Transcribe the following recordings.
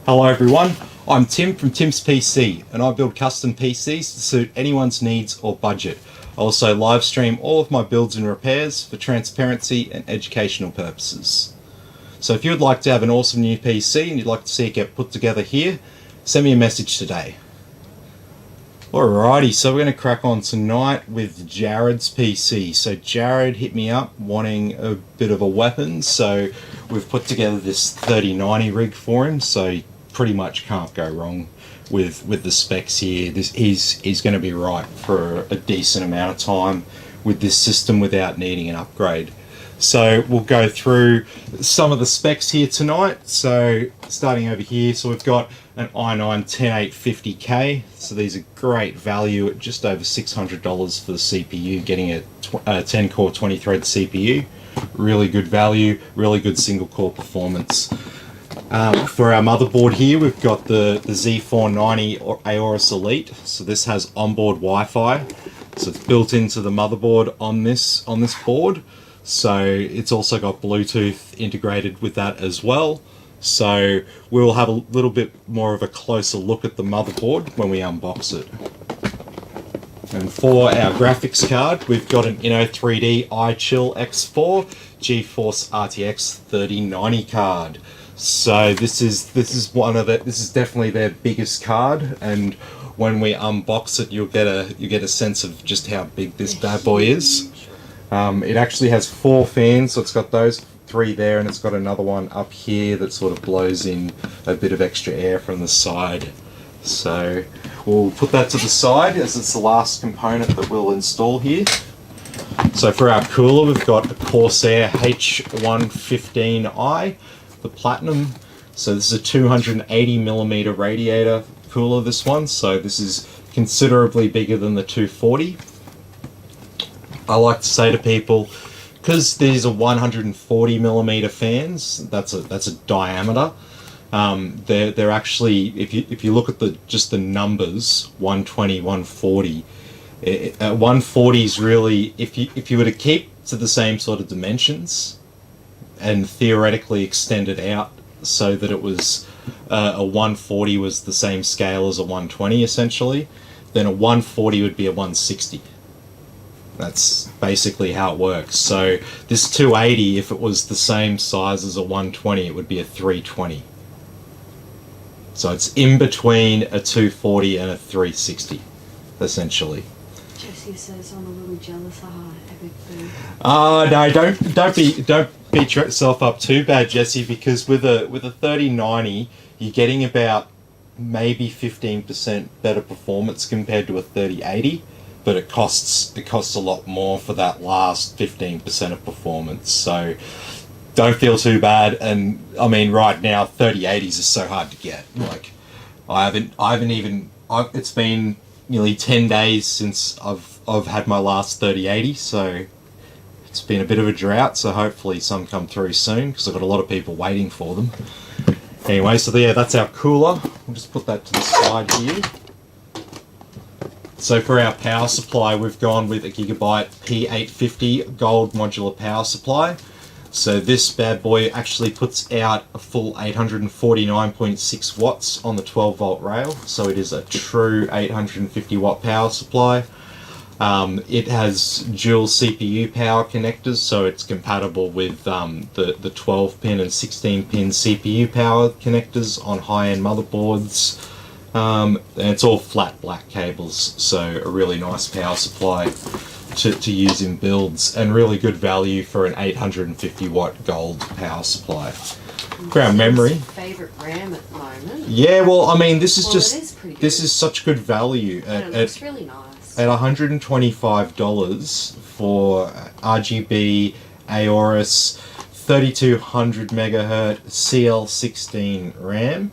Hello everyone, I'm Tim from Tim's PC and I build custom PCs to suit anyone's needs or budget. I also live stream all of my builds and repairs for transparency and educational purposes. So if you would like to have an awesome new PC and you'd like to see it get put together here, send me a message today. Alrighty, so we're going to crack on tonight with Jarrad's PC. So Jarrad hit me up wanting a bit of a weapon, so we've put together this 3090 rig for him, so he pretty much can't go wrong with the specs here. He's going to be right for a decent amount of time with this system without needing an upgrade. So we'll go through some of the specs here tonight. So starting over here, so we've got an i9 10850K. So these are great value at just over $600 for the CPU, getting a 10 core 20 thread CPU. Really good value, really good single core performance. For our motherboard here, we've got the Z490 Aorus Elite. So this has onboard Wi-Fi. So it's built into the motherboard on this board. So it's also got Bluetooth integrated with that as well. So we'll have a little bit more of a closer look at the motherboard when we unbox it. And for our graphics card, we've got an Inno3D iCHILL X4 GeForce RTX 3090 card. So this is definitely their biggest card, and when we unbox it, you'll get a sense of just how big this bad boy is. It actually has 4 fans, so it's got those 3 there, and it's got another one up here that sort of blows in a bit of extra air from the side. So we'll put that to the side as it's the last component that we'll install here. So for our cooler, we've got a Corsair H115i, the Platinum. So this is a 280mm radiator cooler, this one. So this is considerably bigger than the 240. I like to say to people, because these are 140mm fans, that's a diameter. They're actually, if you look at just the numbers, 120, 140. 140 is really, if you were to keep to the same sort of dimensions and theoretically extend it out so that it was a 140 was the same scale as a 120 essentially, then a 140 would be a 160. That's basically how it works. So this 280, if it was the same size as a 120, it would be a 320. So it's in between a 240 and a 360, essentially. Jesse says I'm a little jealous. Epic food. No, don't beat yourself up too bad, Jesse, because with a 3090, you're getting about maybe 15% better performance compared to a 3080. But it costs a lot more for that last 15% of performance. So don't feel too bad. And I mean, right now 3080s are so hard to get. Like it's been nearly 10 days since I've had my last 3080. So it's been a bit of a drought. So hopefully some come through soon, because I've got a lot of people waiting for them. Anyway, so yeah, that's our cooler. We'll just put that to the side here. So for our power supply, we've gone with a Gigabyte P850 gold modular power supply. So this bad boy actually puts out a full 849.6 watts on the 12 volt rail. So it is a true 850 watt power supply. It has dual CPU power connectors, so it's compatible with the 12 pin and 16 pin CPU power connectors on high-end motherboards. And it's all flat black cables, so a really nice power supply to use in builds, and really good value for an 850 watt gold power supply. For our memory, Favorite RAM at the moment. Yeah, well, I mean, this is this is such good value it's really nice. at $125 for RGB Aorus 3200 megahertz CL16 RAM.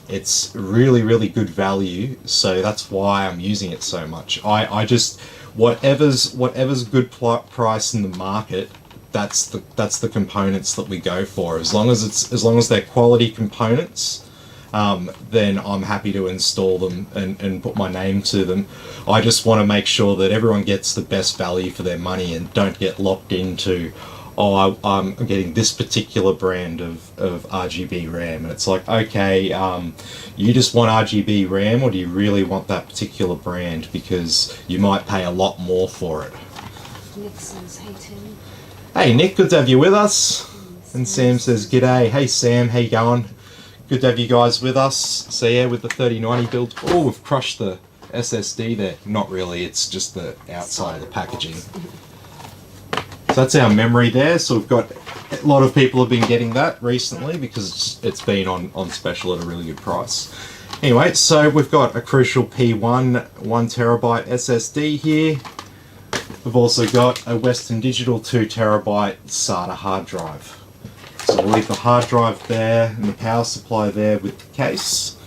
It's really, really good value, so that's why I'm using it so much. I just, whatever's good price in the market, that's the components that we go for. As long as they're quality components, then I'm happy to install them and put my name to them. I just want to make sure that everyone gets the best value for their money and don't get locked into, oh, I'm getting this particular brand of RGB RAM, and it's like, okay, you just want RGB RAM, or do you really want that particular brand, because you might pay a lot more for it. Nick says, hey Tim. Hey Nick, good to have you with us. And Sam says, g'day. Hey Sam, how you going? Good to have you guys with us. So yeah, with the 3090 build, oh, we've crushed the SSD there. Not really, it's just the outside of the packaging. So that's our memory there. So we've got, a lot of people have been getting that recently because it's been on special at a really good price. Anyway, so we've got a Crucial P1 1TB SSD here. We've also got a Western Digital 2TB SATA hard drive. So we'll leave the hard drive there and the power supply there with the case.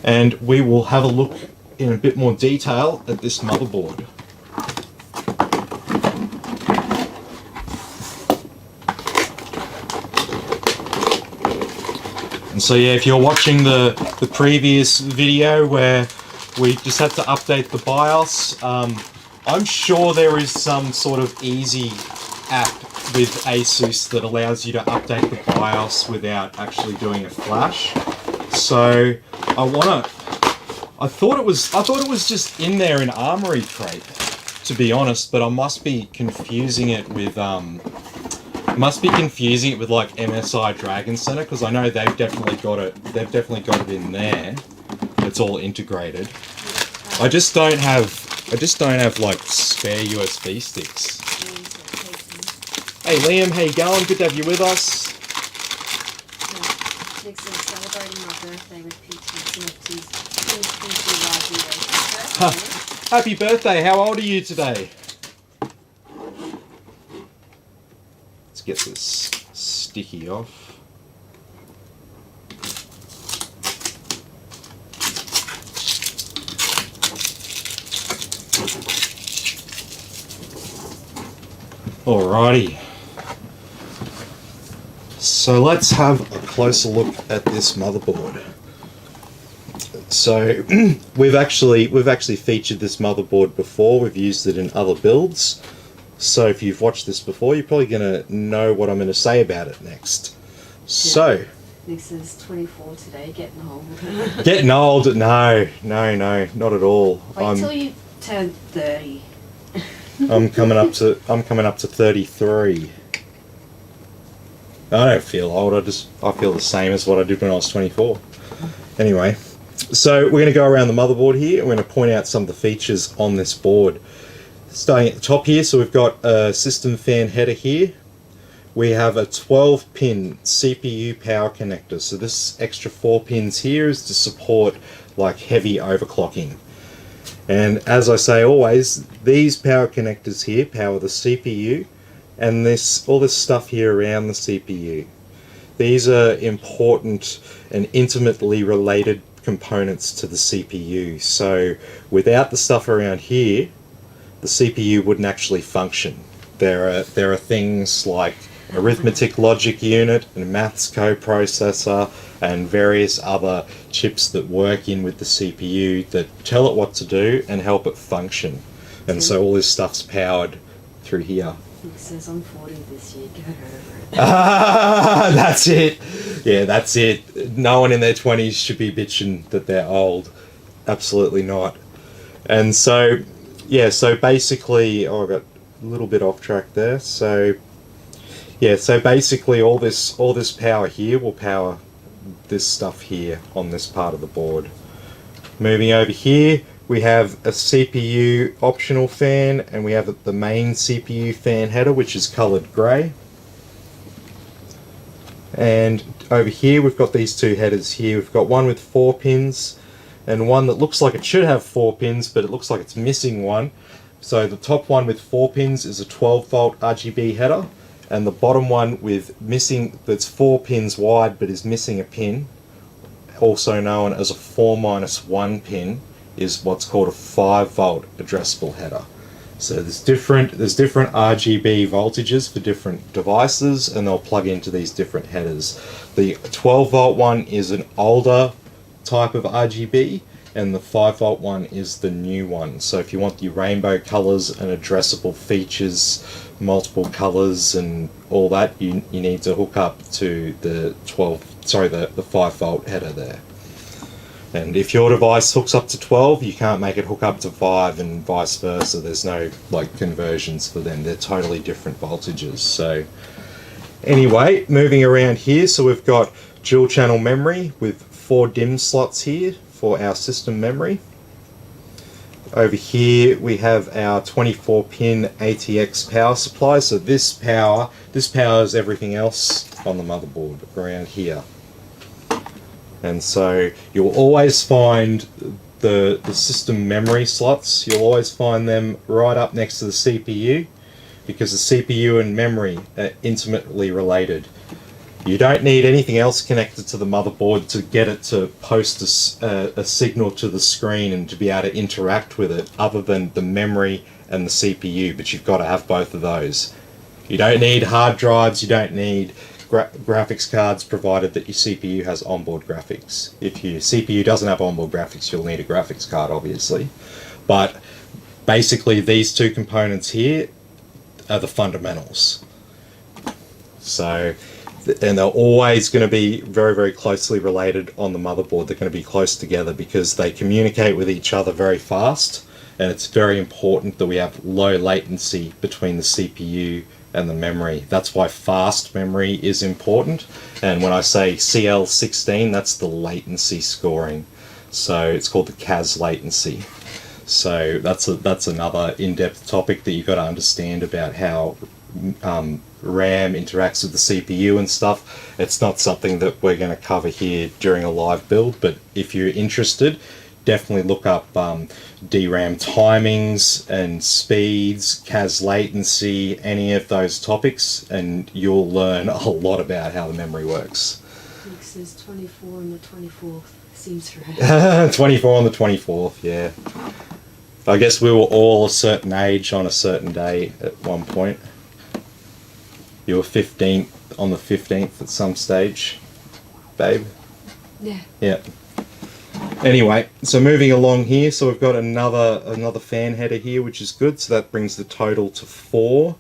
And we will have a look in a bit more detail at this motherboard. And so yeah, if you're watching the previous video where we just had to update the BIOS, I'm sure there is some sort of easy app with ASUS that allows you to update the BIOS without actually doing a flash. So I thought it was just in there in Armory Crate, to be honest, but I must be confusing it with like MSI Dragon Center, because I know they've definitely got it in there. It's all integrated. I just don't have like spare USB sticks. Hey Liam, how you going? Good to have you with us. Nick says, celebrating my birthday with Happy birthday, how old are you today? Let's get this sticky off. Alrighty. So let's have a closer look at this motherboard. So we've actually featured this motherboard before. We've used it in other builds. So if you've watched this before, you're probably going to know what I'm going to say about it next. So Nick says 24 today, getting old. Getting old? No, not at all. Wait till you turn 30. I'm coming up to 33. I don't feel old. I feel the same as what I did when I was 24. Anyway, so we're going to go around the motherboard here. We're going to point out some of the features on this board. Starting at the top here, so we've got a system fan header here. We have a 12-pin CPU power connector. So this extra 4 pins here is to support like heavy overclocking. And as I say always, these power connectors here power the CPU and all this stuff here around the CPU. These are important and intimately related components to the CPU. So without the stuff around here, the CPU wouldn't actually function. There are things like arithmetic logic unit and maths coprocessor and various other chips that work in with the CPU that tell it what to do and help it function. And so all this stuff's powered through here. Nick says I'm 40 this year, get over it. Ah, that's it. Yeah, that's it. No one in their 20s should be bitching that they're old. Absolutely not. And so, yeah, so basically, I got a little bit off track there. So, yeah, so basically all this power here will power this stuff here on this part of the board. Moving over here, we have a CPU optional fan, and we have the main CPU fan header, which is coloured grey. And over here we've got these two headers here. We've got one with 4 pins and one that looks like it should have 4 pins, but it looks like it's missing one. So the top one with 4 pins is a 12-volt RGB header, and the bottom one that's 4 pins wide but is missing a pin, also known as a 4-1 pin, is what's called a 5-volt addressable header. So there's different RGB voltages for different devices, and they'll plug into these different headers. The 12-volt one is an older type of RGB, and the 5-volt one is the new one. So if you want the rainbow colors and addressable features, multiple colors and all that, you need to hook up to the 5-volt header there. And if your device hooks up to 12, you can't make it hook up to 5 and vice versa. There's no like conversions for them. They're totally different voltages. So anyway, moving around here, so we've got dual channel memory with 4 DIMM slots here for our system memory. Over here we have our 24-pin ATX power supply. So this powers everything else on the motherboard around here. And so you'll always find the system memory slots, you'll always find them right up next to the CPU, because the CPU and memory are intimately related. You don't need anything else connected to the motherboard to get it to post a signal to the screen and to be able to interact with it, other than the memory and the CPU, but you've got to have both of those. You don't need hard drives, you don't need graphics cards, provided that your CPU has onboard graphics. If your CPU doesn't have onboard graphics, you'll need a graphics card, obviously. But basically these two components here are the fundamentals. So, and they're always going to be very, very closely related on the motherboard. They're going to be close together because they communicate with each other very fast, and it's very important that we have low latency between the CPU and the memory. That's why fast memory is important. And when I say CL16, that's the latency scoring. So it's called the CAS latency. So that's another in-depth topic that you've got to understand about how RAM interacts with the CPU and stuff. It's not something that we're going to cover here during a live build, but if you're interested, definitely look up DRAM timings and speeds, CAS latency, any of those topics, and you'll learn a lot about how the memory works. It says 24 on the 24th. Seems right. 24 on the 24th, yeah. I guess we were all a certain age on a certain day at one point. You were 15 on the 15th at some stage, babe? Yeah. Yeah. Anyway, so moving along here, so we've got another fan header here, which is good. So that brings the total to 4.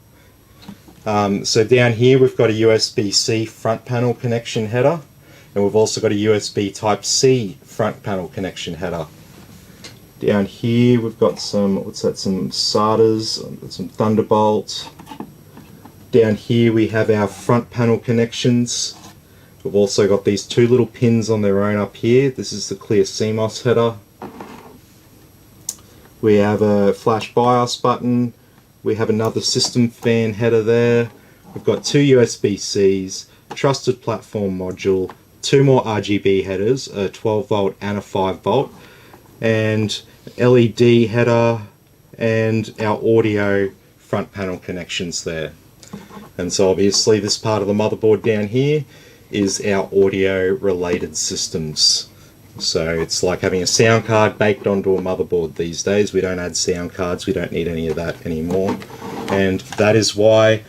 So down here we've got a USB-C front panel connection header, and we've also got a USB Type-C front panel connection header. Down here we've got some SATAs, some Thunderbolt. Down here we have our front panel connections. We've also got these 2 little pins on their own up here. This is the clear CMOS header. We have a flash BIOS button. We have another system fan header there. We've got 2 USB-Cs, trusted platform module, 2 more RGB headers, a 12 volt and a 5 volt, and LED header, and our audio front panel connections there. And so obviously this part of the motherboard down here is our audio related systems. So it's like having a sound card baked onto a motherboard these days. We don't add sound cards, we don't need any of that anymore. And that is why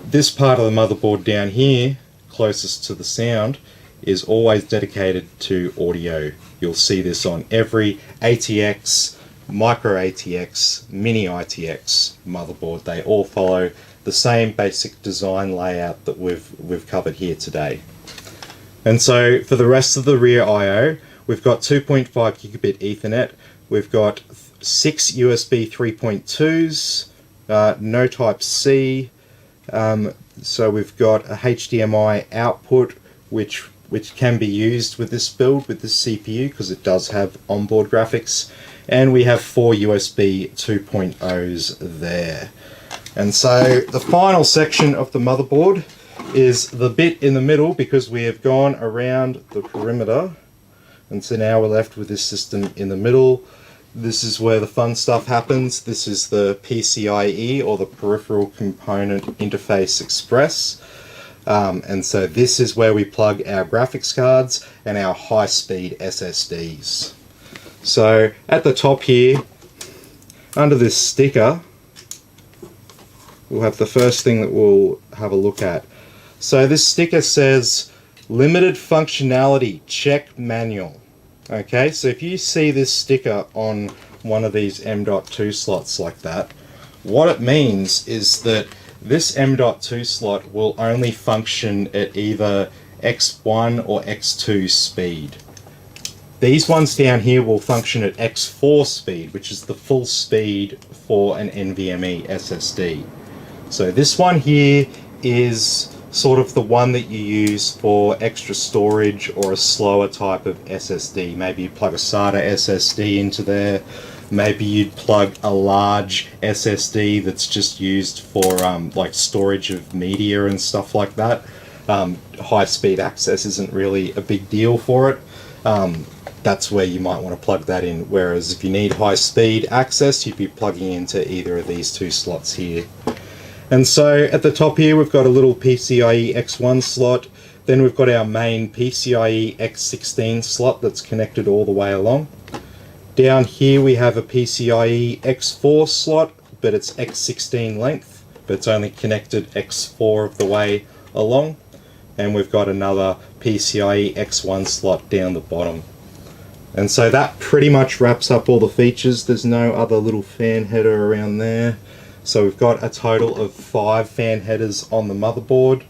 this part of the motherboard down here, closest to the sound, is always dedicated to audio. You'll see this on every ATX, micro ATX, mini ITX motherboard. They all follow the same basic design layout that we've covered here today. And so for the rest of the rear I/O, we've got 2.5 gigabit Ethernet, we've got 6 USB 3.2s, no Type-C, so we've got a HDMI output which can be used with this build, with this CPU, because it does have onboard graphics, and we have 4 USB 2.0s there. And so the final section of the motherboard is the bit in the middle, because we have gone around the perimeter, and so now we're left with this system in the middle. This is where the fun stuff happens. This is the PCIe, or the Peripheral Component Interface Express. And so this is where we plug our graphics cards and our high-speed SSDs. So at the top here, under this sticker, we'll have the first thing that we'll have a look at. So this sticker says, limited functionality, check manual. Okay, so if you see this sticker on one of these M.2 slots like that, what it means is that this M.2 slot will only function at either X1 or X2 speed. These ones down here will function at X4 speed, which is the full speed for an NVMe SSD. So this one here is sort of the one that you use for extra storage or a slower type of SSD. Maybe you plug a SATA SSD into there. Maybe you'd plug a large SSD that's just used for like storage of media and stuff like that. High speed access isn't really a big deal for it. That's where you might want to plug that in. Whereas if you need high speed access, you'd be plugging into either of these two slots here. And so at the top here we've got a little PCIe X1 slot, then we've got our main PCIe X16 slot that's connected all the way along. Down here we have a PCIe X4 slot, but it's X16 length, but it's only connected X4 of the way along. And we've got another PCIe X1 slot down the bottom. And so that pretty much wraps up all the features. There's no other little fan header around there. So we've got a total of 5 fan headers on the motherboard.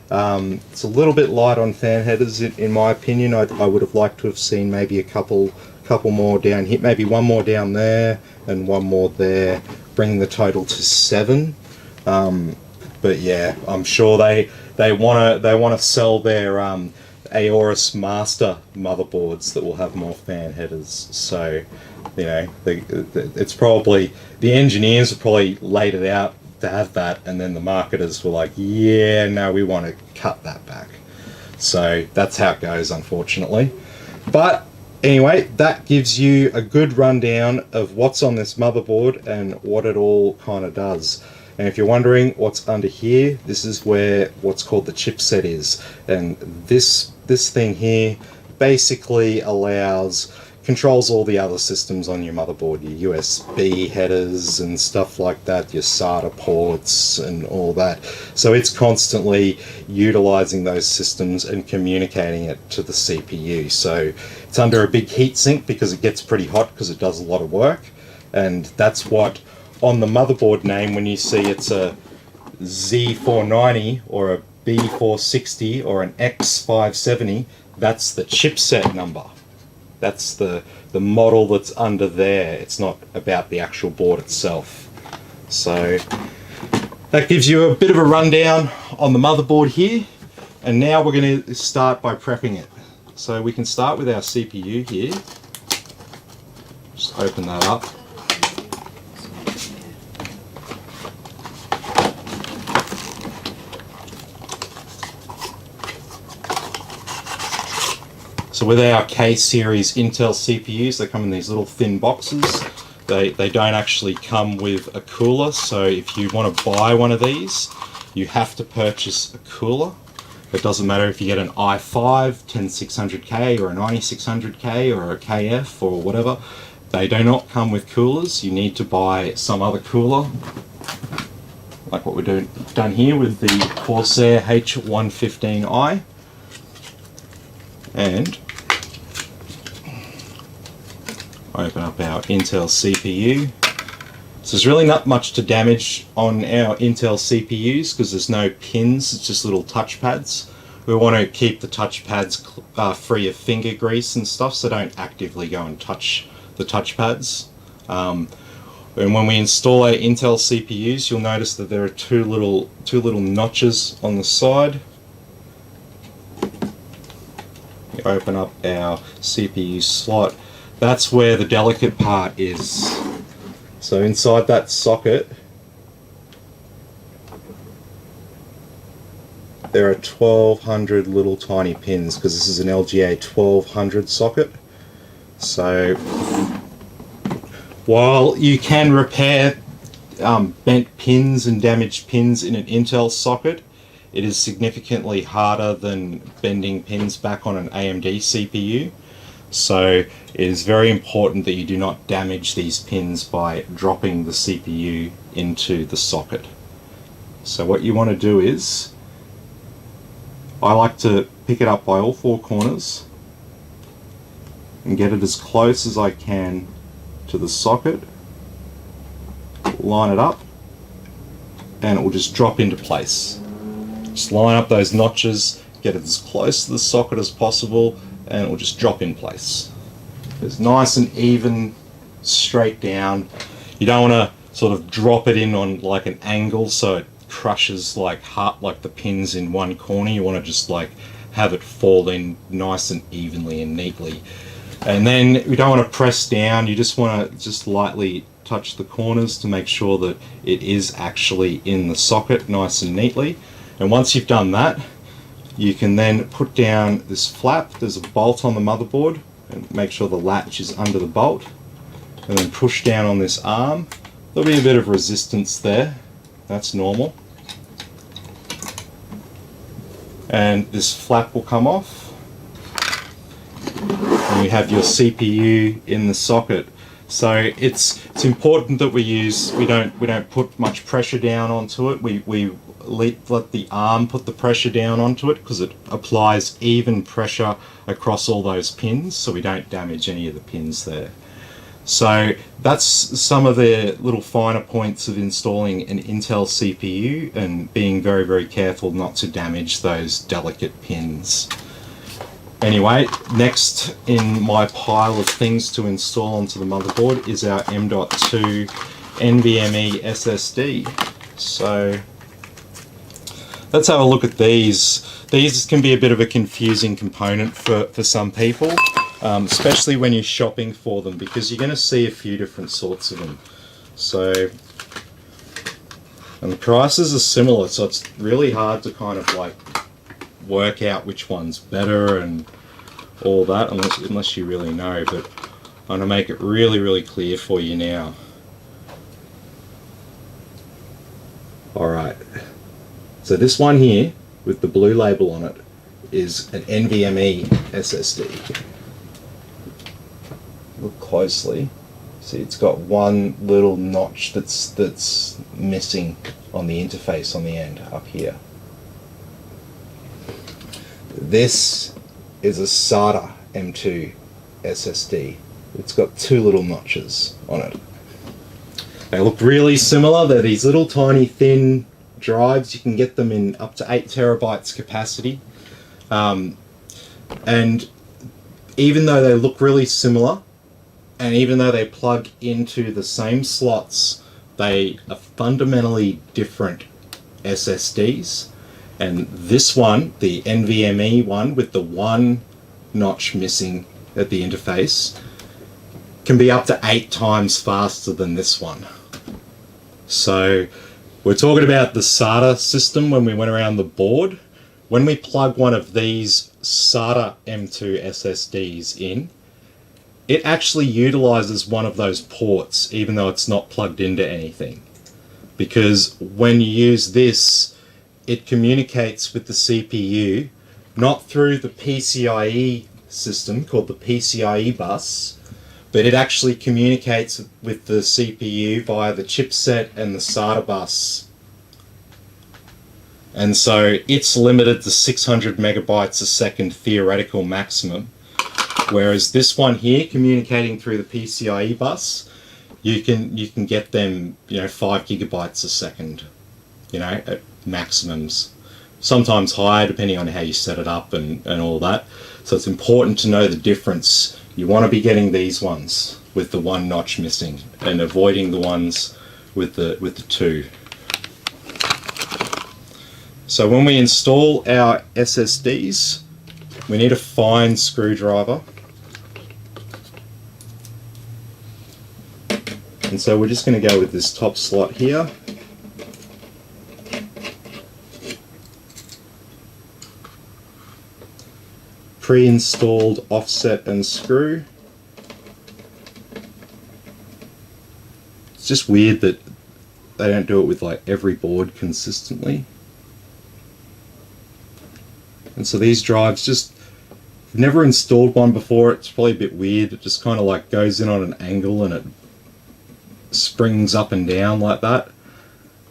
It's a little bit light on fan headers in my opinion. I would have liked to have seen maybe a couple more down here, maybe one more down there and one more there, bringing the total to 7. But yeah, I'm sure they want to sell their Aorus Master motherboards that will have more fan headers. So you know, it's probably, the engineers have probably laid it out to have that, and then the marketers were like, yeah, no, we want to cut that back. So that's how it goes, unfortunately. But anyway, that gives you a good rundown of what's on this motherboard and what it all kind of does. And if you're wondering what's under here, this is where what's called the chipset is. And this thing here basically controls all the other systems on your motherboard, your USB headers and stuff like that, your SATA ports and all that. So it's constantly utilizing those systems and communicating it to the CPU. So it's under a big heat sink because it gets pretty hot because it does a lot of work. And that's what, on the motherboard name, when you see it's a Z490 or a B460 or an X570, that's the chipset number. That's the model that's under there. It's not about the actual board itself. So that gives you a bit of a rundown on the motherboard here. And now we're going to start by prepping it. So we can start with our CPU here. Just open that up. So with our K-series Intel CPUs, they come in these little thin boxes. They don't actually come with a cooler, so if you want to buy one of these, you have to purchase a cooler. It doesn't matter if you get an i5 10600K or a 9600K or a KF or whatever. They do not come with coolers. You need to buy some other cooler, like what we're done here with the Corsair H115i. And open up our Intel CPU. So there's really not much to damage on our Intel CPUs because there's no pins, it's just little touch pads. We want to keep the touch pads free of finger grease and stuff, so don't actively go and touch the touch pads. And when we install our Intel CPUs, you'll notice that there are two little notches on the side. You open up our CPU slot. That's where the delicate part is. So inside that socket, there are 1200 little tiny pins because this is an LGA 1200 socket. So while you can repair bent pins and damaged pins in an Intel socket, it is significantly harder than bending pins back on an AMD CPU. So it is very important that you do not damage these pins by dropping the CPU into the socket. So what you want to do is, I like to pick it up by all four corners and get it as close as I can to the socket, line it up, and it will just drop into place. Just line up those notches, get it as close to the socket as possible, and it will just drop in place. It's nice and even, straight down. You don't want to sort of drop it in on like an angle so it crushes like the pins in one corner. You want to just like have it fall in nice and evenly and neatly. And then you don't want to press down, you just want to just lightly touch the corners to make sure that it is actually in the socket nice and neatly. And once you've done that, you can then put down this flap. There's a bolt on the motherboard, and make sure the latch is under the bolt, and then push down on this arm. There'll be a bit of resistance there, that's normal. And this flap will come off, and you have your CPU in the socket. So it's important that we don't put much pressure down onto it. We let the arm put the pressure down onto it, because it applies even pressure across all those pins, so we don't damage any of the pins there. So that's some of the little finer points of installing an Intel CPU and being very, very careful not to damage those delicate pins. Anyway, next in my pile of things to install onto the motherboard is our M.2 Nvme Ssd. So let's have a look at these. These can be a bit of a confusing component for some people, especially when you're shopping for them, because you're going to see a few different sorts of them. So, and the prices are similar, so it's really hard to kind of like work out which one's better and all that, unless you really know. But I'm going to make it really, really clear for you now. Alright, so this one here with the blue label on it is an Nvme SSD. Look closely. See, it's got one little notch that's missing on the interface on the end up here. This is a SATA M2 SSD. It's got two little notches on it. They look really similar. They're these little tiny thin drives. You can get them in up to 8 terabytes capacity. And even though they look really similar, and even though they plug into the same slots, they are fundamentally different SSDs. And this one, the NVMe one with the one notch missing at the interface, can be up to 8 times faster than this one. So we're talking about the SATA system when we went around the board. When we plug one of these SATA M2 SSDs in, it actually utilizes one of those ports, even though it's not plugged into anything. Because when you use this, it communicates with the CPU, not through the PCIe system called the PCIe bus, but it actually communicates with the CPU via the chipset and the SATA bus. And so it's limited to 600 megabytes a second theoretical maximum. Whereas this one here, communicating through the PCIe bus, you can get them, 5 gigabytes a second, at maximums. Sometimes higher, depending on how you set it up and all that. So it's important to know the difference. You want to be getting these ones with the one notch missing and avoiding the ones with the two. So when we install our SSDs, we need a fine screwdriver. And so we're just going to go with this top slot here. Pre-installed offset and screw. It's just weird that they don't do it with like every board consistently. And so these drives just, I've never installed one before, it's probably a bit weird. It just kind of like goes in on an angle and it springs up and down like that.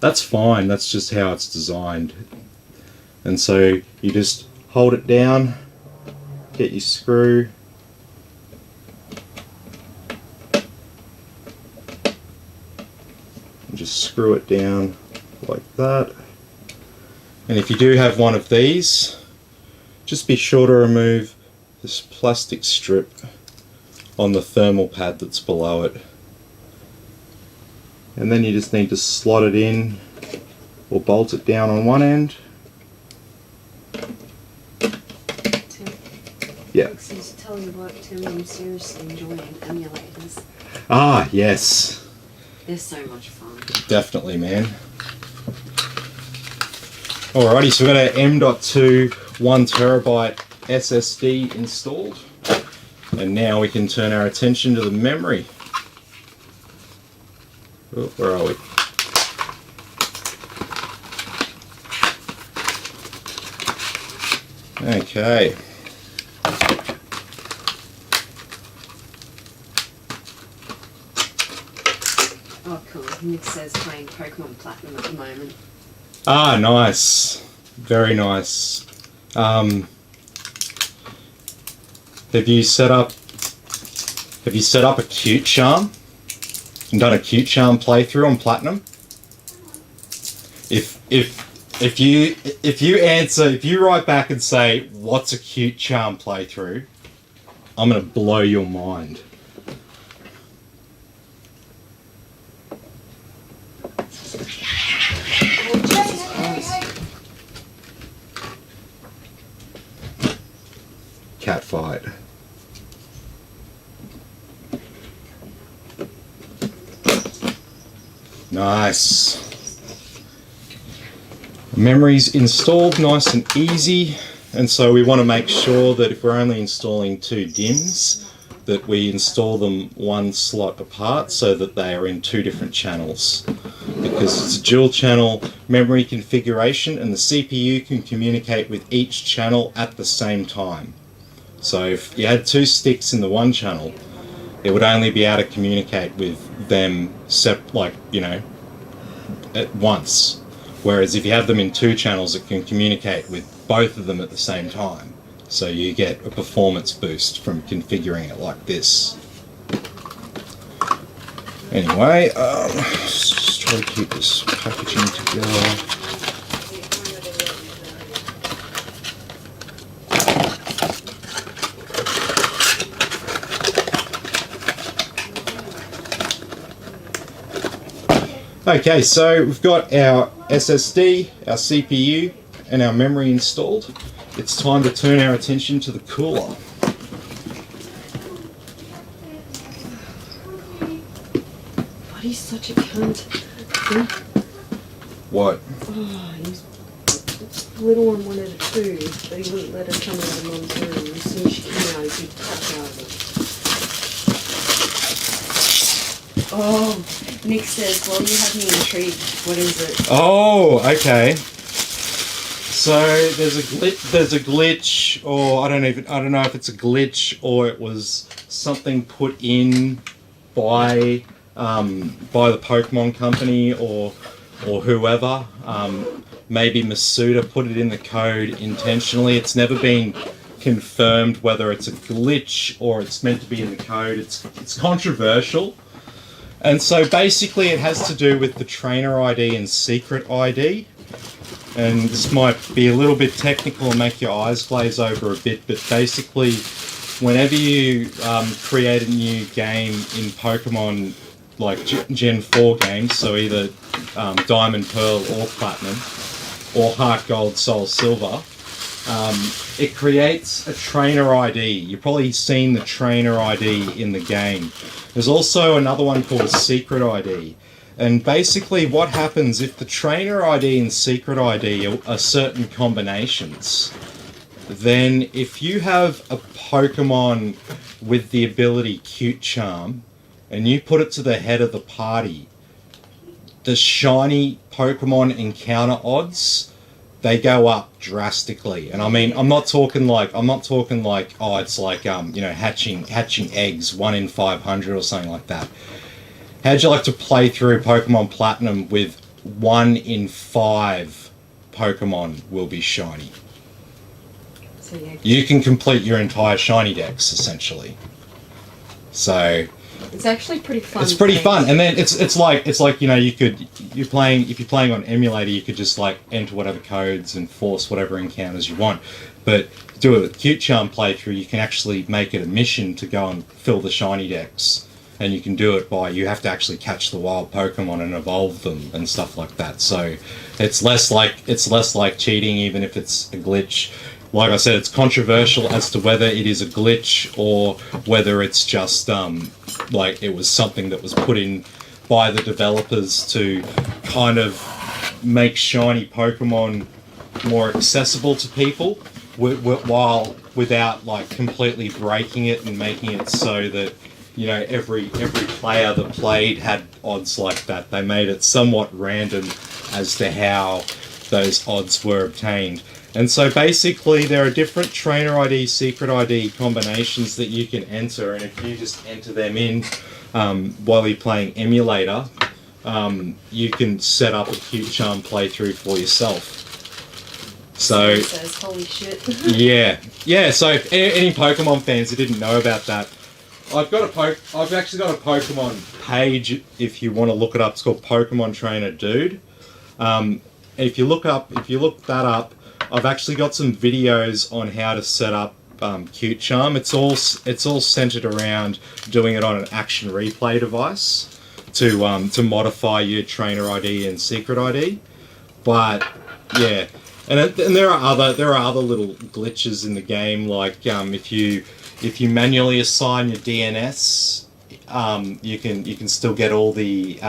That's fine, that's just how it's designed. And so you just hold it down, get your screw, just screw it down like that. And if you do have one of these, just be sure to remove this plastic strip on the thermal pad that's below it. And then you just need to slot it in or bolt it down on one end. Yeah. He's telling you what, Tim, I'm seriously enjoying emulators. Ah, yes. They're so much fun. Definitely, man. Alrighty, so we've got our M.2 1TB SSD installed. And now we can turn our attention to the memory. Oh, where are we? Okay. Oh, cool. Nick says playing Pokemon Platinum at the moment. Ah, nice. Very nice. Have you set up a Cute Charm and done a Cute Charm playthrough on Platinum? If you write back and say what's a Cute Charm playthrough, I'm gonna blow your mind. Cat fight. Nice. Memory's installed nice and easy, and so we want to make sure that if we're only installing 2 DIMMs, that we install them 1 slot apart so that they are in 2 different channels. Because it's a dual channel memory configuration and the CPU can communicate with each channel at the same time. So if you had 2 sticks in the one channel, it would only be able to communicate with them at once. Whereas if you have them in 2 channels, it can communicate with both of them at the same time. So you get a performance boost from configuring it like this. Anyway, just try to keep this packaging together. Okay, so we've got our SSD, our CPU, and our memory installed. It's time to turn our attention to the cooler. Buddy's such a cunt. What? Oh, he's the little one wanted a food, but he wouldn't let her come out of Mum's room. As soon as she came out, he beat the fuck out of her. Oh, Nick says, well, you have me intrigued. What is it? Oh, okay. So there's a glitch, or I don't know if it's a glitch or it was something put in by the Pokemon company or whoever. Maybe Masuda put it in the code intentionally. It's never been confirmed whether it's a glitch or it's meant to be in the code. It's controversial. And so basically it has to do with the trainer ID and secret ID. And this might be a little bit technical and make your eyes glaze over a bit, but basically whenever you create a new game in Pokemon, like Gen 4 games, so either Diamond, Pearl or Platinum, or Heart Gold, Soul Silver, it creates a trainer ID. You've probably seen the trainer ID in the game. There's also another one called a secret ID. And basically what happens if the trainer ID and secret ID are certain combinations, then if you have a Pokemon with the ability Cute Charm and you put it to the head of the party, the shiny Pokemon encounter odds, they go up drastically. And I mean, I'm not talking like oh, it's like hatching eggs 1 in 500 or something like that. How'd you like to play through Pokemon Platinum with 1 in 5 Pokemon will be shiny? So yeah. You can complete your entire shiny decks, essentially. So, It's actually pretty fun. It's pretty fun, and then it's like you know if you're playing on emulator, you could just like enter whatever codes and force whatever encounters you want. But do it with Cute Charm playthrough, you can actually make it a mission to go and fill the shiny decks, and you can do it by you have to actually catch the wild Pokemon and evolve them and stuff like that. So it's less like cheating, even if it's a glitch. Like I said, it's controversial as to whether it is a glitch or whether it's just like it was something that was put in by the developers to kind of make shiny Pokemon more accessible to people, while without like completely breaking it and making it so that you know every player that played had odds like that. They made it somewhat random as to how those odds were obtained. And so basically there are different trainer ID, secret ID combinations that you can enter, and if you just enter them in while you're playing emulator, you can set up a Cute Charm playthrough for yourself. So says, holy shit. yeah. So if any Pokemon fans that didn't know about that, I've actually got a Pokemon page. If you want to look it up, it's called Pokemon Trainer Dude. If you look that up, I've actually got some videos on how to set up Cute Charm. It's all centered around doing it on an action replay device to modify your trainer ID and secret ID. But yeah, and there are other little glitches in the game, like if you manually assign your DNS, you can still get all the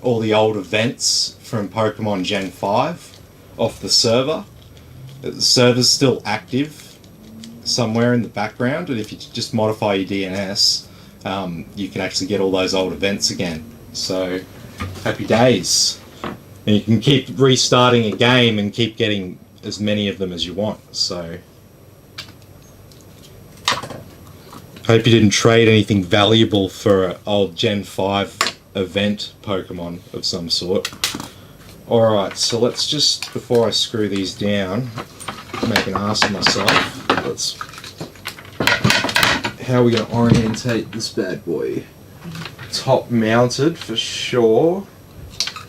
old events from Pokemon Gen 5 off the server. The server's still active somewhere in the background, and if you just modify your DNS, you can actually get all those old events again. So, happy days. And you can keep restarting a game and keep getting as many of them as you want. So, hope you didn't trade anything valuable for an old Gen 5 event Pokemon of some sort. Alright, so let's just, before I screw these down, make an ass of myself. How are we going to orientate this bad boy? Top mounted for sure.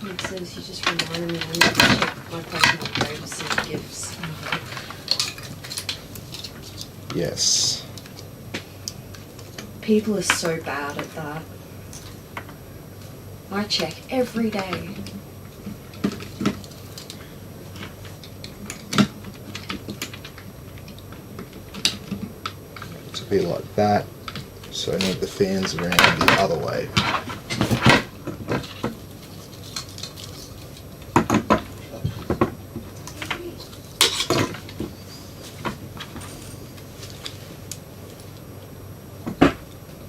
It says you just reminded me I need to check my Pokemon Go to see gifts. Yes. People are so bad at that. I check every day. To be like that, so I need the fans around the other way.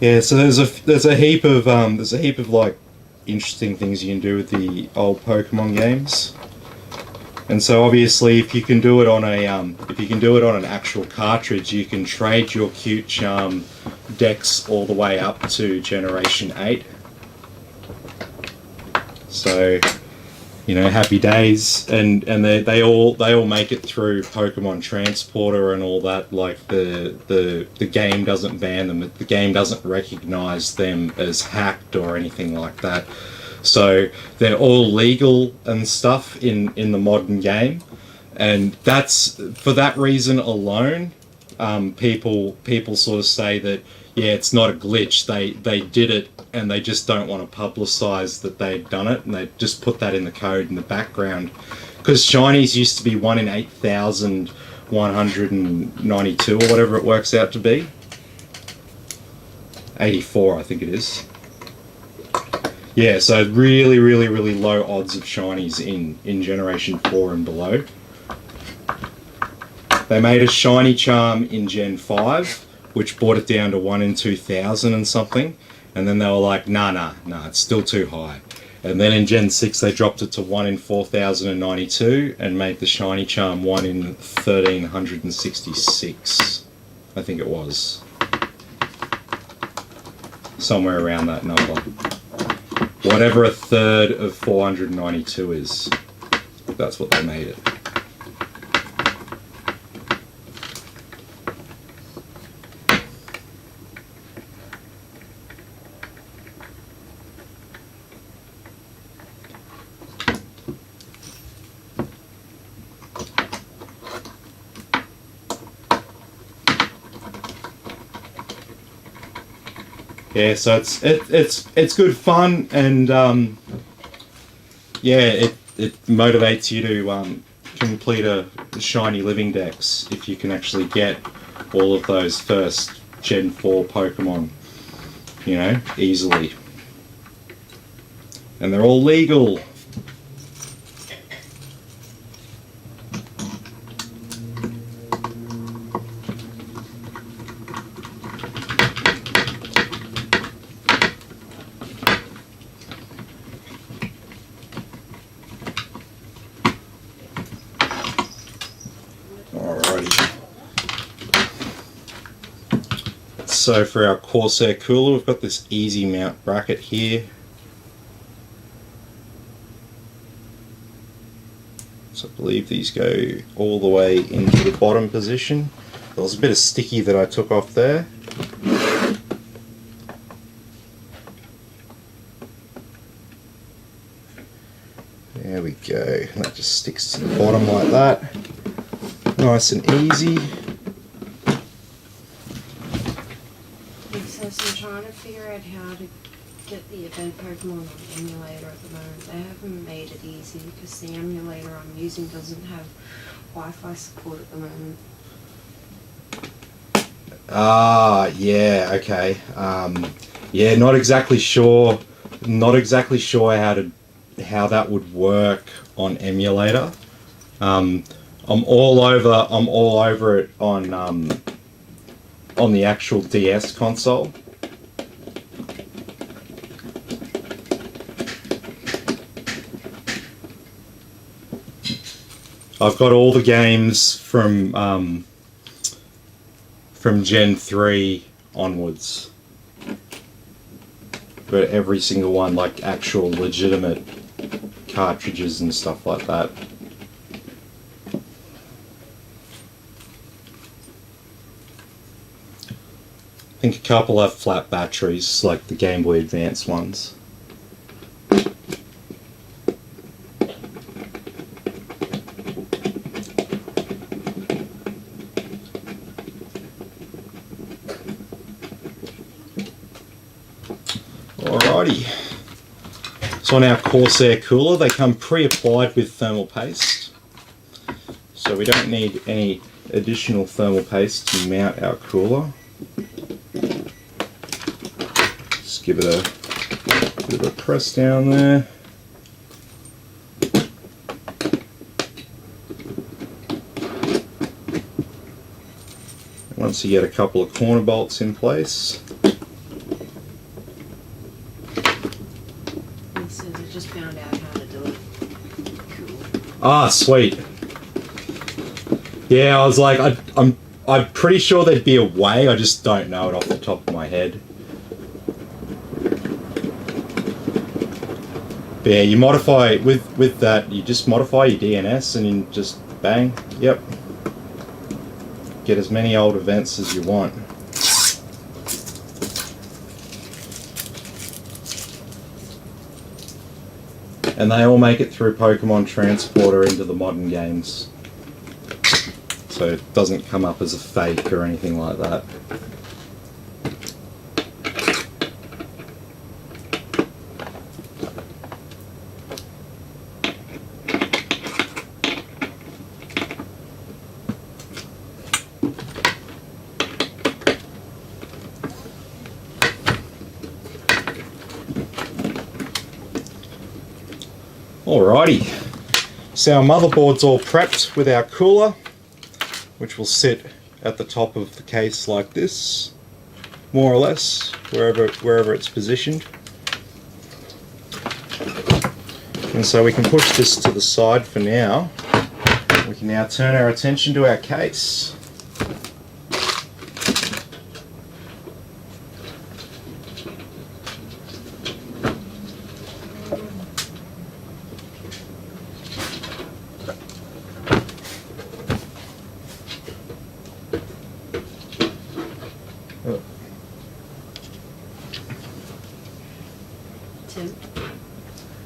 Yeah, so there's a heap of like interesting things you can do with the old Pokemon games. And so obviously if you can do it on an actual cartridge, you can trade your Cute Charm decks all the way up to Generation 8. So, you know, happy days, and they all make it through Pokemon Transporter and all that. Like the game doesn't ban them, the game doesn't recognize them as hacked or anything like that. So they're all legal and stuff in the modern game, and that's for that reason alone. People sort of say that yeah, it's not a glitch. They did it, and they just don't want to publicize that they've done it, and they just put that in the code in the background. Because shinies used to be 1 in 8,192 or whatever it works out to be. 84, I think it is. Yeah, so really, really, really low odds of shinies in Generation 4 and below. They made a shiny charm in Gen 5, which brought it down to 1 in 2,000 and something. And then they were like, nah, it's still too high. And then in Gen 6 they dropped it to 1 in 4,092 and made the shiny charm 1 in 1,366. I think it was. Somewhere around that number. Whatever a third of 492 is. That's what they made it. Yeah, so it's good fun, and yeah, it motivates you to complete a shiny living dex if you can actually get all of those first Gen 4 Pokemon, you know, easily. And they're all legal. So for our Corsair cooler, we've got this easy mount bracket here. So I believe these go all the way into the bottom position. There was a bit of sticky that I took off there. There we go. That just sticks to the bottom like that. Nice and easy. So I'm trying to figure out how to get the event Pokemon on the emulator at the moment. They haven't made it easy because the emulator I'm using doesn't have Wi-Fi support at the moment. Yeah, okay. Yeah, not exactly sure how that would work on emulator. I'm all over it on the actual DS console. I've got all the games from Gen 3 onwards. Got every single one, like actual legitimate cartridges and stuff like that. I think a couple have flat batteries, like the Game Boy Advance ones. Alrighty. So on our Corsair cooler, they come pre-applied with thermal paste. So we don't need any additional thermal paste to mount our cooler. Just give it a bit of a press down there. Once you get a couple of corner bolts in place. So I just found out how to do it. Cool. Ah, sweet. Yeah, I was like, I'm pretty sure there'd be a way, I just don't know it off the top of my head. But yeah, you modify, with that, you just modify your DNS and you just bang, yep. Get as many old events as you want. And they all make it through Pokemon Transporter into the modern games. So it doesn't come up as a fake or anything like that. Alrighty, so our motherboard's all prepped with our cooler, which will sit at the top of the case like this, more or less, wherever it's positioned. And so we can push this to the side for now. We can now turn our attention to our case.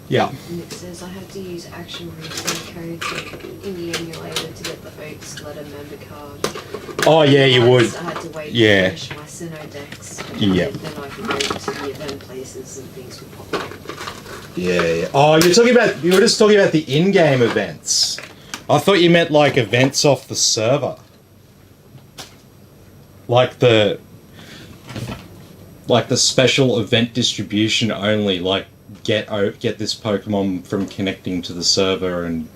Yeah. mixers. I had to use action replay code in the emulator to get the Oaks letter member card. Oh yeah, you would. I had to wait Yeah. to finish my Sino decks. Yeah. Then I could go to the event places and things would pop up. Yeah. Oh, you were just talking about the in-game events. I thought you meant like events off the server. Like the special event distribution only, like get this Pokemon from connecting to the server, and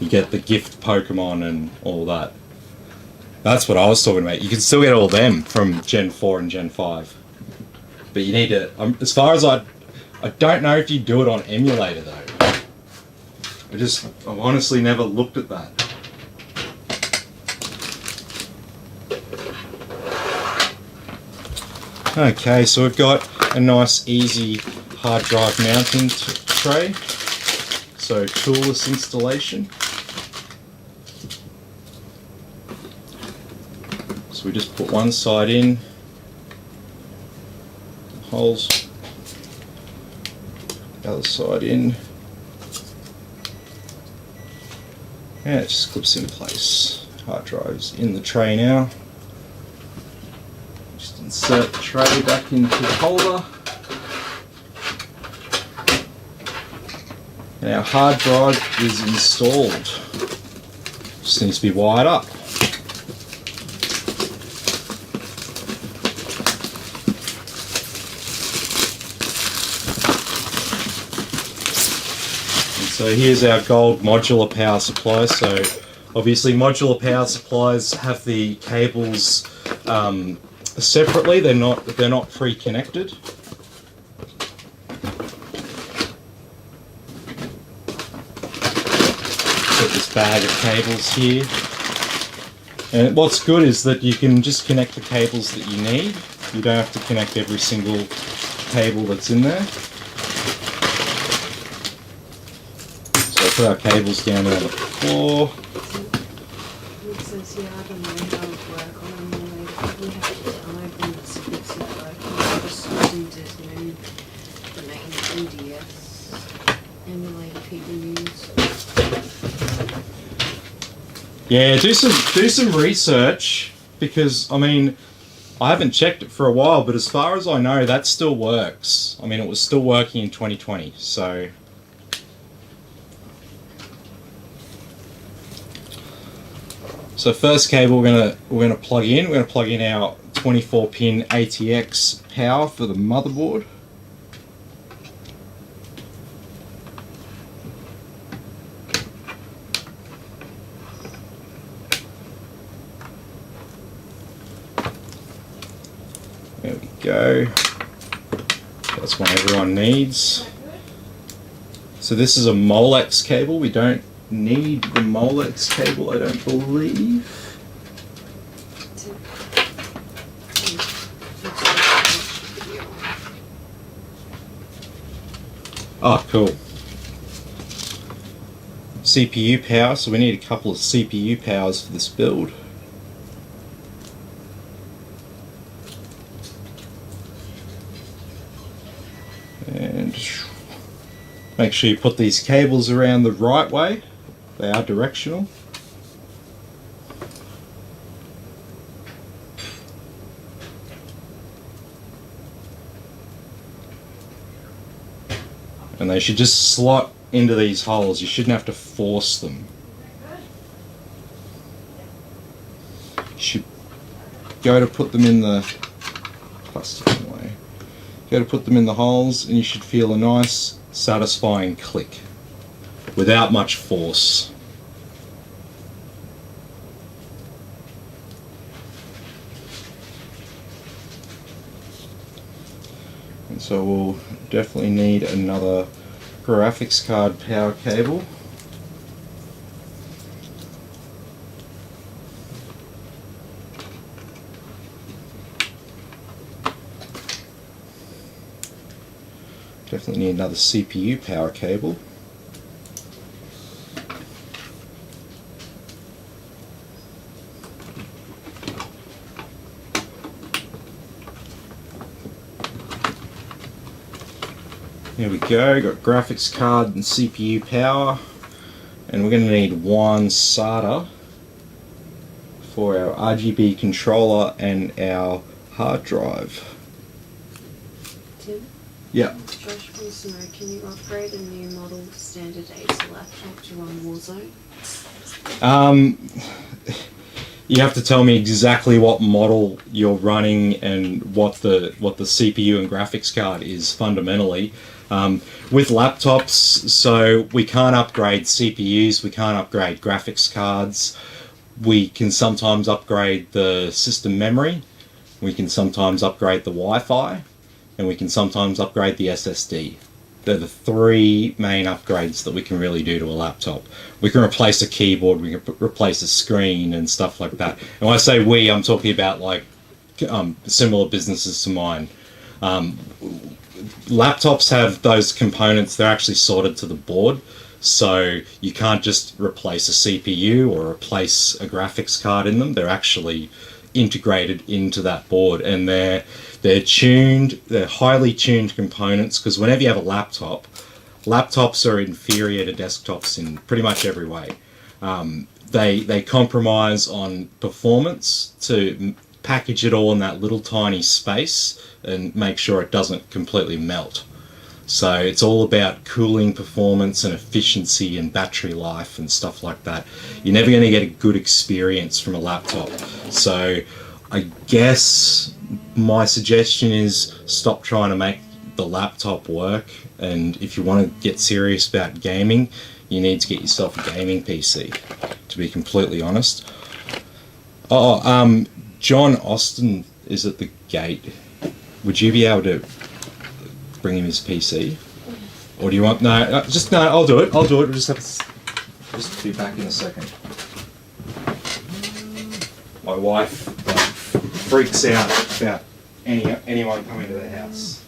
you get the gift Pokemon and all that. That's what I was talking about. You can still get all them from Gen 4 and Gen 5. But you need to, as far as I don't know if you do it on emulator though. I've honestly never looked at that. Okay, so we've got a nice easy hard drive mounting tray. So toolless installation. So we just put one side in, holes, the other side in, and it just clips in place. Hard drive's in the tray now. Just insert the tray back into the holder. And our hard drive is installed. Just needs to be wired up. So here's our gold modular power supply. So obviously modular power supplies have the cables separately. They're not pre-connected. Got this bag of cables here. And what's good is that you can just connect the cables that you need. You don't have to connect every single cable that's in there. Put our cables down on the floor. It says, yeah, I don't know how it would work on emulator. We have to type and it's fix it working. I just assumed there's no the main NDS emulator people use. Yeah, do some research, because I mean I haven't checked it for a while, but as far as I know that still works. I mean it was still working in 2020, so first cable we're gonna plug in. We're gonna plug in our 24-pin RTX power for the motherboard. There we go. That's what everyone needs. So this is a Molex cable. We don't need the Molex cable, I don't believe. Oh, cool. CPU power, so we need a couple of CPU powers for this build. And make sure you put these cables around the right way. They are directional. And they should just slot into these holes. You shouldn't have to force them. You should go to put them in the plastic anyway. Go to put them in the holes and you should feel a nice satisfying click without much force. And so we'll definitely need another graphics card power cable. Definitely need another CPU power cable. Here we go, got graphics card and CPU power, and we're going to need one SATA for our RGB controller and our hard drive. Tim? Yeah. Josh wants to know, can you upgrade a new model standard Acer laptop to run Warzone? You have to tell me exactly what model you're running and what the CPU and graphics card is fundamentally. With laptops, so we can't upgrade CPUs, we can't upgrade graphics cards. We can sometimes upgrade the system memory, we can sometimes upgrade the Wi-Fi, and we can sometimes upgrade the SSD. They're the three main upgrades that we can really do to a laptop. We can replace a keyboard, we can replace a screen and stuff like that. And when I say we, I'm talking about like similar businesses to mine. Laptops have those components, they're actually soldered to the board. So you can't just replace a CPU or replace a graphics card in them. They're actually integrated into that board, and they're tuned, they're highly tuned components, because whenever you have a laptop, laptops are inferior to desktops in pretty much every way. They compromise on performance to package it all in that little tiny space and make sure it doesn't completely melt. So it's all about cooling performance and efficiency and battery life and stuff like that. You're never going to get a good experience from a laptop. So I guess my suggestion is stop trying to make the laptop work, and if you want to get serious about gaming, you need to get yourself a gaming PC, to be completely honest. John Austin is at the gate. Would you be able to bring him his PC? Or do you want... No, I'll do it. We'll just have to... Just be back in a second. My wife freaks out about anyone coming to the house.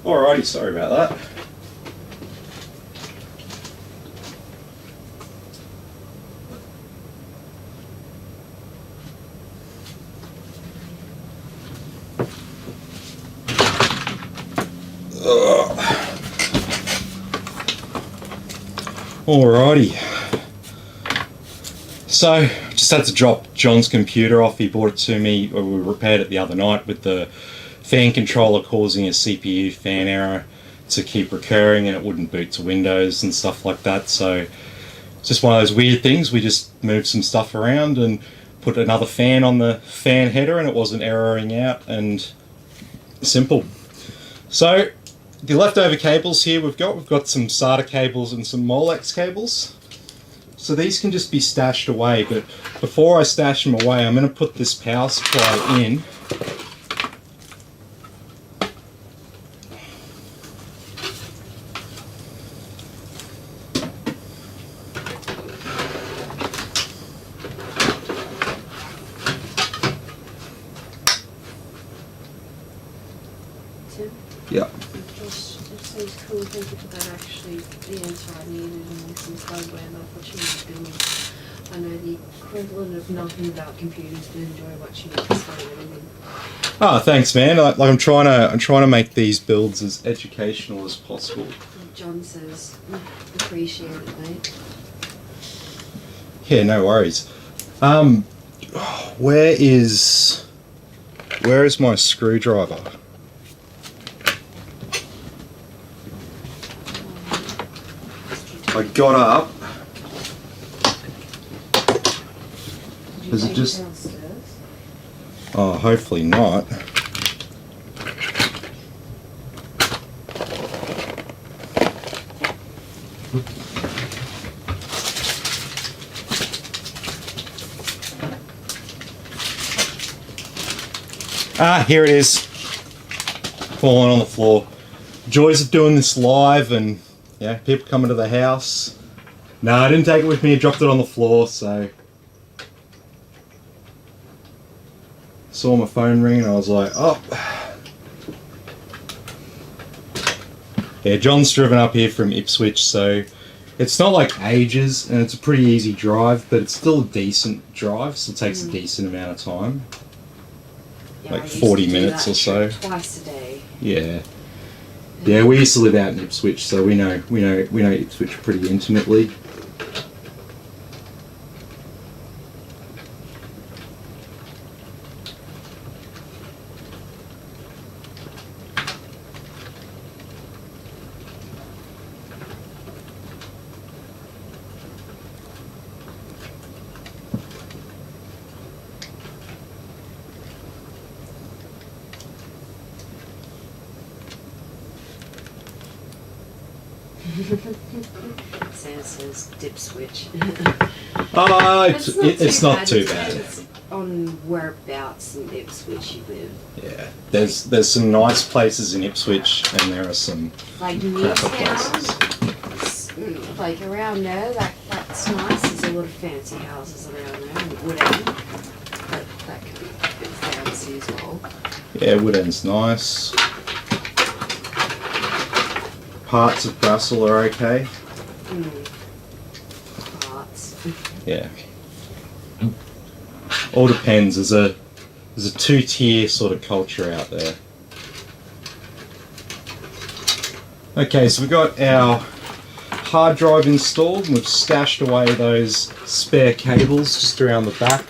Alrighty, sorry about that. Alrighty. So, just had to drop John's computer off. He brought it to me, we repaired it the other night with the fan controller causing a CPU fan error. to keep recurring and it wouldn't boot to Windows and stuff like that. So it's just one of those weird things. We just moved some stuff around and put another fan on the fan header and it wasn't erroring out, and simple. So the leftover cables here we've got some Sata cables and some Molex cables. So these can just be stashed away, but before I stash them away, I'm going to put this power supply in. Tim? Yeah. It seems cool. Thank you for that. Actually, the answer I needed, and some hardware and opportunity building. I know the equivalent of nothing about computers, but enjoy watching you explain everything. Oh, thanks, man. Like I'm trying to make these builds as educational as possible. John says, appreciate it, mate. Yeah, no worries. Where is my screwdriver? I got up. Is it just? Oh, hopefully not. Ah, here it is. Falling on the floor. Joys of doing this live and yeah, people coming to the house. No, I didn't take it with me, I dropped it on the floor, so. Saw my phone ring and I was like, oh. Yeah, John's driven up here from Ipswich, so it's not like ages and it's a pretty easy drive, but it's still a decent drive, so it takes a decent amount of time. Yeah, like 40 minutes or so. Twice a day. Yeah. Yeah, we used to live out in Ipswich, so we know Ipswich pretty intimately. Sam says dip switch. It's not too bad. It's on whereabouts in Ipswich you live. Yeah, there's some nice places in Ipswich, and there are some like crapper places. Like around there, that's nice. There's a lot of fancy houses around there, and Woodend. That can be a bit fancy as well. Yeah, Woodend's nice. Parts of Brussels are okay. Parts. Yeah. All depends. There's a two-tier sort of culture out there. Okay, so we've got our hard drive installed and we've stashed away those spare cables just around the back.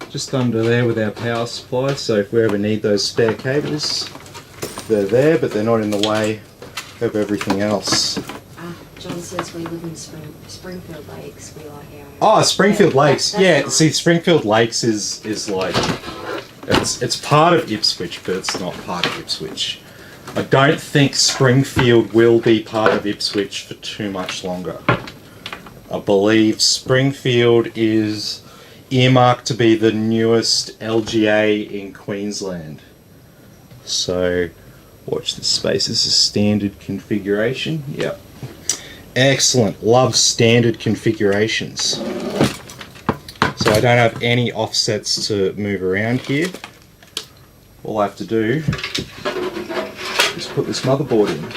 Just under there with our power supply, so if we ever need those spare cables, they're there, but they're not in the way of everything else. John says we live in Springfield Lakes. We like Oh, our... Springfield Lakes. That's Yeah, nice. see, Springfield Lakes is like it's part of Ipswich, but it's not part of Ipswich. I don't think Springfield will be part of Ipswich for too much longer. I believe Springfield is earmarked to be the newest LGA in Queensland. So, watch this space. This is standard configuration. Yep. Excellent. Love standard configurations. So I don't have any offsets to move around here. All I have to do is put this motherboard in.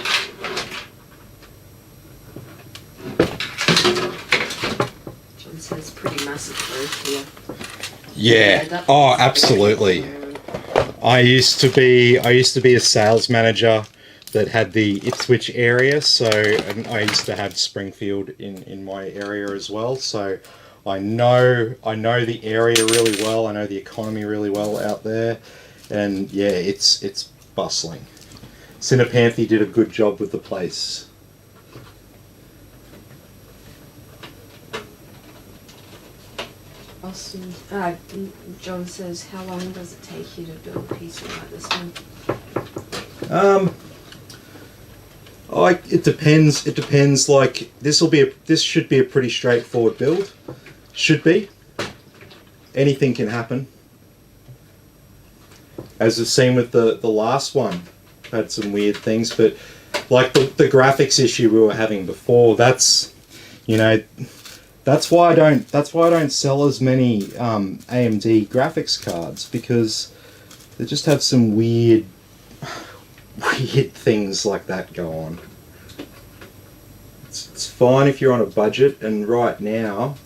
John says pretty massive growth here. Yeah. Oh, absolutely. I used to be a sales manager that had the Ipswich area, so and I used to have Springfield in my area as well. So I know the area really well. I know the economy really well out there, and yeah, it's bustling. Cinepanthy did a good job with the place. Austin, John says, how long does it take you to build a PC like this one? It depends. It depends. Like this should be a pretty straightforward build. Should be. Anything can happen. As we've seen with the last one, had some weird things, but like the graphics issue we were having before, that's why I don't sell as many AMD graphics cards, because they just have some weird things like that go on. It's fine if you're on a budget, and right now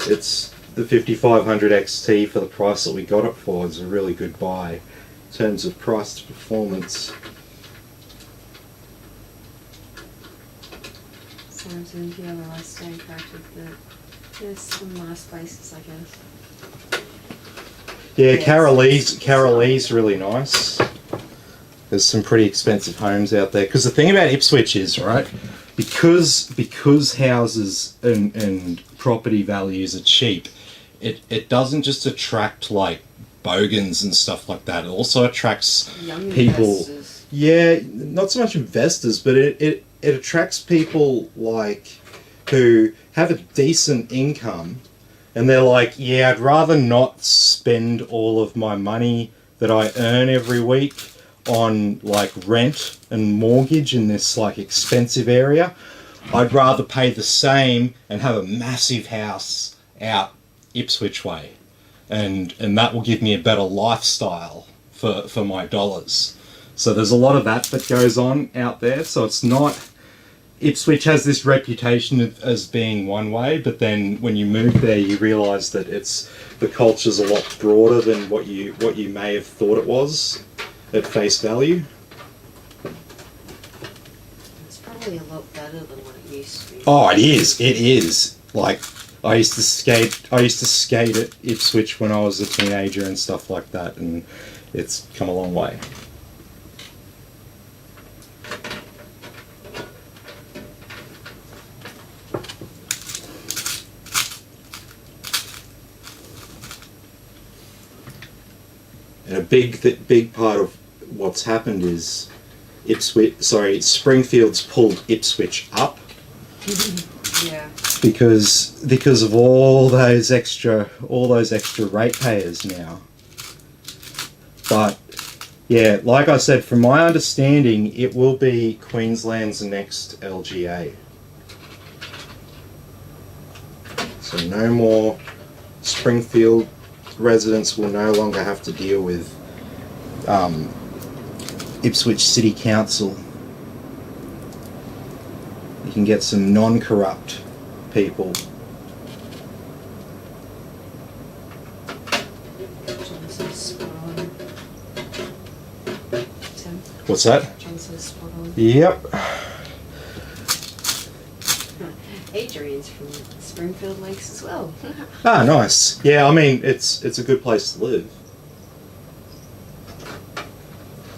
it's the 5500 XT for the price that we got it for is a really good buy in terms of price to performance. Sounds in the other I stand corrected that there's some nice places, I guess. Yeah, Carolee's really nice. There's some pretty expensive homes out there. Because the thing about Ipswich is, right, because houses and property values are cheap, it doesn't just attract like bogans and stuff like that. It also attracts Young people. investors. Yeah, not so much investors, but it attracts people like who have a decent income, and they're like, yeah, I'd rather not spend all of my money that I earn every week on like rent and mortgage in this like expensive area. I'd rather pay the same and have a massive house out Ipswich way, and that will give me a better lifestyle for my dollars. So there's a lot of that goes on out there. So it's not, Ipswich has this reputation as being one way, but then when you move there, you realise that the culture's a lot broader than what you may have thought it was at face value. It's probably a lot better than what it used to be. Oh, it is. It is. Like I used to skate at Ipswich when I was a teenager and stuff like that, and it's come a long way. And a big part of what's happened is Springfield's pulled Ipswich up. Yeah. Because of all those extra ratepayers now. But yeah, like I said, from my understanding, it will be Queensland's next LGA. So no more Springfield residents will no longer have to deal with Ipswich City Council. You can get some non-corrupt people. John says spot on. Tim? What's that? John says spot on. Yep. Adrian's from Springfield Lakes as well. Ah, nice. Yeah, I mean, it's a good place to live.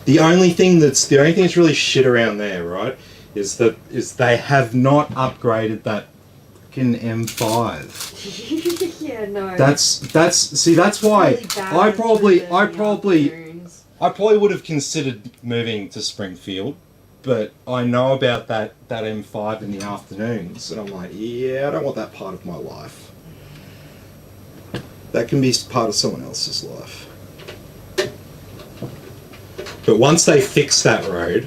The only thing that's really shit around there, right, is they have not upgraded that fucking M5. Yeah, no. That's why really I probably afternoons. would have considered moving to Springfield, but I know about that M5 in the afternoons, and I'm like, yeah, I don't want that part of my life. That can be part of someone else's life. But once they fix that road,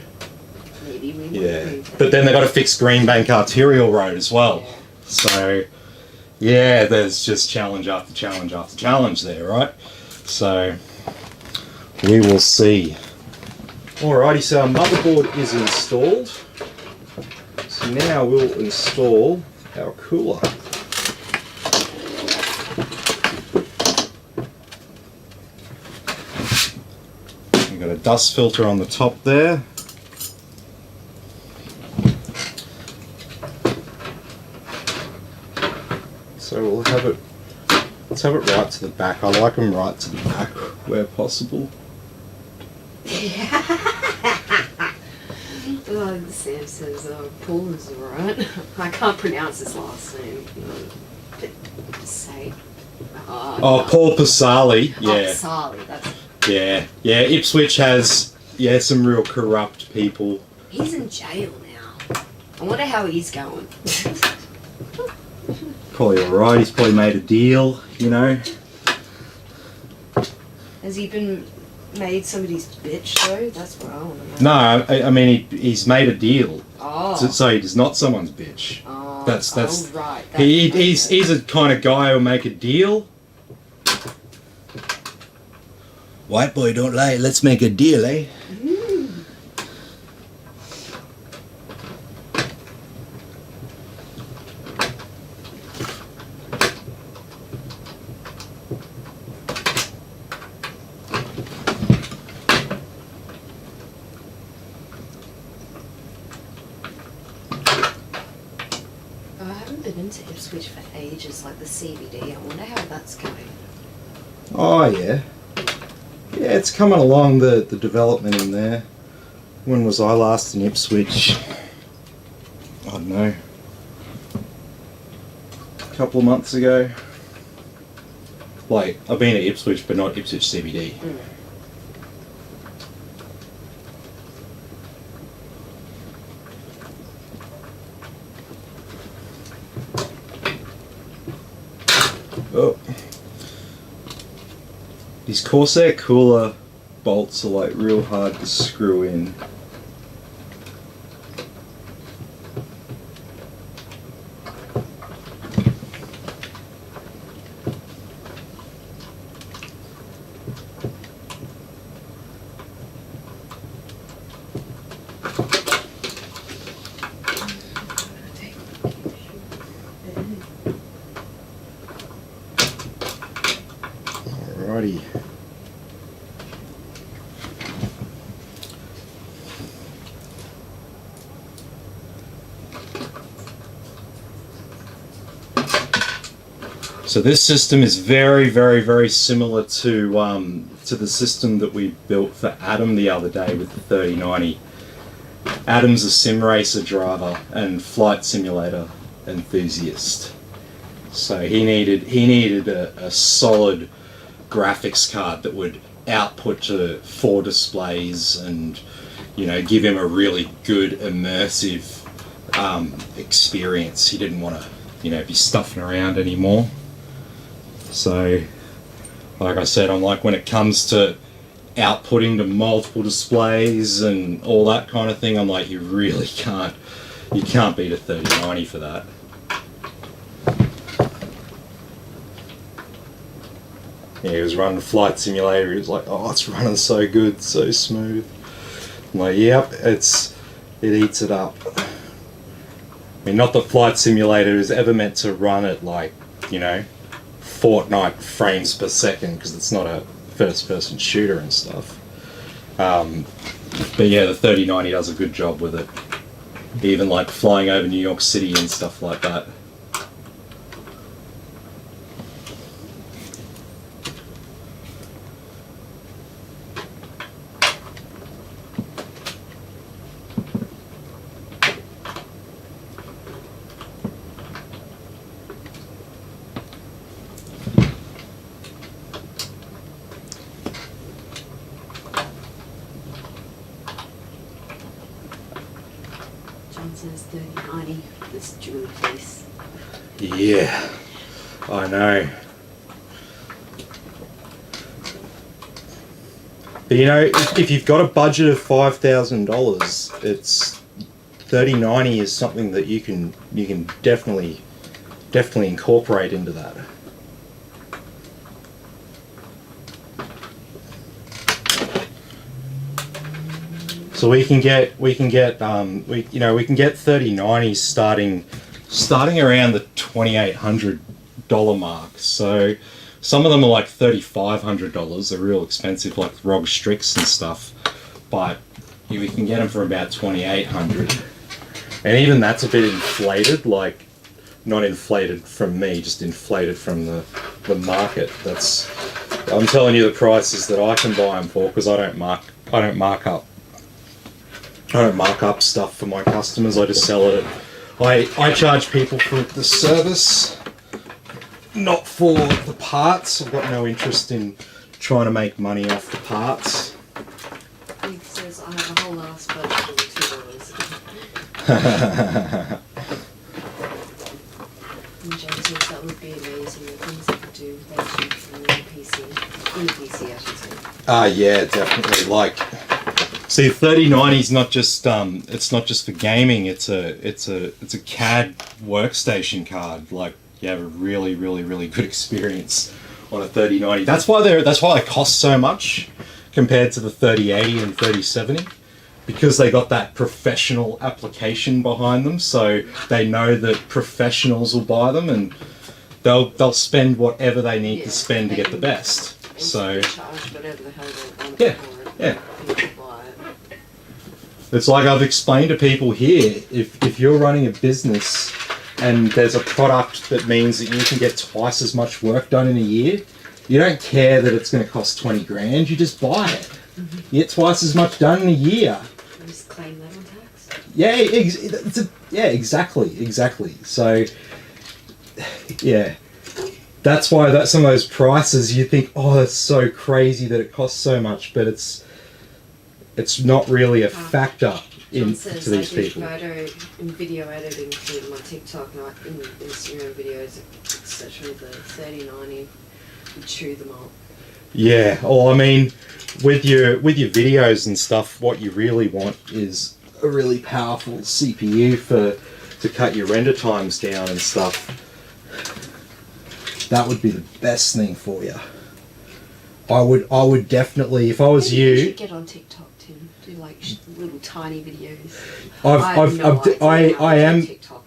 Maybe we yeah. move. But then they got to fix Greenbank Arterial Road as well. Yeah. So, yeah, there's just challenge after challenge after challenge there, right? So, we will see. Alrighty, so our motherboard is installed. So now we'll install our cooler. We've got a dust filter on the top there. So we'll have it, let's have it right to the back. I like them right to the back where possible. Yeah. Sam says, Paul is alright. I can't pronounce his last name. But say. Oh, Paul Pasali. Yeah. Oh, Pasali, that's... Yeah. Yeah, Ipswich has, some real corrupt people. He's in jail now. I wonder how he's going. Probably alright, he's probably made a deal, you know. Has he been made somebody's bitch though? That's what I want to No, know. I mean, he's made a deal. Oh. So he's not someone's bitch. Oh, That's right. He's a kind of guy who'll make a deal. White boy don't lie, let's make a deal, eh? I haven't been into Ipswich for ages, like the CBD. I wonder how that's going. Oh yeah. Yeah, it's coming along, the development in there. When was I last in Ipswich? I don't know. A couple of months ago. Like, I've been to Ipswich, but not Ipswich CBD. Oh. These Corsair Cooler bolts are like real hard to screw in. Alrighty. So this system is very, very, very similar to the system that we built for Adam the other day with the 3090. Adam's a sim racer driver and flight simulator enthusiast. So he needed a solid graphics card that would output to 4 displays and, you know, give him a really good immersive experience. He didn't want to, you know, be stuffing around anymore. So, like I said, I'm like, when it comes to outputting to multiple displays and all that kind of thing, I'm like, you really can't beat a 3090 for that. Yeah, he was running Flight Simulator, he was like, oh, it's running so good, so smooth. I'm like, yep, it eats it up. I mean, not that Flight Simulator is ever meant to run at, like, you know, Fortnite frames per second, because it's not a first-person shooter and stuff. But yeah, the 3090 does a good job with it. Even like flying over New York City and stuff like that. Says 3090, this jewel piece. Yeah, I know. But you know, if you've got a budget of $5,000, it's 3090 is something that you can definitely incorporate into that. So we can get 3090s starting around the $2,800 mark. So some of them are like $3,500. They're real expensive, like ROG Strix and stuff. But we can get them for about $2,800. And even that's a bit inflated, like not inflated from me, just inflated from the market. I'm telling you the prices that I can buy them for, because I don't mark up. I don't mark up stuff for my customers. I just sell it. I charge people for the service, not for the parts. I've got no interest in trying to make money off the parts. He says I have a whole ass budget for $2. And Jen says that would be amazing. The things I could do with that in the PC. In the PC, I should say. Yeah, definitely. Like, see, 3090 is not just it's not just for gaming. It's a CAD workstation card. Like, you have a really good experience on a 3090. That's why they cost so much compared to the 3080 and 3070, because they got that professional application behind them. So they know that professionals will buy them, and they'll spend whatever they need to spend to get the best. So charge whatever the hell they want yeah, for it. yeah. People buy it. It's like I've explained to people here, if you're running a business and there's a product that means that you can get twice as much work done in a year, you don't care that it's going to cost 20 grand, you just buy it. You get twice as much done in a year. You just claim that on tax. Yeah, exactly. So, yeah. That's why some of those prices, you think, oh, that's so crazy that it costs so much, but it's not really a factor to these people. I do photo and video editing for my TikTok and in Instagram videos, etc. The 3090 would chew them up. Yeah, well, I mean, with your videos and stuff, what you really want is a really powerful CPU to cut your render times down and stuff. That would be the best thing for you. I would definitely, if I was Maybe you should get on TikTok, Tim. Do like little tiny videos.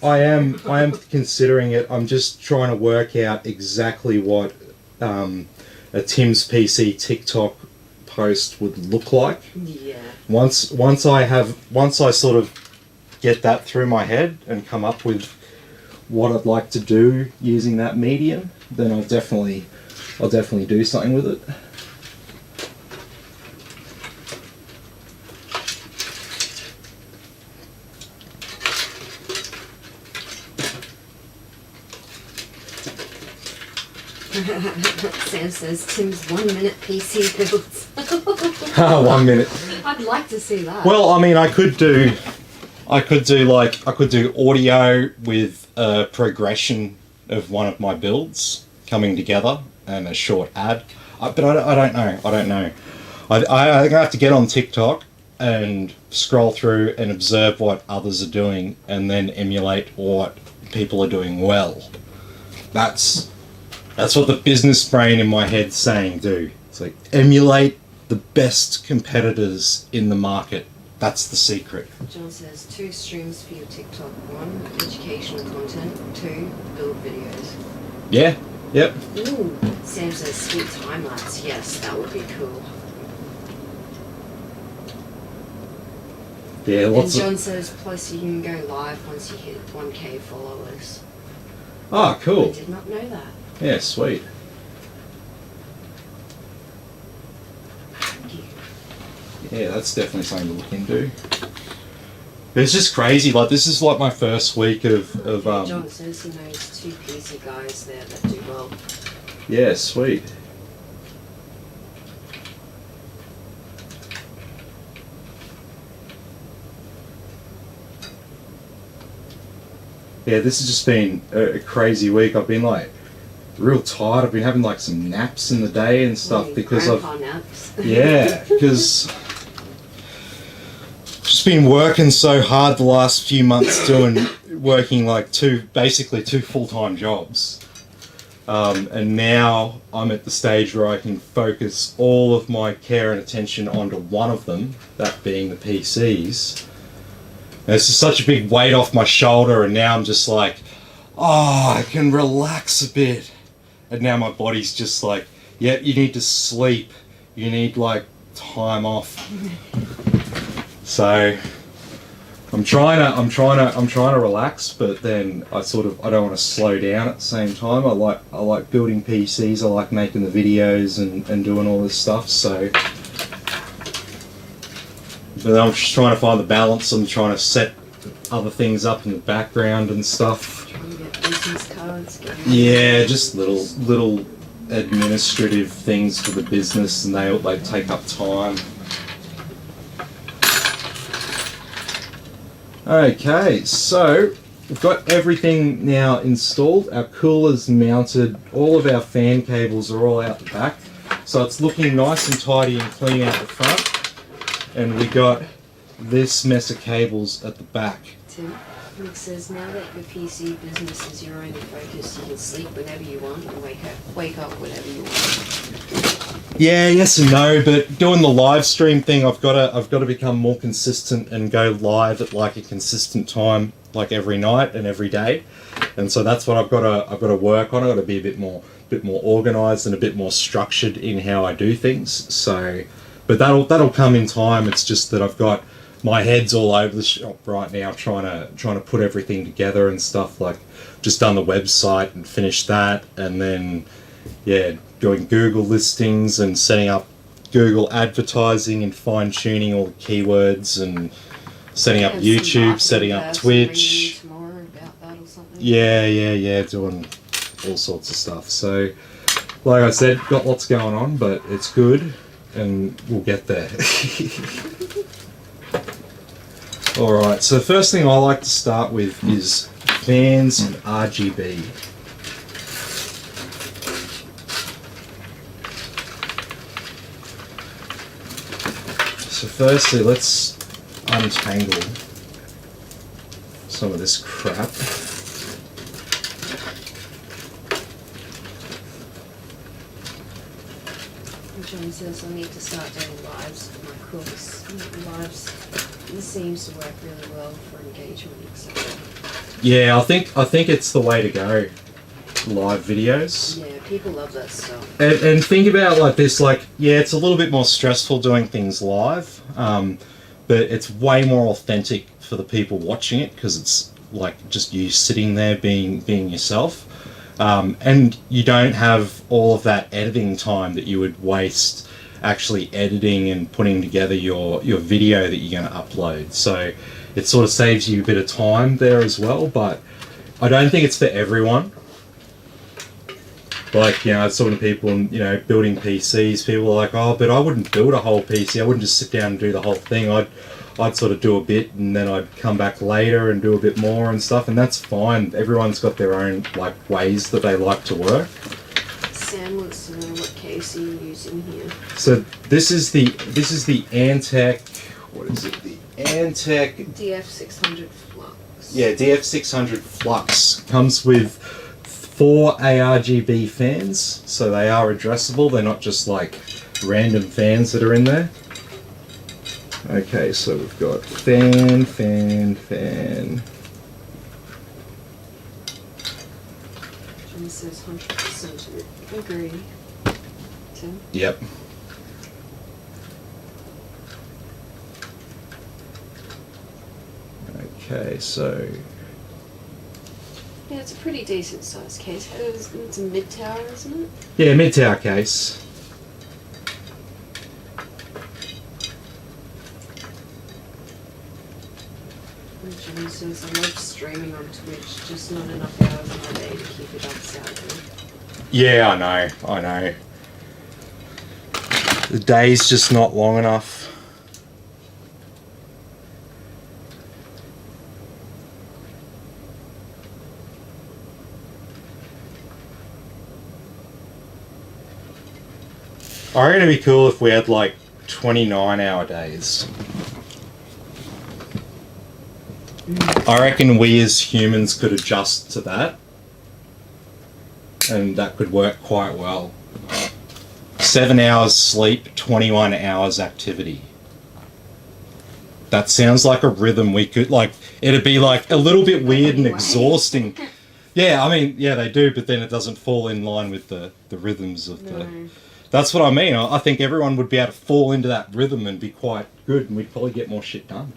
I am considering it. I'm just trying to work out exactly what a Tim's PC TikTok post would look like. Yeah. Once I sort of get that through my head and come up with what I'd like to do using that medium, then I'll definitely do something with it. Sam says Tim's 1 minute PC builds. 1 minute. I'd like to see that. Well, I mean, I could do audio with a progression of one of my builds coming together and a short ad. But I don't know. I think I have to get on TikTok and scroll through and observe what others are doing and then emulate what people are doing well. That's what the business brain in my head's saying do. It's like, emulate the best competitors in the market. That's the secret. John says 2 streams for your TikTok. 1, educational content. 2, build videos. Yeah. Yep. Ooh. Sam says sweet time lapse. Yes, that would be cool. Yeah. And John says plus you can go live once you hit 1K followers. Ah, cool. I did not know that. Yeah, sweet. Thank you. Yeah, that's definitely something to look into. It's just crazy. Like, this is like my first week of John says he knows 2 PC guys there that do well. Yeah, sweet. Yeah, this has just been a crazy week. I've been like real tired. I've been having like some naps in the day and stuff because naps. Yeah, because just been working so hard the last few months working like basically two full-time jobs. And now I'm at the stage where I can focus all of my care and attention onto one of them, that being the PCs. And it's just such a big weight off my shoulder, and now I'm just like, oh, I can relax a bit. And now my body's just like, yep, you need to sleep. You need like time off. So I'm trying to relax, but then I don't want to slow down at the same time. I like building PCs. I like making the videos and doing all this stuff. So But I'm just trying to find the balance. I'm trying to set other things up in the background and stuff. Trying to get business cards. Yeah, just little administrative things for the business, and they take up time. Okay, so we've got everything now installed. Our cooler's mounted. All of our fan cables are all out the back. So it's looking nice and tidy and clean out the front. And we got this mess of cables at the back. Tim, it says now that your PC business is your only focus, you can sleep whenever you want and wake up whenever you want. Yeah, yes and no, but doing the live stream thing, I've got to become more consistent and go live at like a consistent time, like every night and every day. And so that's what I've got to work on. I've got to be a bit more organized and a bit more structured in how I do things. So, but that'll come in time. It's just that I've got my head's all over the shop right now, trying to put everything together and stuff. Like, just done the website and finished that, and then doing Google listings and setting up Google advertising and fine tuning all the keywords and setting up YouTube, setting up Twitch. About that or something. Yeah, doing all sorts of stuff. So, like I said, got lots going on, but it's good, and we'll get there. Alright, so the first thing I like to start with is fans and RGB. So firstly, let's untangle some of this crap. John says I need to start doing lives with my course. Lives, this seems to work really well for engagement, etc. Yeah, I think it's the way to go. Live videos. Yeah, people love that stuff. And think about it like this, like, yeah, it's a little bit more stressful doing things live, but it's way more authentic for the people watching it because it's like just you sitting there being yourself. And you don't have all of that editing time that you would waste actually editing and putting together your video that you're going to upload. So it sort of saves you a bit of time there as well, but I don't think it's for everyone. Like, you know, sort of people, you know, building PCs, people are like, oh, but I wouldn't build a whole PC. I wouldn't just sit down and do the whole thing. I'd sort of do a bit and then I'd come back later and do a bit more and stuff, and that's fine. Everyone's got their own like ways that they like to work. Sam wants to know what case are you using here. So this is the Antec, what is it? The Antec DF600 Flux. Yeah, DF600 Flux comes with 4 ARGB fans, so they are addressable. They're not just like random fans that are in there. Okay, so we've got fan. Jim says 100% agree. Tim? Yep. Okay, so Yeah, it's a pretty decent sized case. It's a mid-tower, isn't it? yeah, mid-tower case. Jim says I love streaming on Twitch, just not enough hours in the day to keep it up, sadly. Yeah, I know. The day's just not long enough. I reckon it'd be cool if we had like 29-hour days. I reckon we as humans could adjust to that, and that could work quite well. 7 hours sleep, 21 hours activity. That sounds like a rhythm we could, like, it'd be like a little bit weird and exhausting. Yeah, I mean, yeah, they do, but then it doesn't fall in line with the rhythms of the... That's what I mean. I think everyone would be able to fall into that rhythm and be quite good, and we'd probably get more shit done.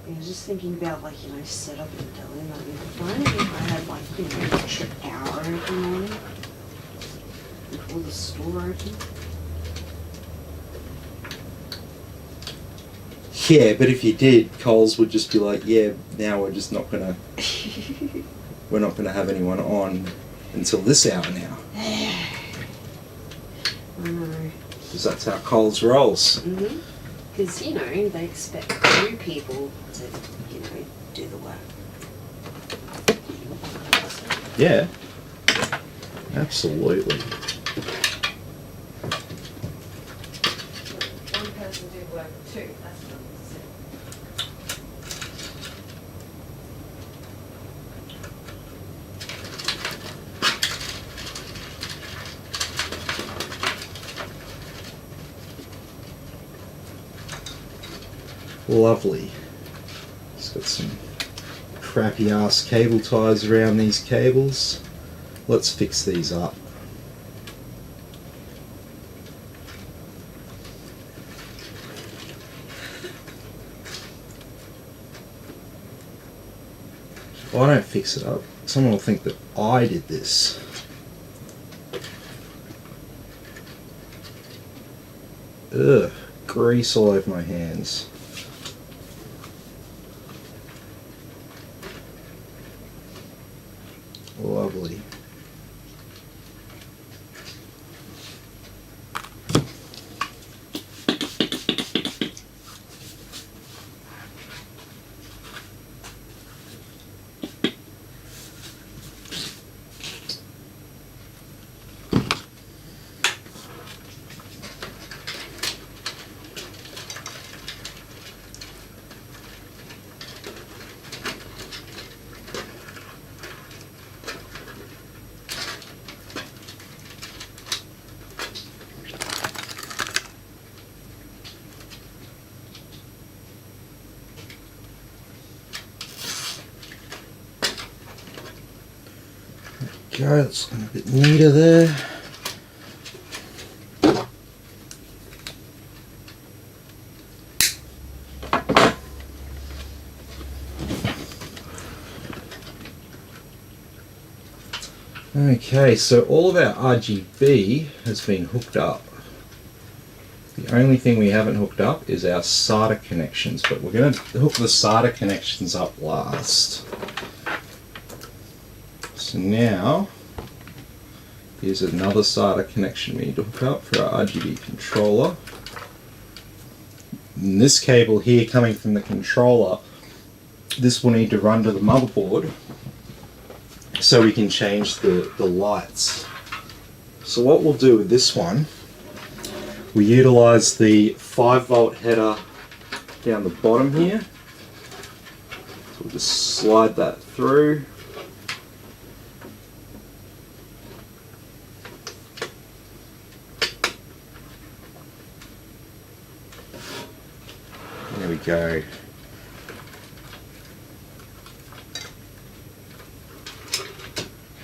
I was just thinking about, like, you know, setup and deli. Like, if I had, like, you know, an extra hour every morning before the store opened. Yeah, but if you did, Coles would just be like, yeah, now we're just not gonna, we're not gonna have anyone on until this hour now. I know. Because that's how Coles rolls. Because, you know, they expect new people to, you know, do the work. Yeah, absolutely. One person do work too, that's what Lovely. It's got some crappy ass cable ties around these cables. Let's fix these up. If I don't fix it up, someone will think that I did this. Ugh, grease all over my hands. Lovely. Go, it's a bit neater there. Okay, so all of our RGB has been hooked up. The only thing we haven't hooked up is our SATA connections, but we're going to hook the SATA connections up last. So now, here's another SATA connection we need to hook up for our RGB controller. And this cable here coming from the controller, this will need to run to the motherboard so we can change the lights. So what we'll do with this one, we utilize the 5-volt header down the bottom here. So we'll just slide that through. There we go.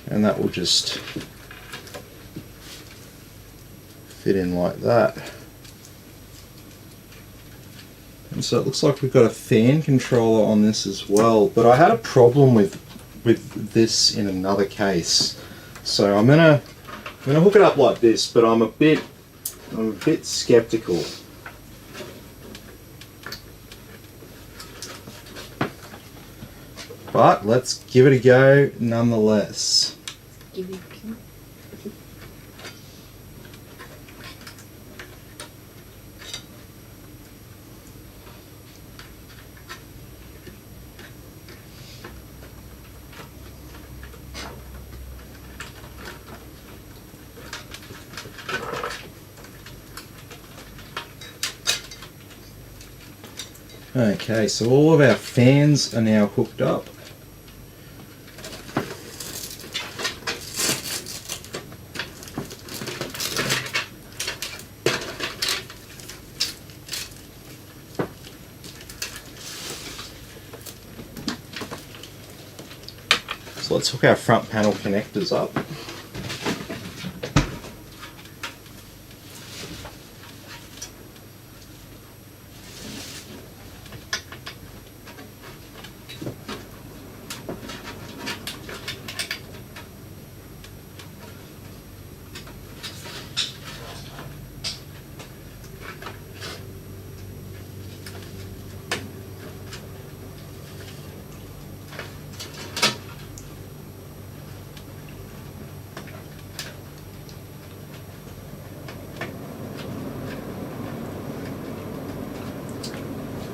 And that will just fit in like that. And so it looks like we've got a fan controller on this as well, but I had a problem with this in another case. So I'm gonna hook it up like this, but I'm a bit skeptical. But let's give it a go nonetheless. give it Okay, so all of our fans are now hooked up. So let's hook our front panel connectors up.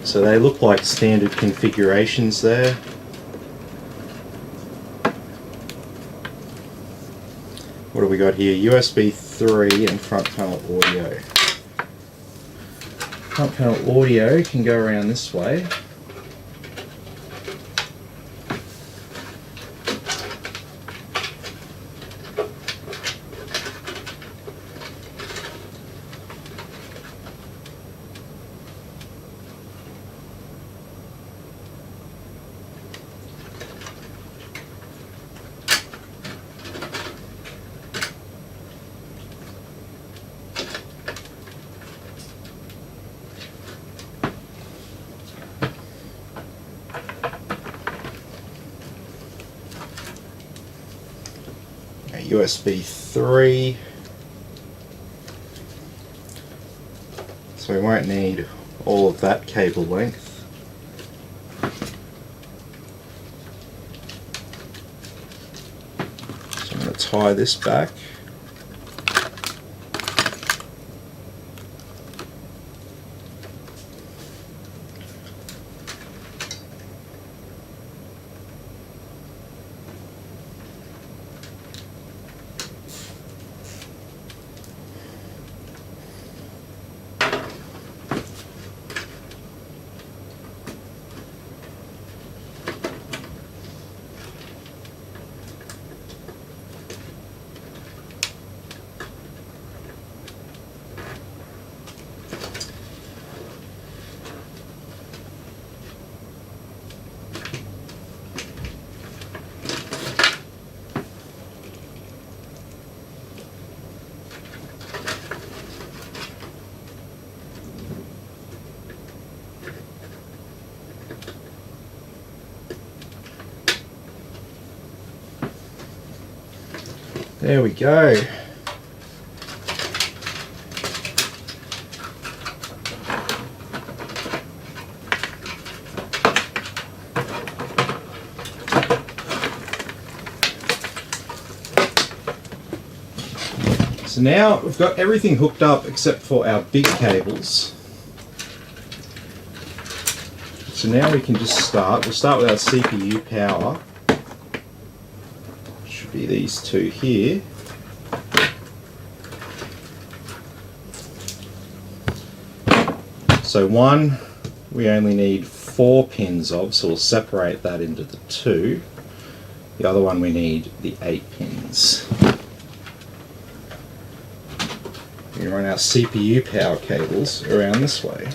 So they look like standard configurations there. What do we got here? USB 3 and front panel audio. Front panel audio can go around this way. USB 3, so we won't need all of that cable length. So I'm going to tie this back. There we go. So now we've got everything hooked up except for our big cables. So now we can just start. We'll start with our CPU power. Should be these two here. So one we only need 4 pins of, so we'll separate that into the 2. The other one we need the 8 pins. We run our CPU power cables around this way.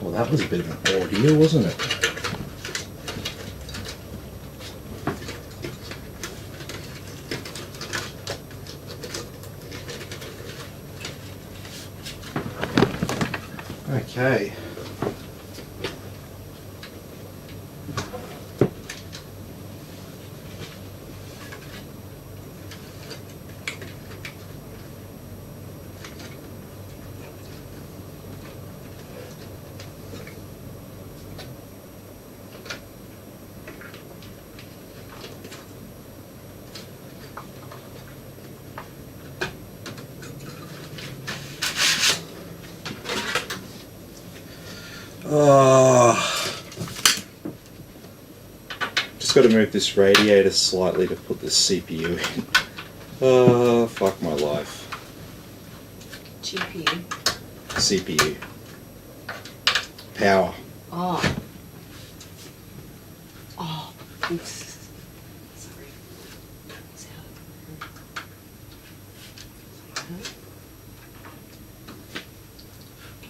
Well, that was a bit of an ordeal, wasn't it? Okay. Just got to move this radiator slightly to put the CPU in. Oh, fuck my life. GPU. CPU. Power. Oh. Oh. Oops. Sorry.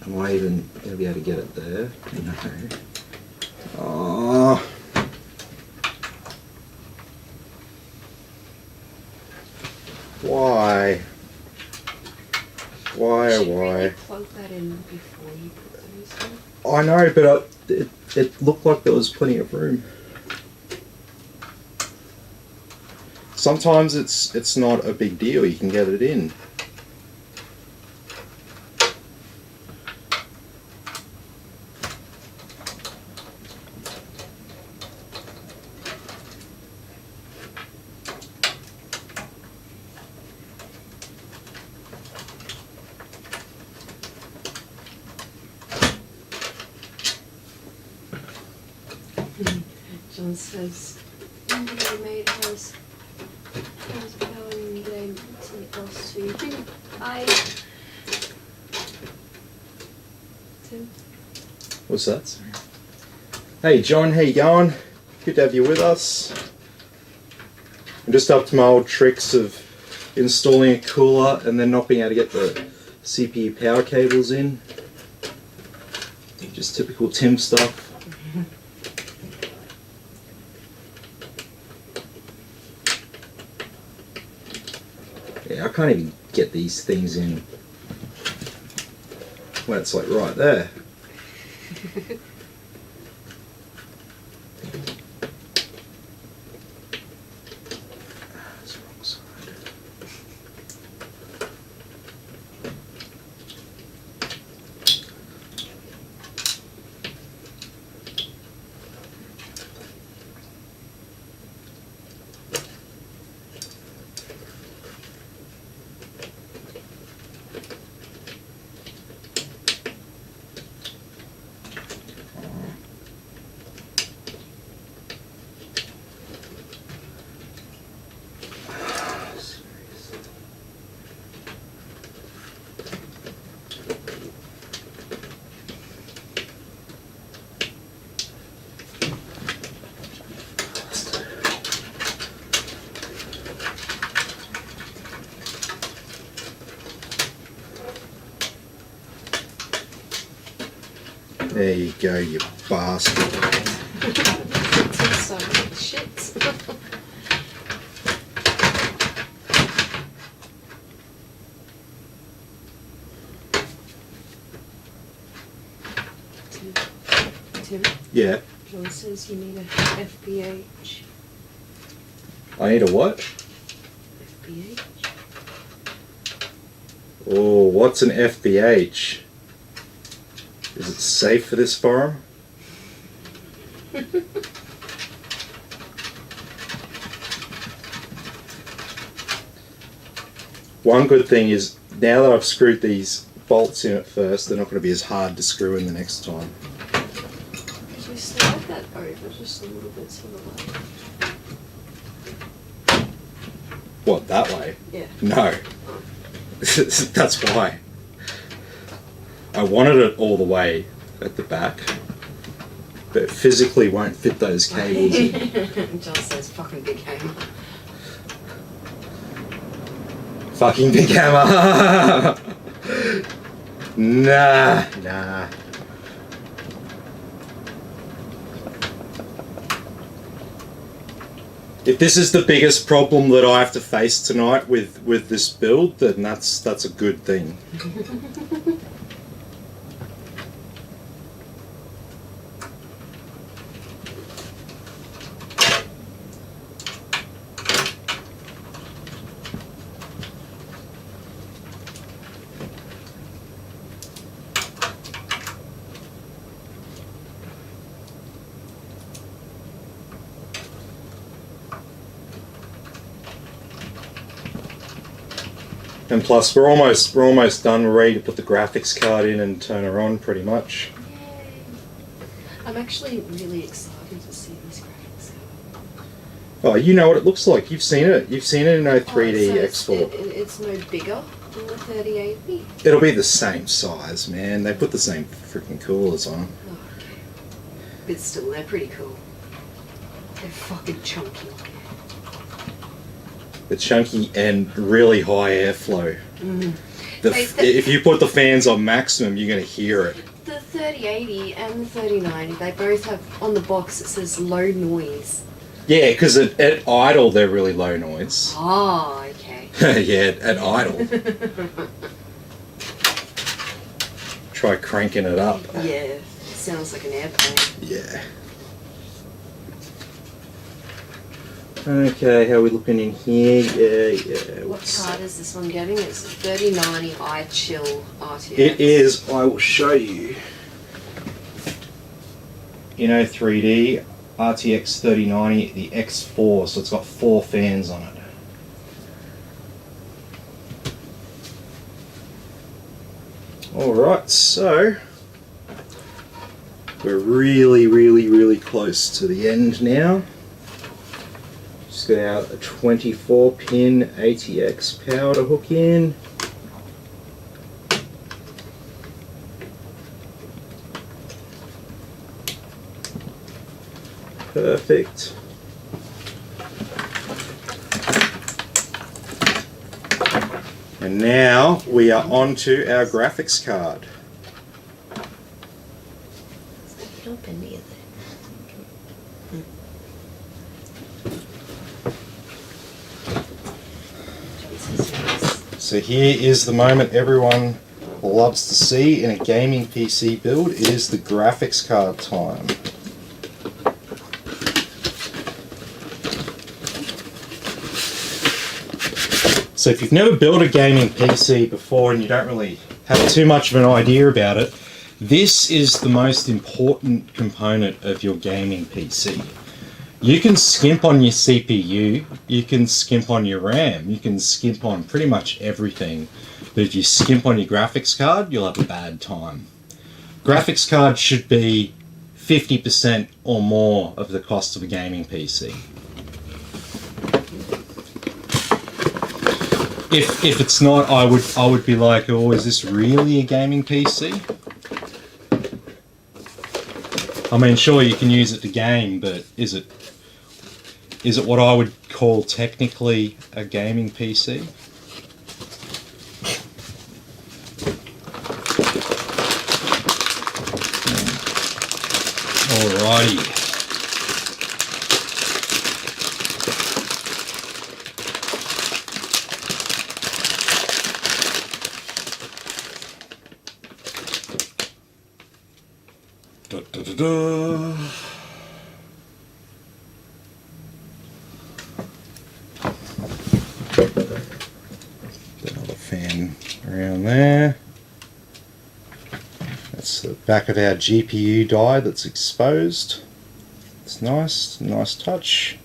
Am I even going to be able to get it there? No. Oh. Why? Why? Should Why? really plug that in before you put those in. I know, but it looked like there was plenty of room. Sometimes it's not a big deal. You can get it in. John says, Nvme has power and then it goes to I. Tim. What's that? Hey John, how you going? Good to have you with us. I'm just up to my old tricks of installing a cooler and then not being able to get the CPU power cables in. Just typical Tim stuff. Yeah, I can't even get these things in when it's like right there. That's the wrong side. There you go, you bastard. Tim's starting to get shit. Tim, Yeah. John says you need a FBH. I need a what? FBH? Oh, what's an FBH? Is it safe for this farm? One good thing is, now that I've screwed these bolts in at first, they're not going to be as hard to screw in the next time. Could you slide that over just a little bit to the left? What, that way? Yeah. No. That's why. I wanted it all the way at the back, but it physically won't fit those cables in. John says fucking big hammer. Fucking big hammer! Nah. If this is the biggest problem that I have to face tonight with this build, then that's a good thing. And plus, we're almost done. We're ready to put the graphics card in and turn her on, pretty much. Yay. I'm actually really excited to see this graphics card. Oh, you know what it looks like. You've seen it. You've seen it in no 3D so export. It's no bigger than the 3080? It'll be the same size, man. They put the same freaking coolers on. Oh, okay. But still, they're pretty cool. They're fucking chunky. They're chunky and really high airflow. Mm. If you put the fans on maximum, you're going to hear it. The 3080 and the 3090, they both have, on the box it says low noise. Yeah, because at idle, they're really low noise. Oh, okay. Yeah, at idle. Try cranking it up. Yeah, sounds like an airplane. Yeah. Okay, how are we looking in here? Yeah. What card is this one getting? It's a 3090 iCHILL RTX. It is, I will show you. You know 3D, RTX 3090, the X4, so it's got 4 fans on it. Alright, so we're really close to the end now. Just got out a 24-pin ATX power to hook in. Perfect. And now we are on to our graphics card. Jump in near there. So here is the moment everyone loves to see in a gaming PC build. It is the graphics card time. So if you've never built a gaming PC before and you don't really have too much of an idea about it, this is the most important component of your gaming PC. You can skimp on your CPU, you can skimp on your RAM, you can skimp on pretty much everything, but if you skimp on your graphics card, you'll have a bad time. Graphics card should be 50% or more of the cost of a gaming PC. If it's not, I would be like, oh, is this really a gaming PC? I mean, sure, you can use it to game, but is it what I would call technically a gaming PC? Alrighty. Another fan around there. That's the back of our GPU die that's exposed. It's nice touch.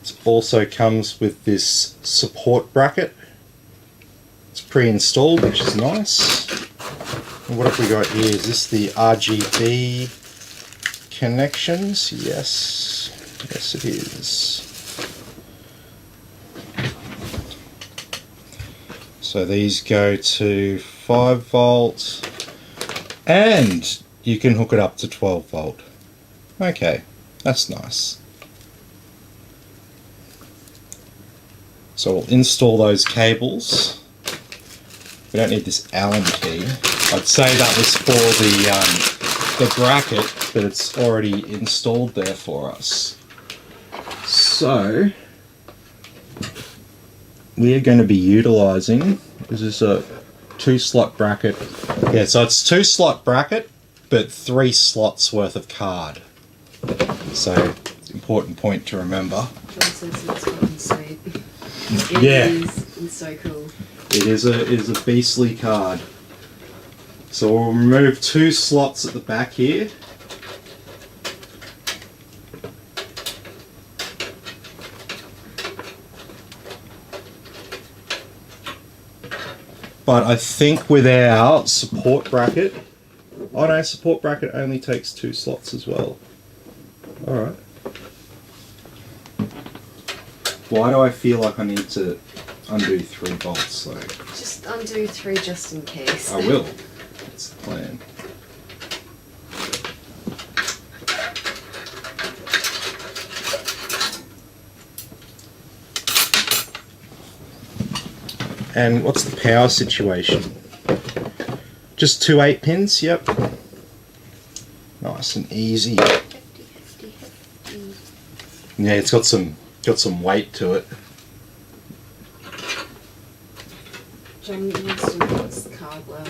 It also comes with this support bracket. It's pre-installed, which is nice. And what have we got here? Is this the RGB connections? Yes it is. So these go to 5 volt and you can hook it up to 12 volt. Okay, that's nice. So we'll install those cables. We don't need this Allen key. I'd say that was for the bracket, but it's already installed there for us. So we are going to be utilizing, this is a 2-slot bracket. Yeah, so it's 2-slot bracket, but 3 slots worth of card. So, important point to remember. Also, it's fucking sweet. Yeah. It's so cool. It is a beastly card. So we'll remove 2 slots at the back here. But I think with our support bracket, Oh no, support bracket only takes 2 slots as well. Alright. Why do I feel like I need to undo 3 bolts though? Just undo 3 just in case. I will. That's the plan. And what's the power situation? Just 2 8-pins, yep. Nice and easy. Hefty. Yeah, it's got some weight to it. John wants to know what's the hardware.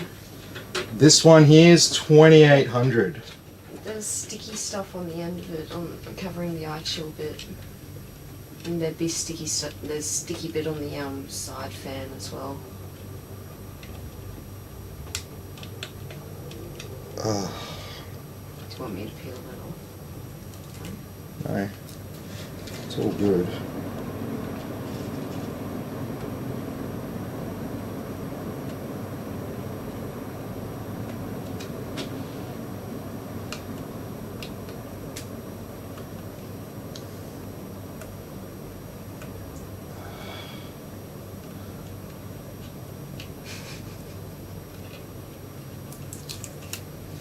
This one here is 2800. There's sticky stuff on the end of it, covering the iCHILL bit. And there'd be there's sticky bit on the side fan as well. Do you want me to peel that off? No, it's all good.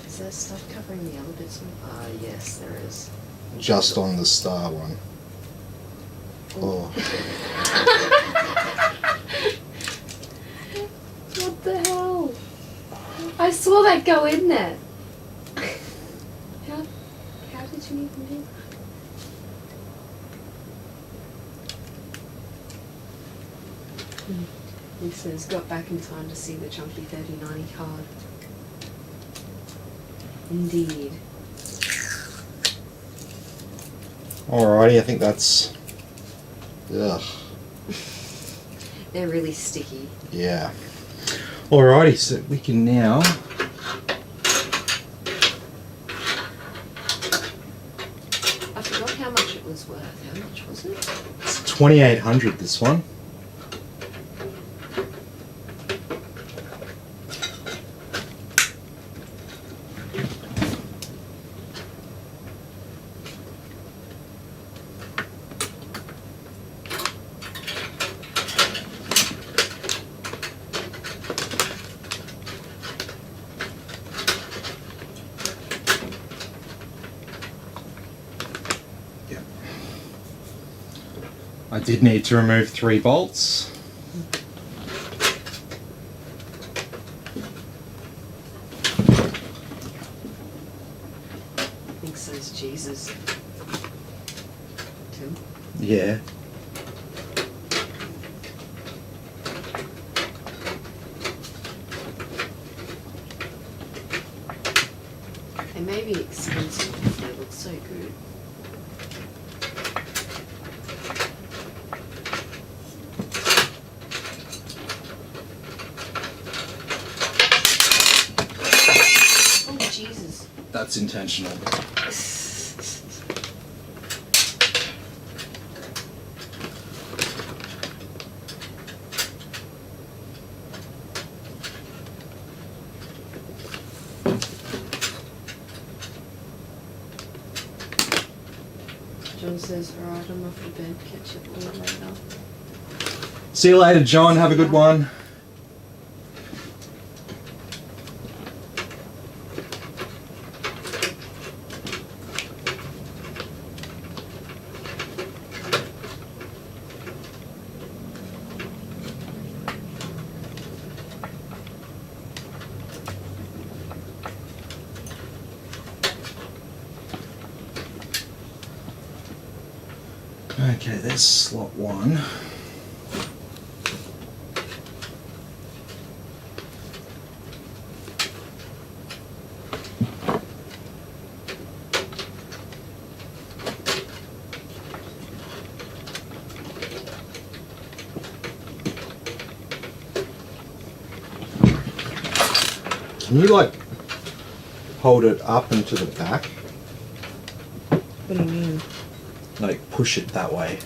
Is there stuff covering the other bits? Yes, there is. Just on the star one. Oh. What the hell? I saw that go in there. How did you even do that? He says, got back in time to see the chunky 3090 card. Indeed. Alrighty, I think that's... Ugh. They're really sticky. Yeah. Alrighty, so we can now... I forgot how much it was worth. How much was it? It's 2800 this one. I did need to remove 3 bolts. I think so's Jesus. Too. Yeah. They may be expensive, but they look so good. That's intentional. John says, alright, I'm off to bed, catch up all later. See you later, John. Have a good one. Okay, there's slot 1. Can you like hold it up and to the back? What do you mean? Like push it that way.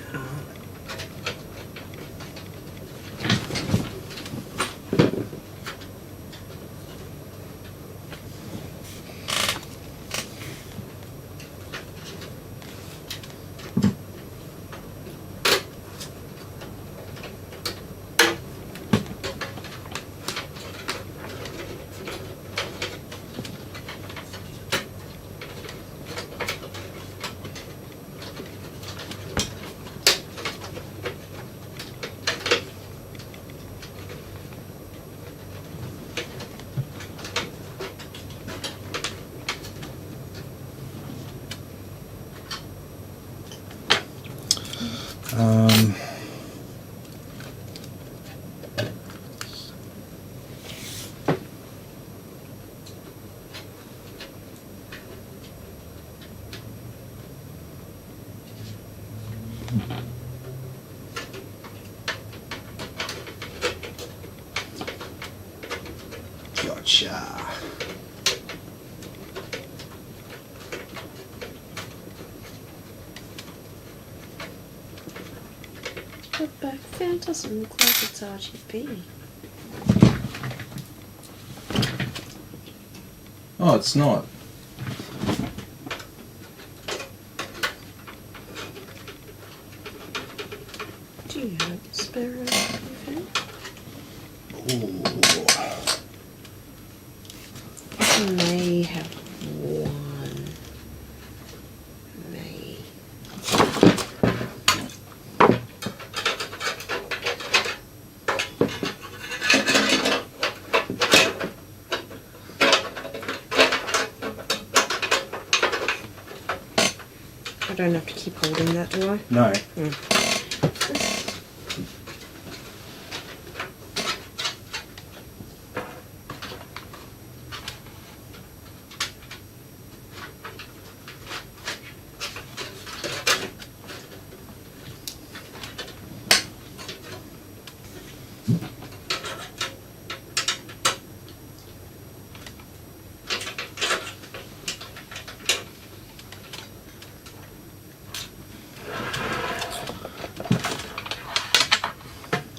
Gotcha. The back fan doesn't look like it's RGB. Oh, it's not. Do you have a spare RGB fan? Ooh. I may have one. May. I don't have to keep holding that, do I? No.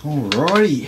Alrighty.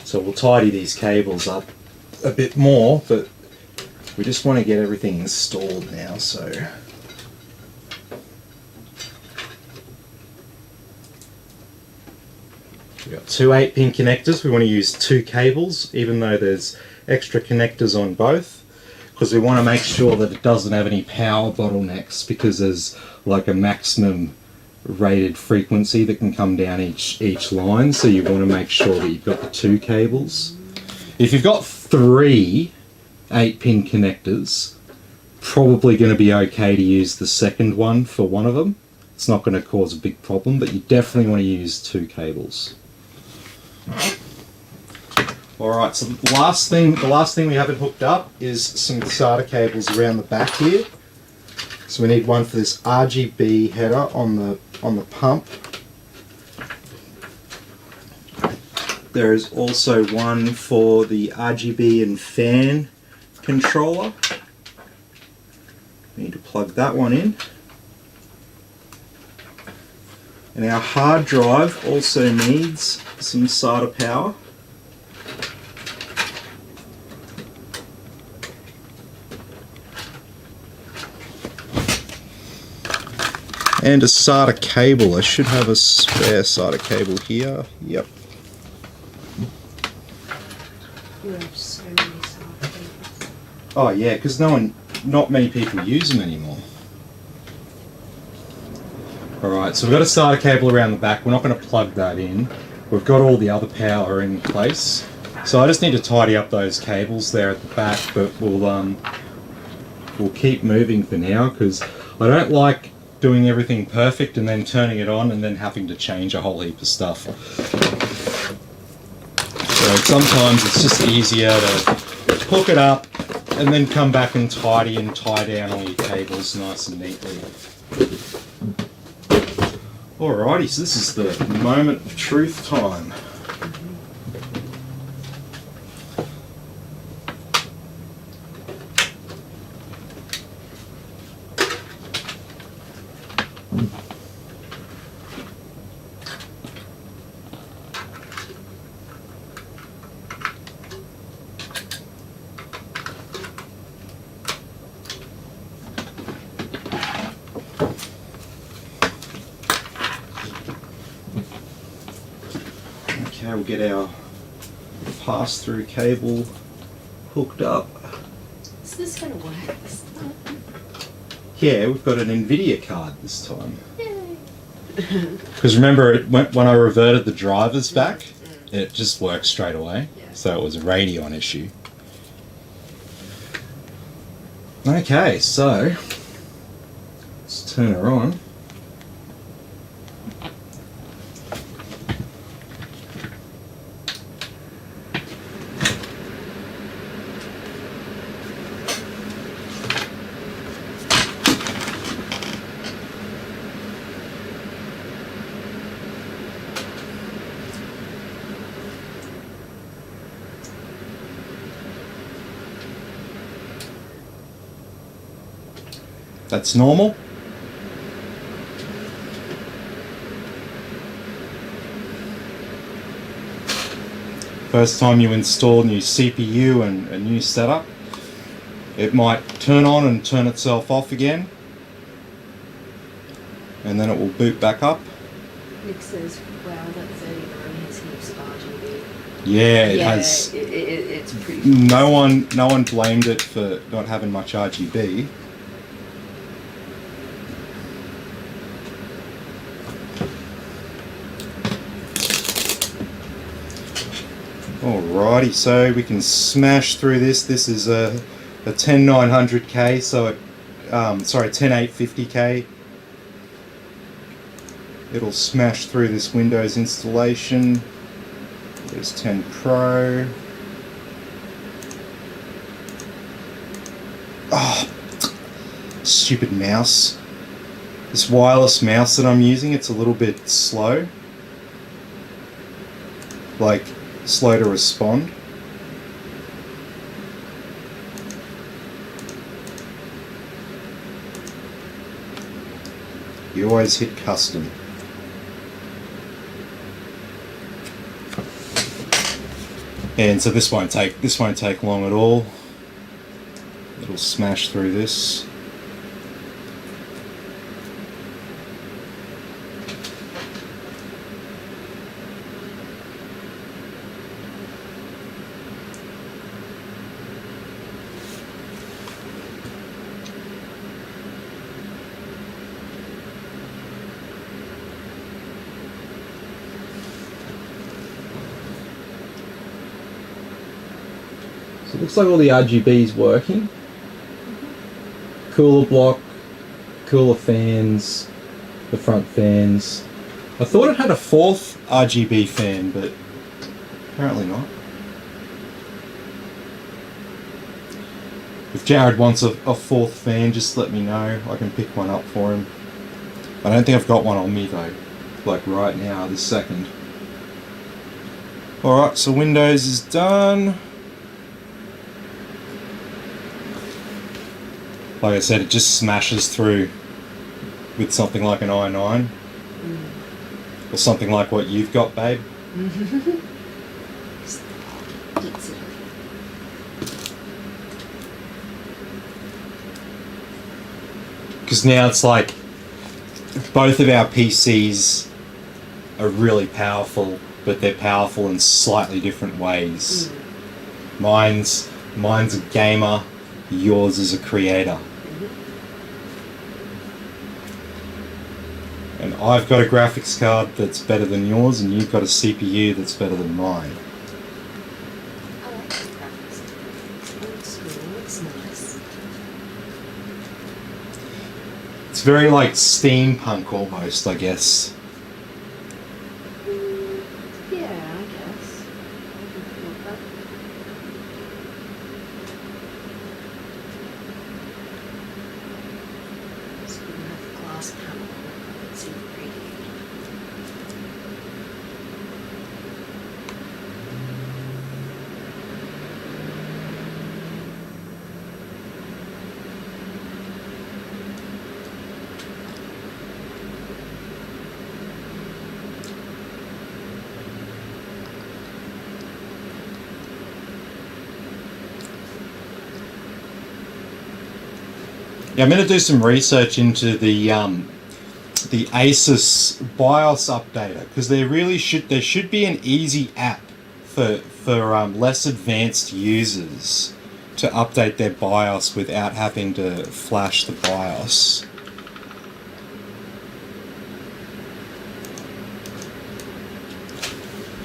So we'll tidy these cables up a bit more, but we just want to get everything installed now, so. We've got two 8-pin connectors. We want to use 2 cables, even though there's extra connectors on both, because we want to make sure that it doesn't have any power bottlenecks, because there's like a maximum rated frequency that can come down each line, so you want to make sure that you've got the 2 cables. If you've got 3 8-pin connectors, probably going to be okay to use the second one for one of them. It's not going to cause a big problem, but you definitely want to use 2 cables. Alright, so the last thing we haven't hooked up is some SATA cables around the back here. So we need one for this RGB header on the pump. There is also one for the RGB and fan controller. We need to plug that one in. And our hard drive also needs some SATA power. And a SATA cable. I should have a spare SATA cable here. Yep. You have so many SATA cables. Oh yeah, because not many people use them anymore. Alright, so we've got a SATA cable around the back. We're not going to plug that in. We've got all the other power in place. So I just need to tidy up those cables there at the back, but we'll keep moving for now, because I don't like doing everything perfect and then turning it on and then having to change a whole heap of stuff. So sometimes it's just easier to hook it up and then come back and tidy and tie down all your cables nice and neatly. Alrighty, so this is the moment of truth time. Okay, we'll get our pass-through cable hooked up. Is this going to work this time? Yeah, we've got an Nvidia card this time. Yay! Because remember, when I reverted the drivers back, it just worked straight away. Yeah. So it was a Radeon issue. Okay, so let's turn her on. That's normal. First time you install new CPU and a new setup, it might turn on and turn itself off again, and then it will boot back up. Nick says, wow, that 39 has heaps of RGB. Yeah, it has. It's pretty fast. No one blamed it for not having much RGB. Alrighty, so we can smash through this. This is a 10900K, so sorry, 10850K. It'll smash through this Windows installation. There's 10 Pro. Oh, stupid mouse. This wireless mouse that I'm using, it's a little bit slow. Like, slow to respond. You always hit custom. And so this won't take long at all. It'll smash through this. So it looks like all the RGB is working. Cooler block, cooler fans, the front fans. I thought it had a fourth RGB fan, but apparently not. If Jarrad wants a fourth fan, just let me know. I can pick one up for him. I don't think I've got one on me though, like right now, this second. Alright, so Windows is done. Like I said, it just smashes through with something like an i9. Or something like what you've got, babe. Because now it's like both of our PCs are really powerful, but they're powerful in slightly different ways. Mine's a gamer, yours is a creator. And I've got a graphics card that's better than yours, and you've got a CPU that's better than mine. I like the graphics. Old school, it's nice. It's very like steampunk almost, I guess. Yeah, I guess. I can feel that. So we have the glass panel. Let's see the radiator. Yeah, I'm going to do some research into the Asus BIOS updater, because there should be an easy app for less advanced users to update their BIOS without having to flash the BIOS.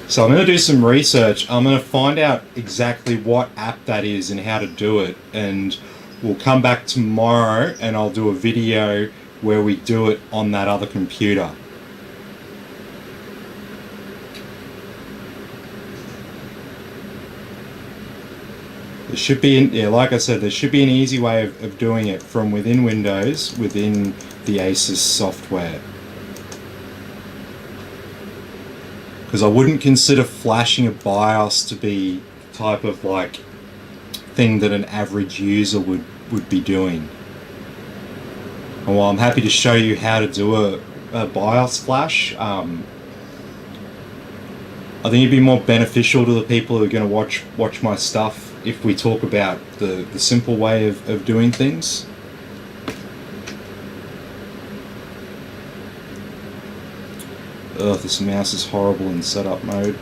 So I'm going to do some research. I'm going to find out exactly what app that is and how to do it, and we'll come back tomorrow and I'll do a video where we do it on that other computer. There should be, yeah, like I said, there should be an easy way of doing it from within Windows, within the Asus software. Because I wouldn't consider flashing a BIOS to be the type of like thing that an average user would be doing. And while I'm happy to show you how to do a BIOS flash, I think it'd be more beneficial to the people who are going to watch my stuff if we talk about the simple way of doing things. Ugh, this mouse is horrible in setup mode.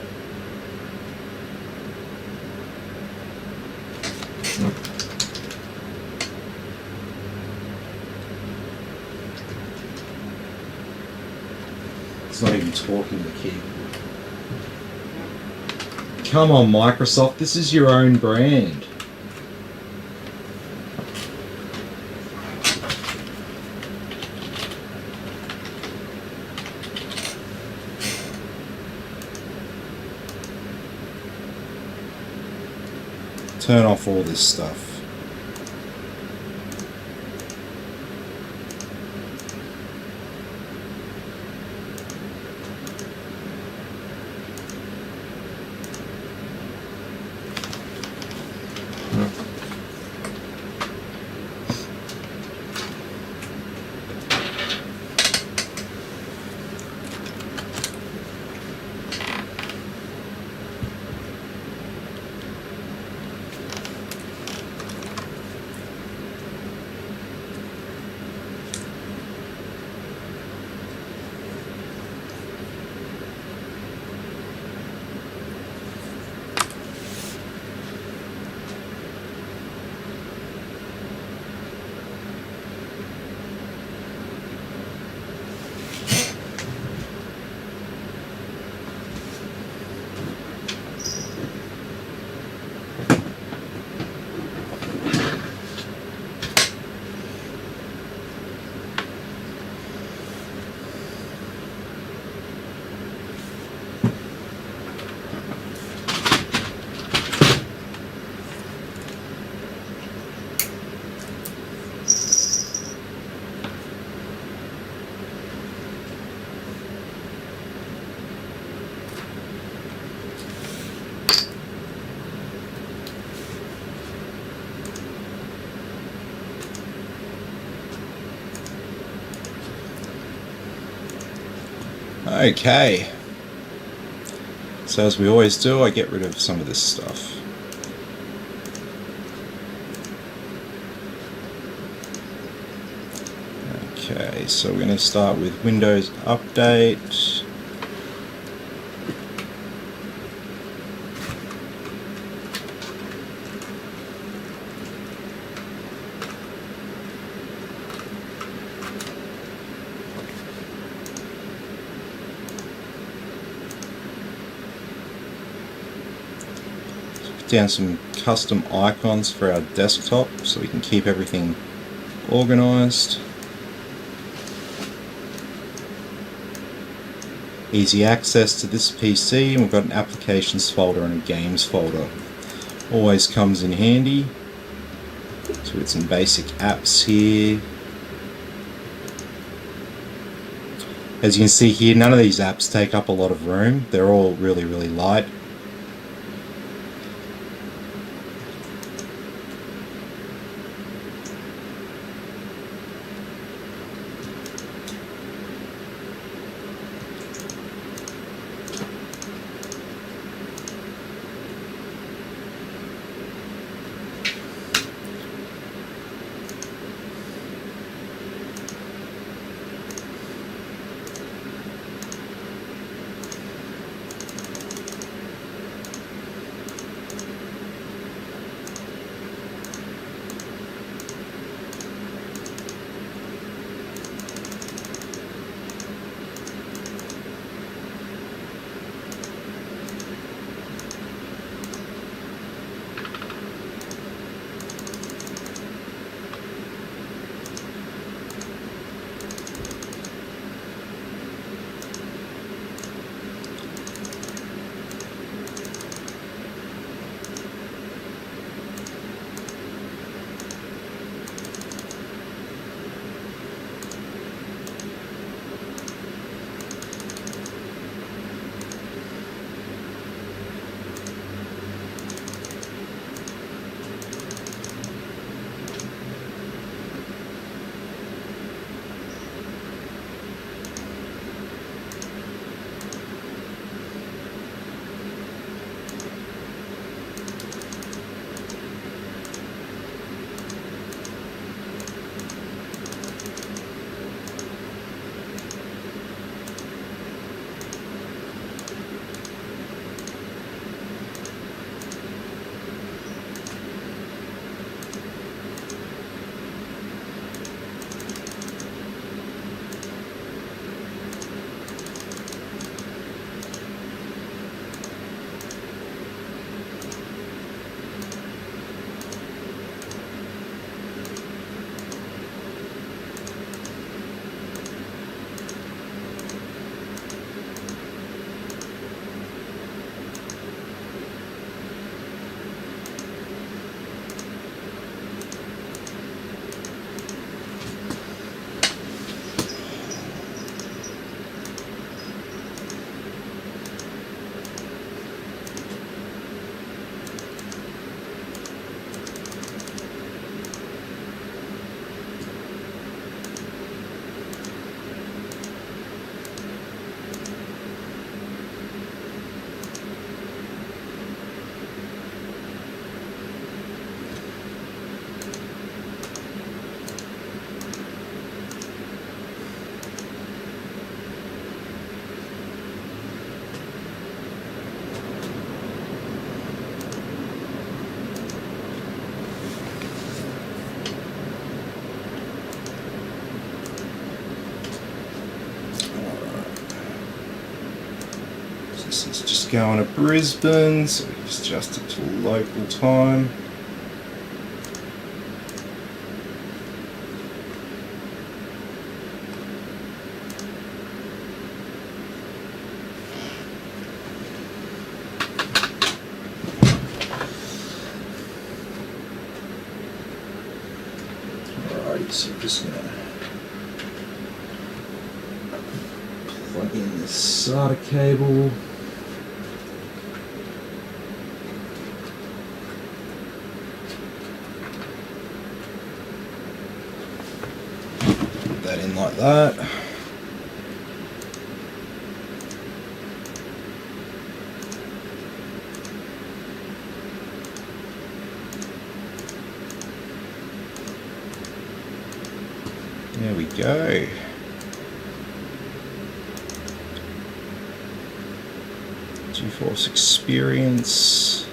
It's not even talking to the keyboard. Come on, Microsoft, this is your own brand. Turn off all this stuff. Okay, so as we always do, I get rid of some of this stuff. Okay, so we're going to start with Windows Update. Down some custom icons for our desktop so we can keep everything organized. Easy access to this PC, and we've got an applications folder and a games folder. Always comes in handy. So we've got some basic apps here. As you can see here, none of these apps take up a lot of room. They're all really, really light. This is just going to Brisbane, so we just adjust it to local time. So I'm just going to plug in this Sata cable. Put that in like that. There we go. GeForce Experience.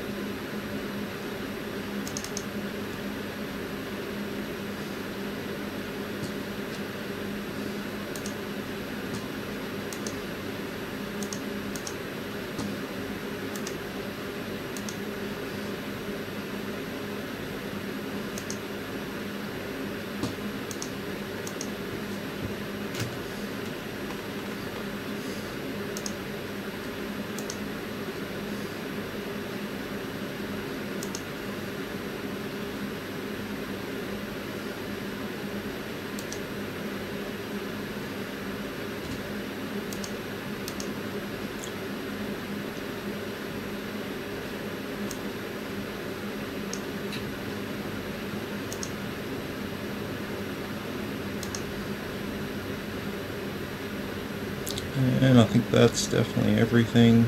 And I think that's definitely everything.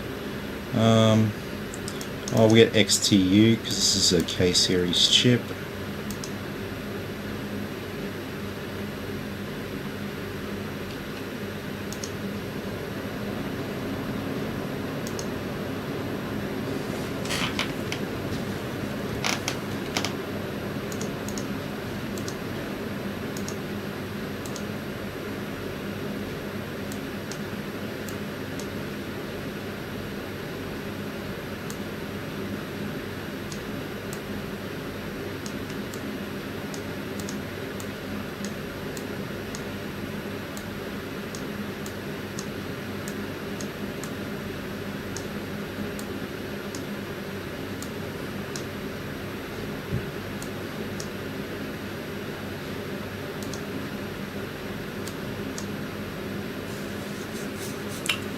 Oh, we get XTU because this is a K-series chip.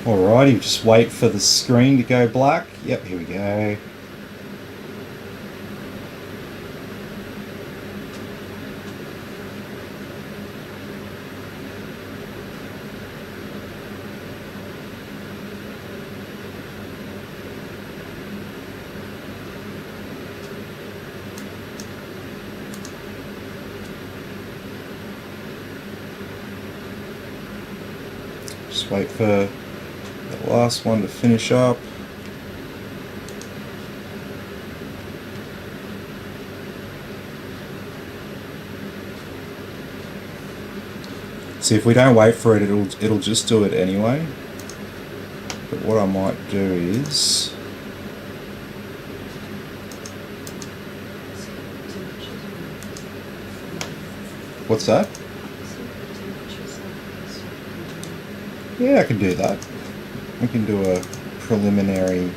Alrighty, just wait for the screen to go black. Yep, here we go. Just wait for the last one to finish up. See, if we don't wait for it, it'll just do it anyway. But what I might do is, what's that? Yeah, I can do that. We can do a preliminary.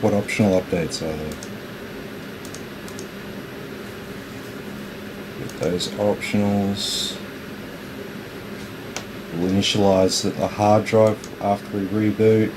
What optional updates are there? With those optionals, we'll initialize the hard drive after we reboot.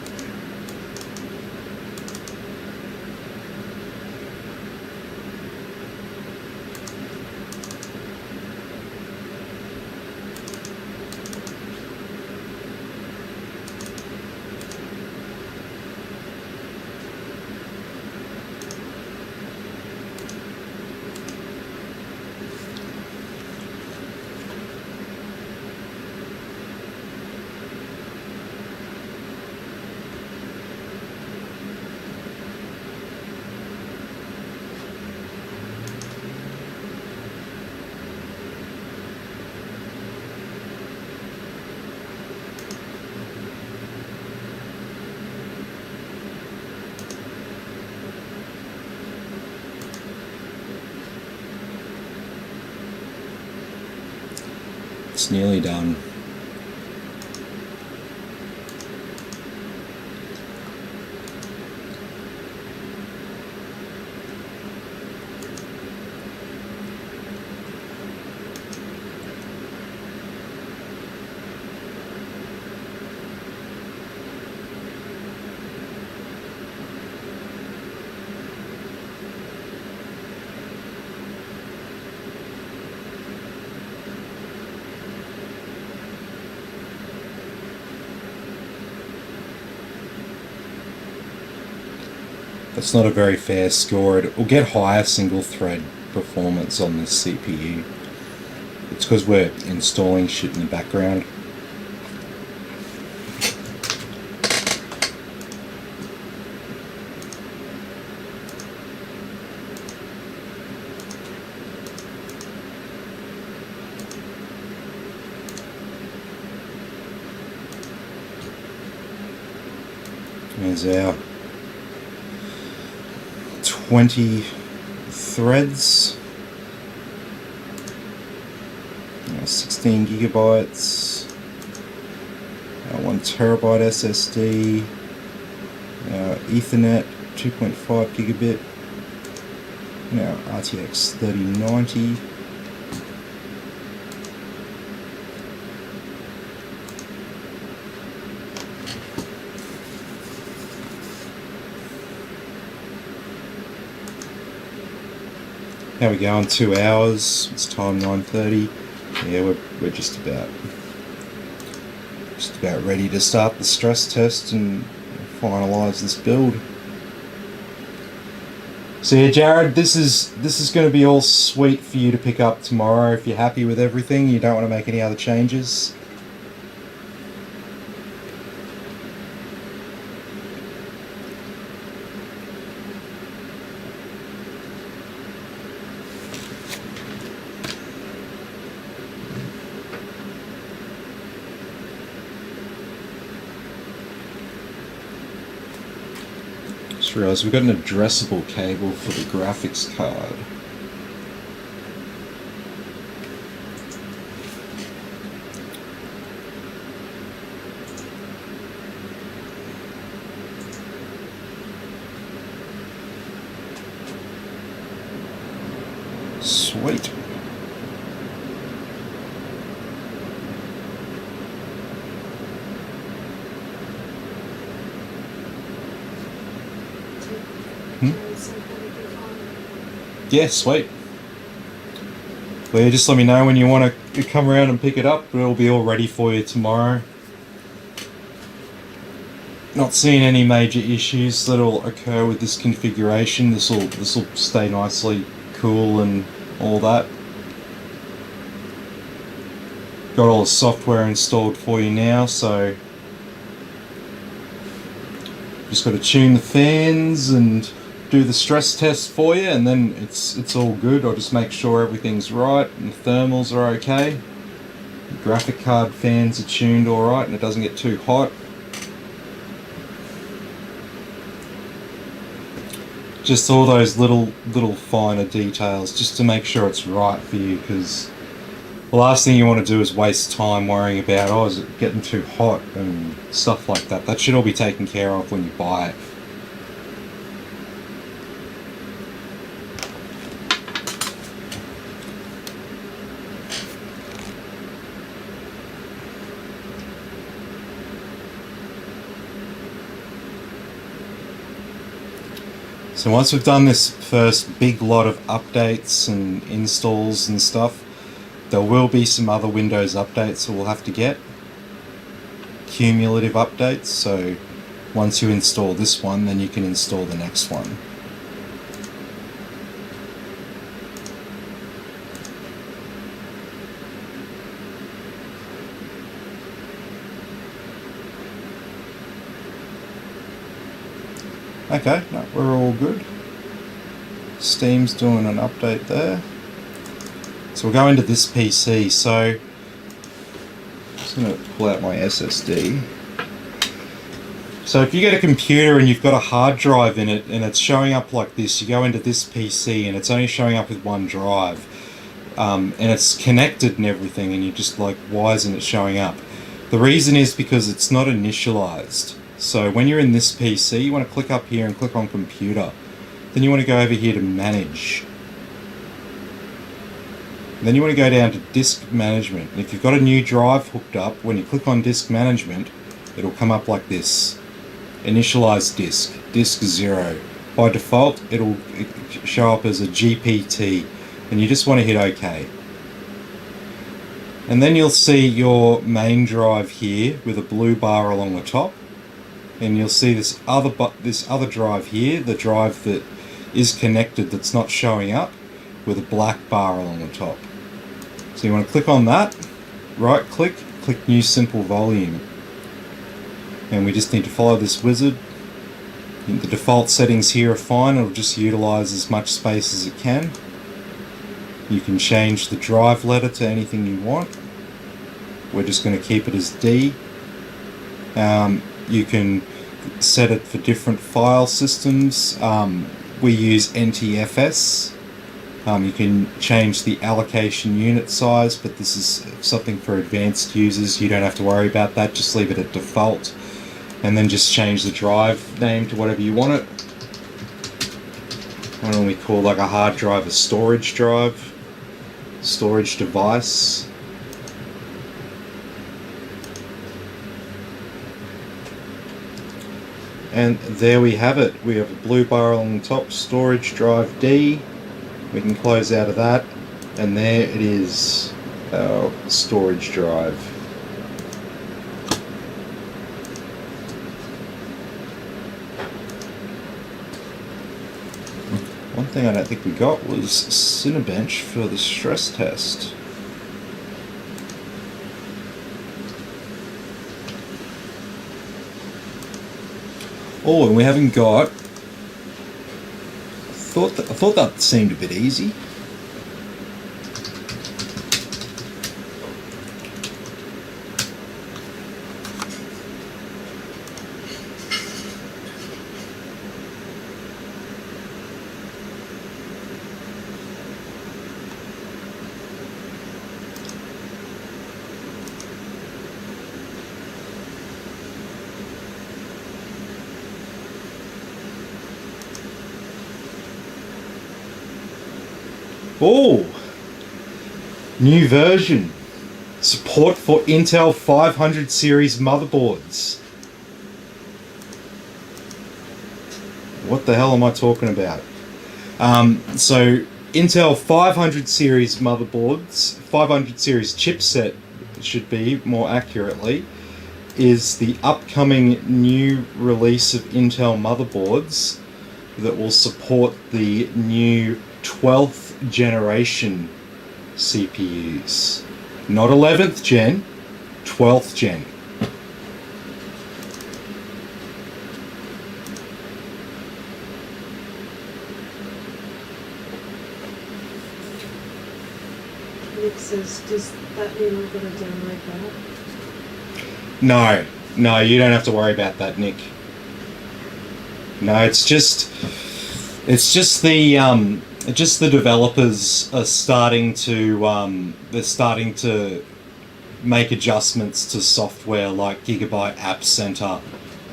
It's nearly done. That's not a very fair score. It will get higher single thread performance on this CPU. It's because we're installing shit in the background. There's our 20 threads, 16 gigabytes, 1 terabyte SSD, Ethernet 2.5 gigabit, RTX 3090. How we go on 2 hours? It's time 9:30. Yeah, we're just about ready to start the stress test and finalise this build. So yeah, Jarrad, this is going to be all sweet for you to pick up tomorrow. If you're happy with everything, you don't want to make any other changes. Just realised we've got an addressable cable for the graphics card. Sweet. Yeah, sweet. Well, yeah, just let me know when you want to come around and pick it up. It'll be all ready for you tomorrow. Not seeing any major issues that'll occur with this configuration. This will stay nicely cool and all that. Got all the software installed for you now, so just got to tune the fans and do the stress test for you, and then it's all good. I'll just make sure everything's right and the thermals are okay. The graphic card fans are tuned all right and it doesn't get too hot. Just all those little finer details just to make sure it's right for you, because the last thing you want to do is waste time worrying about, oh, is it getting too hot and stuff like that. That should all be taken care of when you buy it. So once we've done this first big lot of updates and installs and stuff, there will be some other Windows updates that we'll have to get. Cumulative updates, so once you install this one, then you can install the next one. Okay, no, we're all good. Steam's doing an update there. So we'll go into this PC. So I'm just going to pull out my SSD. So if you get a computer and you've got a hard drive in it and it's showing up like this, you go into this PC and it's only showing up with one drive, and it's connected and everything, and you're just like, why isn't it showing up? The reason is because it's not initialized. So when you're in this PC, you want to click up here and click on computer. Then you want to go over here to manage. Then you want to go down to disk management. And if you've got a new drive hooked up, when you click on disk management, it'll come up like this. Initialize disk, disk 0. By default, it'll show up as a GPT, and you just want to hit OK. And then you'll see your main drive here with a blue bar along the top. And you'll see this other drive here, the drive that is connected that's not showing up, with a black bar along the top. So you want to click on that, right click, click New Simple Volume. And we just need to follow this wizard. The default settings here are fine, it'll just utilize as much space as it can. You can change the drive letter to anything you want. We're just going to keep it as D. You can set it for different file systems. We use NTFS. You can change the allocation unit size, but this is something for advanced users. You don't have to worry about that, just leave it at default. And then just change the drive name to whatever you want it. Why don't we call like a hard drive a storage drive, storage device. And there we have it. We have a blue bar on the top, storage drive D. We can close out of that, and there it is, our storage drive. One thing I don't think we got was Cinebench for the stress test. Oh, and we haven't got. I thought that seemed a bit easy. Oh, new version. Support for Intel 500 series motherboards. What the hell am I talking about? So Intel 500 series motherboards, 500 series chipset should be more accurately, is the upcoming new release of Intel motherboards that will support the new 12th generation CPUs. Not 11th gen, 12th gen. Nick says, does that mean we're going to download that? No, you don't have to worry about that, Nick. No, it's just the developers are starting to they're starting to make adjustments to software like Gigabyte App Center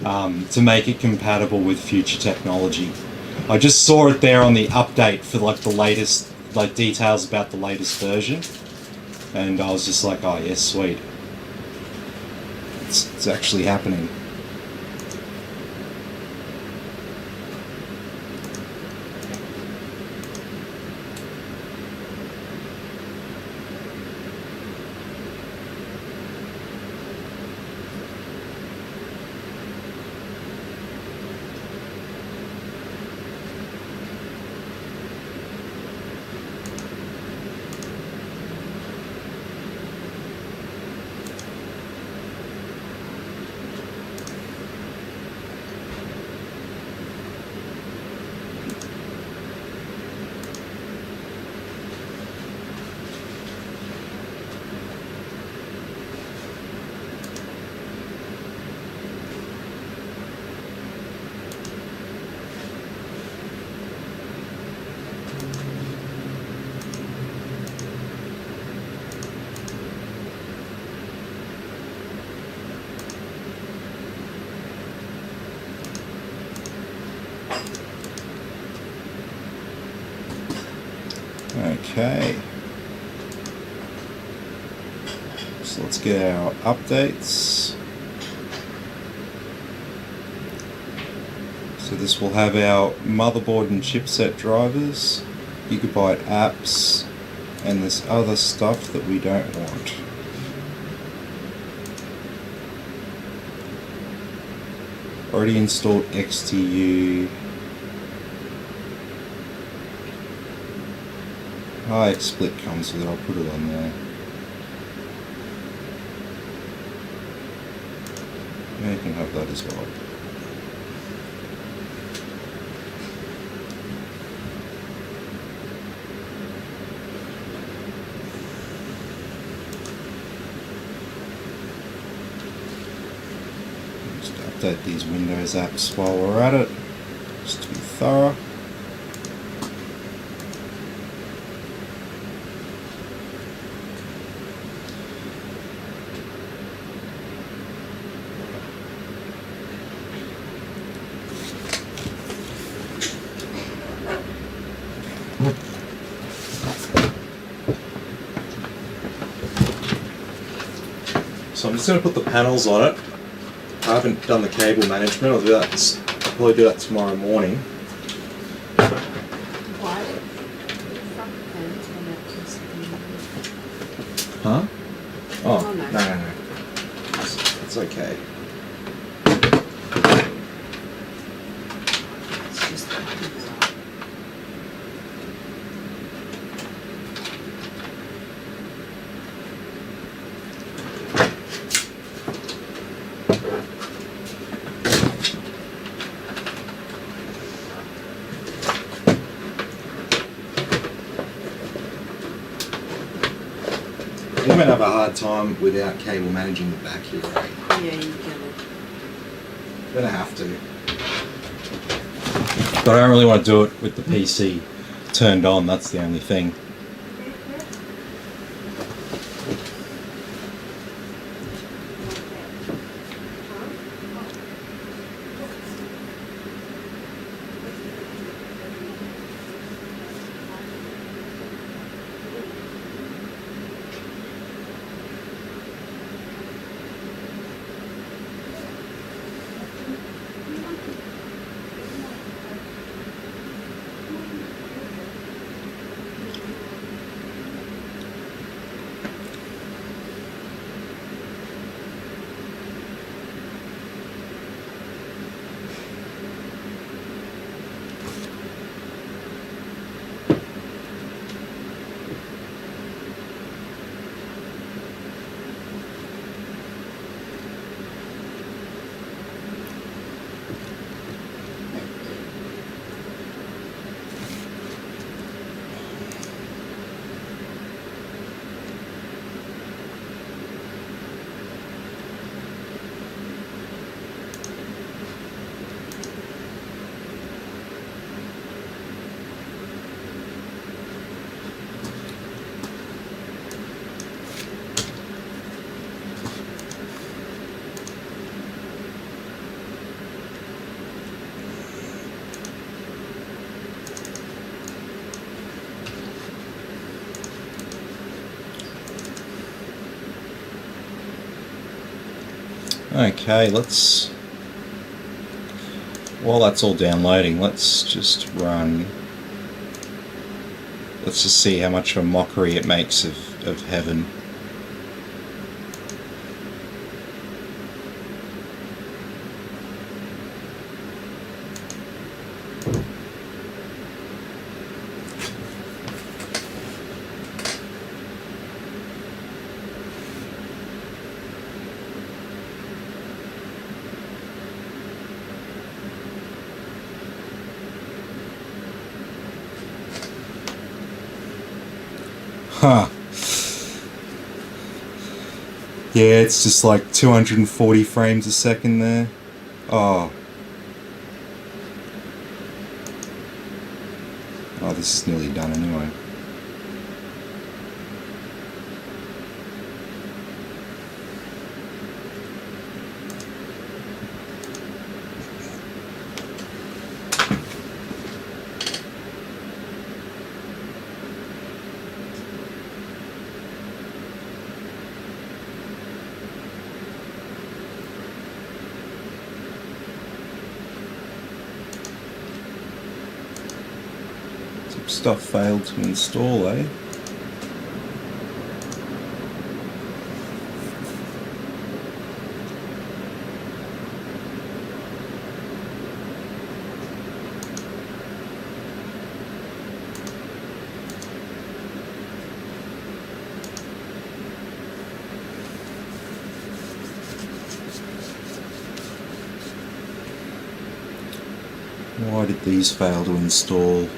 to make it compatible with future technology. I just saw it there on the update for like the latest, like details about the latest version, and I was just like, oh yes, sweet. It's actually happening. Okay. So let's get our updates. So this will have our motherboard and chipset drivers, gigabyte apps, and this other stuff that we don't want. Already installed XTU. iXsplit comes with it, I'll put it on there. Yeah, you can have that as well. Just update these Windows apps while we're at it, just to be thorough. So I'm just going to put the panels on it. I haven't done the cable management. I'll do that. I'll probably do that tomorrow morning. Why? Front panels are not considered. Huh? Oh, Oh, no. no. It's okay. It's just that. You're going to have a hard time without cable managing the back here, right? Yeah, you get it. Going to have to. But I don't really want to do it with the PC turned on, that's the only thing. Okay, while that's all downloading, let's just see how much of a mockery it makes of heaven. Huh. Yeah, it's just like 240 frames a second there. Oh. Oh, this is nearly done anyway. Stuff failed to install, eh? Why did these fail to install?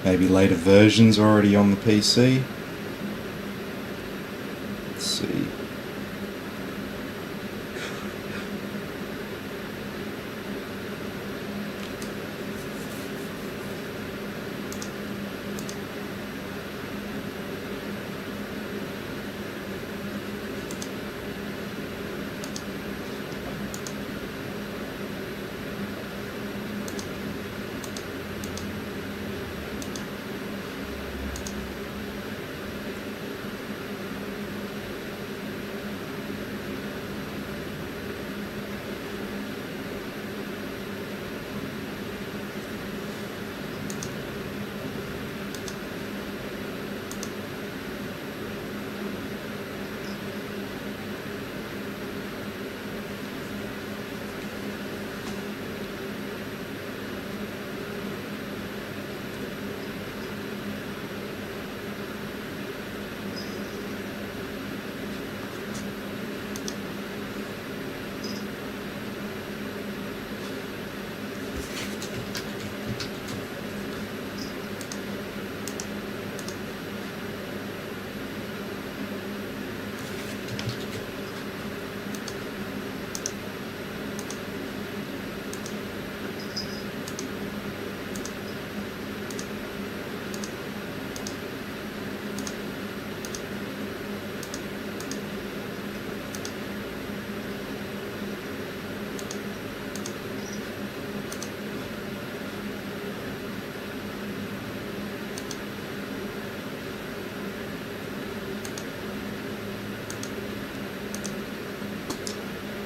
Maybe later versions already on the PC. Let's see.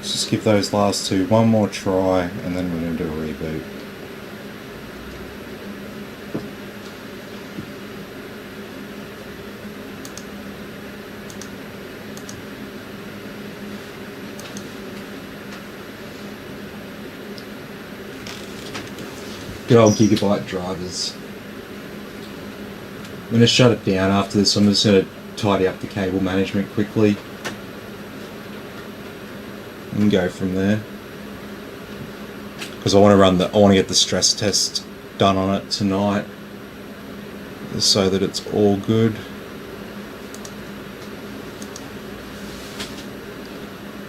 Let's just give those last two one more try and then we're going to do a reboot. Good old gigabyte drivers. I'm going to shut it down after this. I'm just going to tidy up the cable management quickly and go from there, because I want to get the stress test done on it tonight so that it's all good.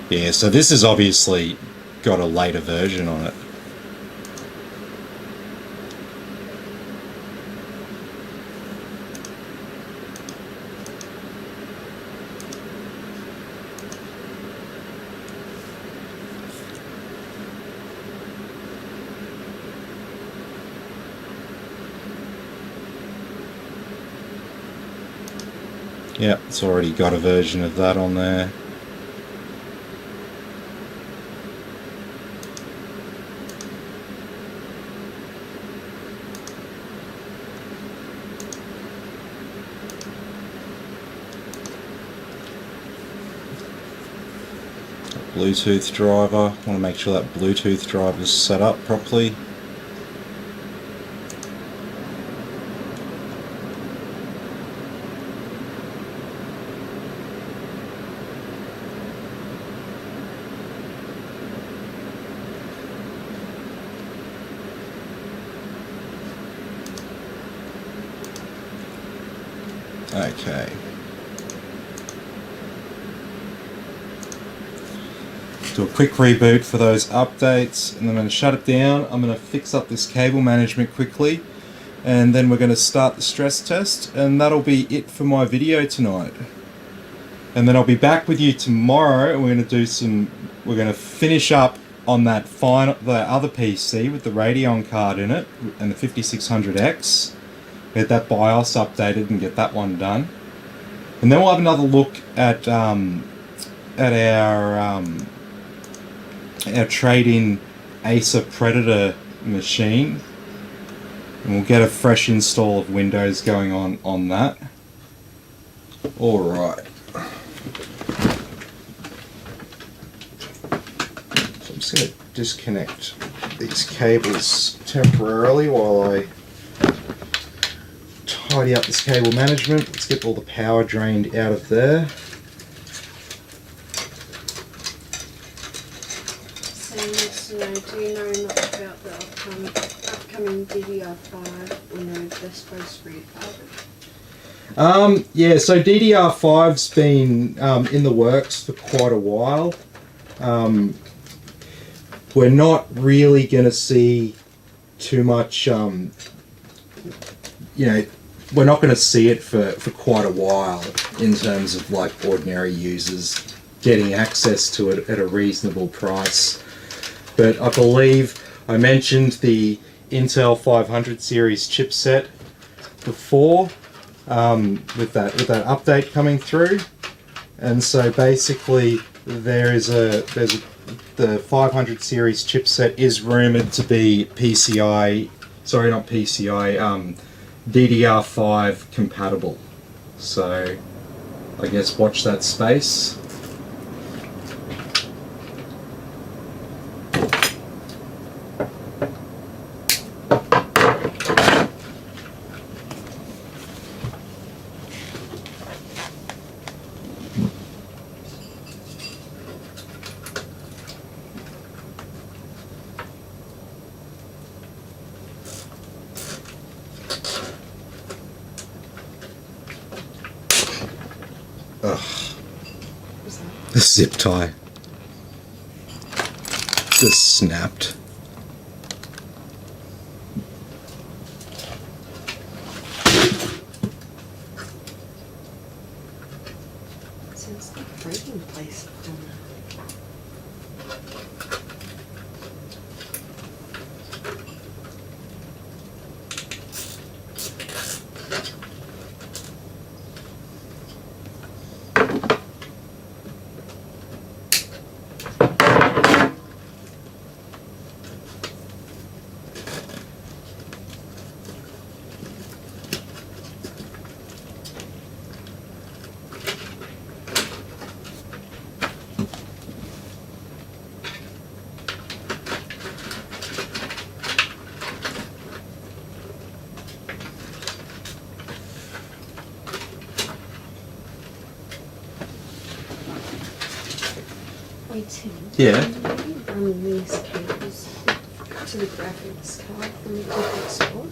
Yeah, so this has obviously got a later version on it. Yep, it's already got a version of that on there. Bluetooth driver. I want to make sure that Bluetooth driver is set up properly. Okay. Do a quick reboot for those updates, and then I'm going to shut it down. I'm going to fix up this cable management quickly, and then we're going to start the stress test, and that'll be it for my video tonight. And then I'll be back with you tomorrow, and we're going to finish up on the other PC with the Radeon card in it and the 5600X. Get that BIOS updated and get that one done, and then we'll have another look at our trade-in Acer Predator machine And we'll get a fresh install of Windows going on that. Alright. So I'm just going to disconnect these cables temporarily while I tidy up this cable management. Let's get all the power drained out of there. So do you know much about the upcoming DDR5 Windows Best Post refurbished? Yeah, so DDR5's been in the works for quite a while. We're not really going to see too much, you know, we're not going to see it for quite a while in terms of like ordinary users getting access to it at a reasonable price. But I believe I mentioned the Intel 500 series chipset before, with that update coming through, and so basically the 500 series chipset is rumored to be DDR5 compatible. So I guess watch that space. The zip tie just snapped. Sounds like a breaking place. Wait, Tim. Yeah. Can you run these cables to the graphics card from the quick export?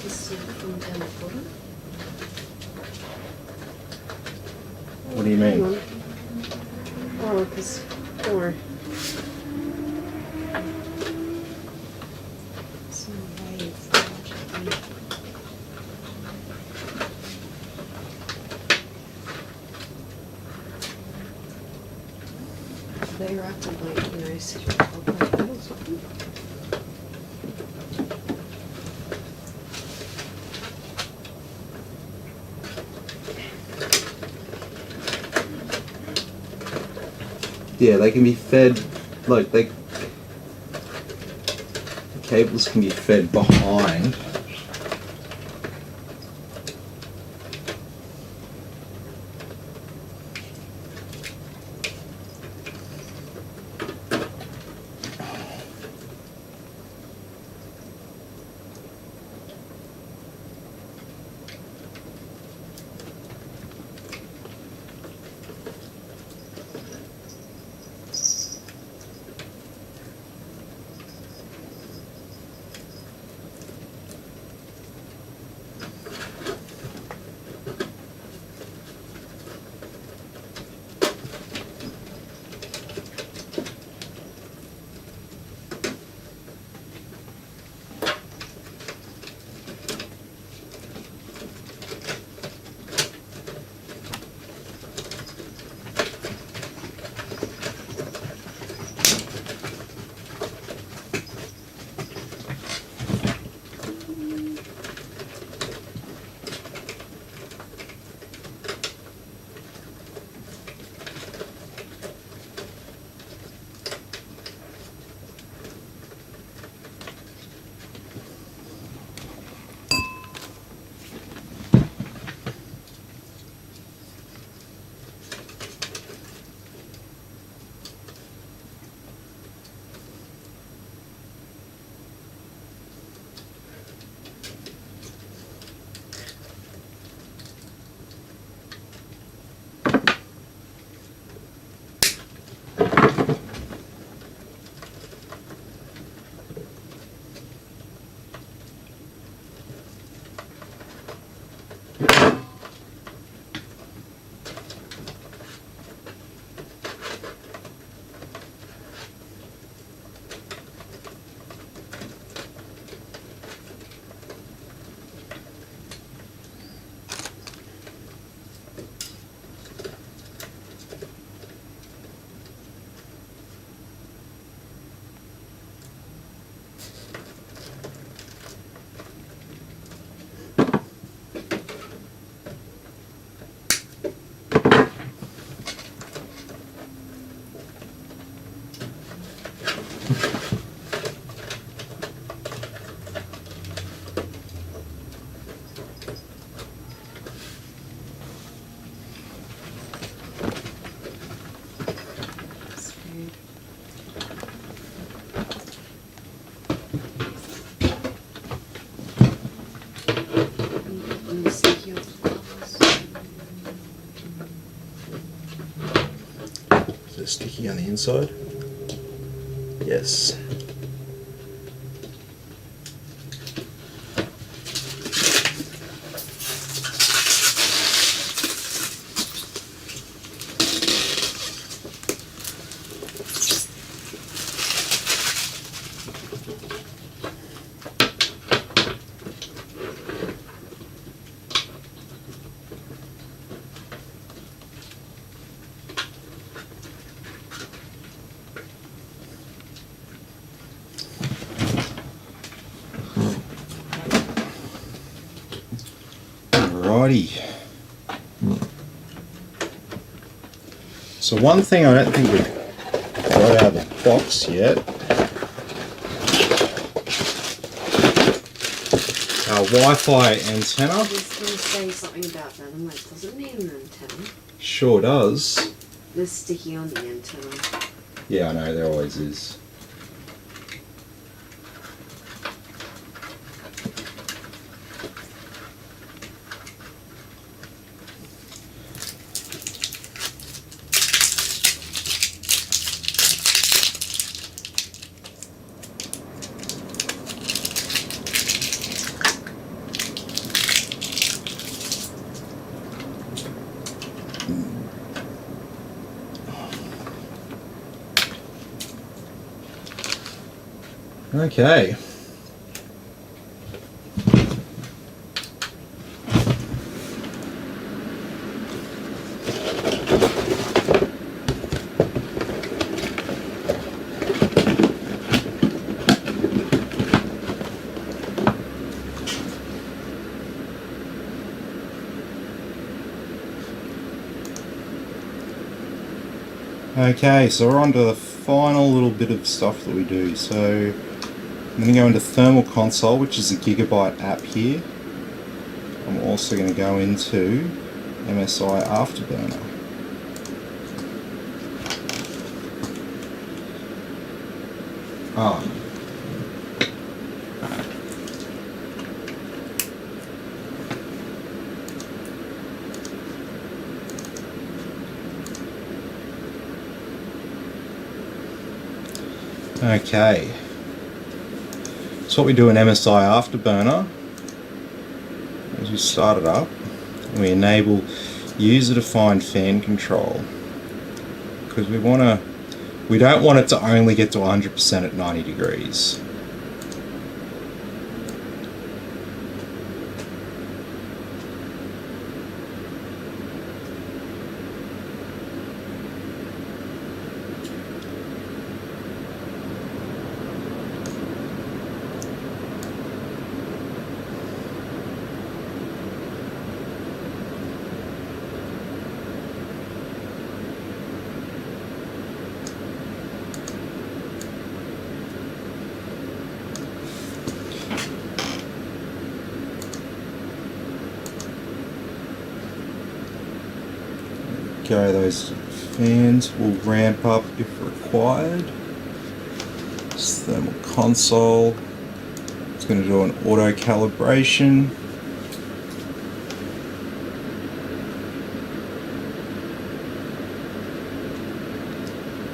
This is from down the bottom. What do you mean? Hang on. Oh, because, don't worry. There's no way it's larger. They were acting like, you know, set your cable or something. Yeah, they can be fed, like the cables can be fed behind. sticky on the inside. Yes. Alrighty. So one thing I don't think we've got out of the box yet, our Wi-Fi antenna. I was going to say something about that. I'm like, does it need an antenna? Sure does. They're sticky on the antenna. Yeah, I know, there always is. Okay. Okay, so we're on to the final little bit of stuff that we do. So I'm going to go into Thermal Console, which is a Gigabyte app here. I'm also going to go into MSI Afterburner. Okay. So what we do in MSI Afterburner is we start it up and we enable user-defined fan control, because we don't want it to only get to 100% at 90 degrees. Okay, those fans will ramp up if required. This thermal console, it's going to do an auto calibration.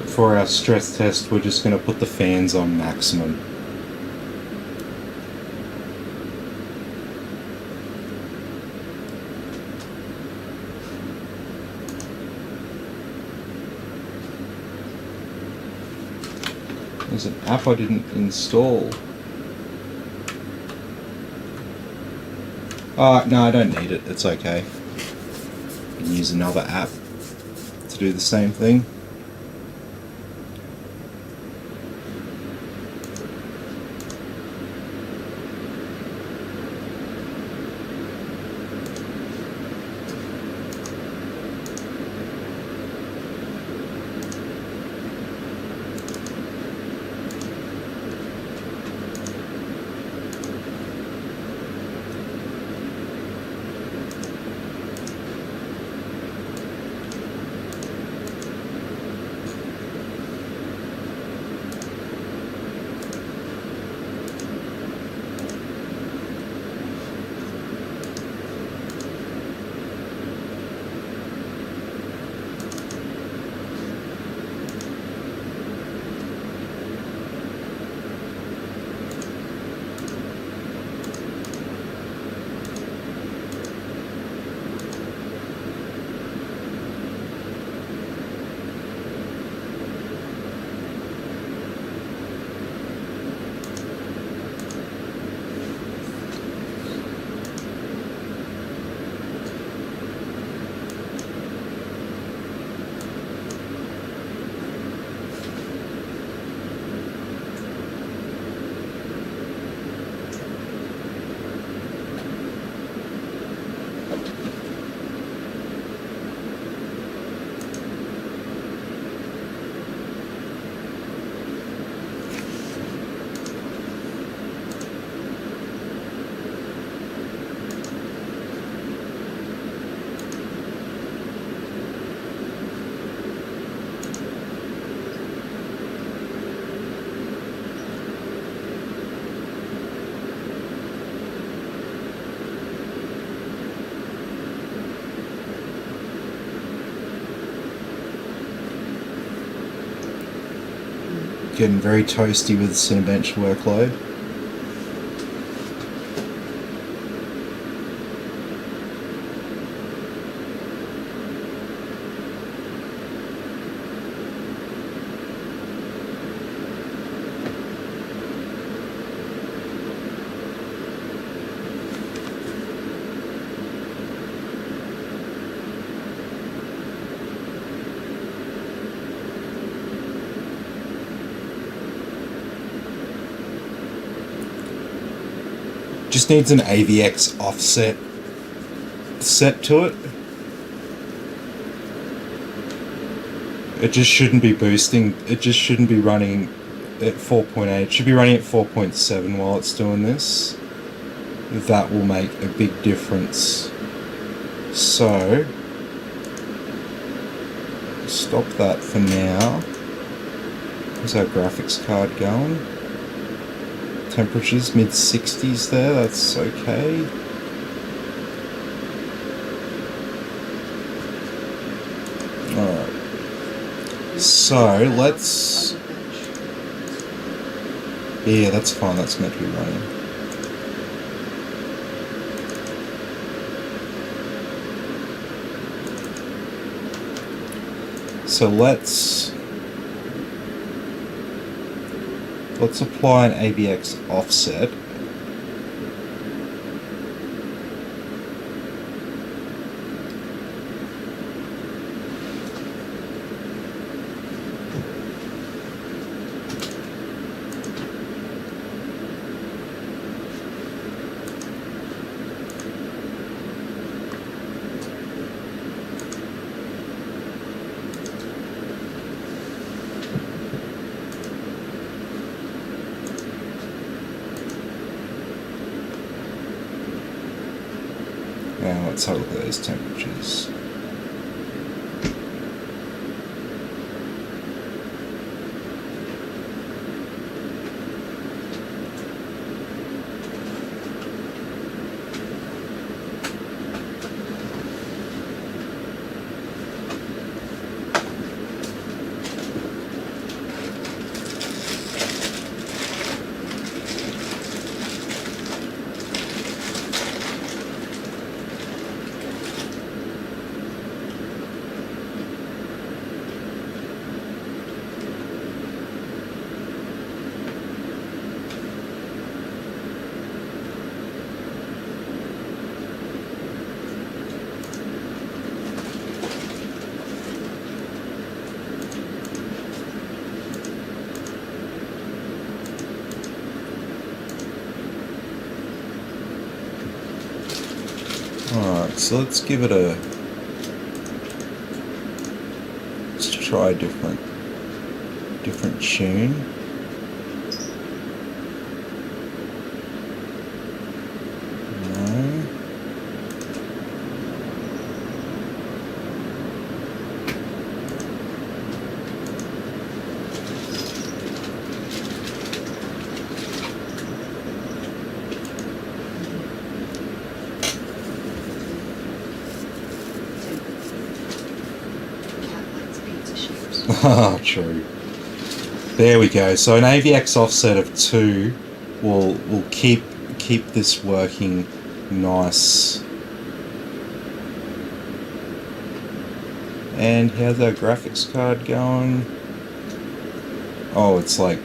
For our stress test, we're just going to put the fans on maximum. There's an app I didn't install. No, I don't need it. It's okay. I can use another app to do the same thing. getting very toasty with Cinebench workload. Just needs an AVX offset set to it. It just shouldn't be boosting. It just shouldn't be running at 4.8. It should be running at 4.7 while it's doing this. That will make a big difference. So stop that for now. How's our graphics card going? Temperatures mid-60s there, that's okay. Alright. So let's... Yeah, that's fine, that's meant to be running. So let's apply an AVX offset. Now let's have a look at those temperatures. Alright, so let's give it a... Let's try a different tune. No. Ah, true. There we go. So an AVX offset of 2 will keep this working nice. And how's our graphics card going? Oh, it's like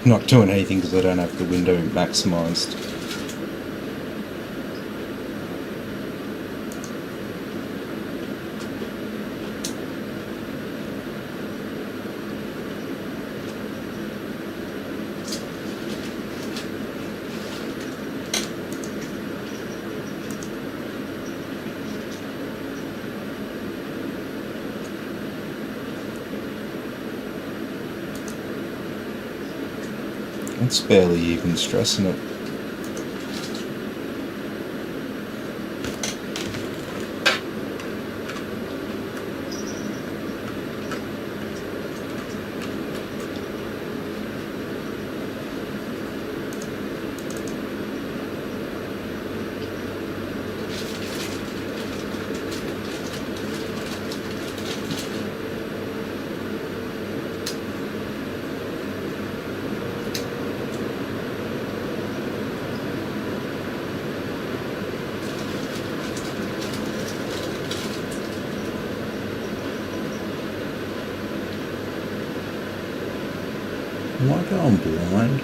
not doing anything because I don't have the window maximized. It's barely even stressing it. I'm going blind.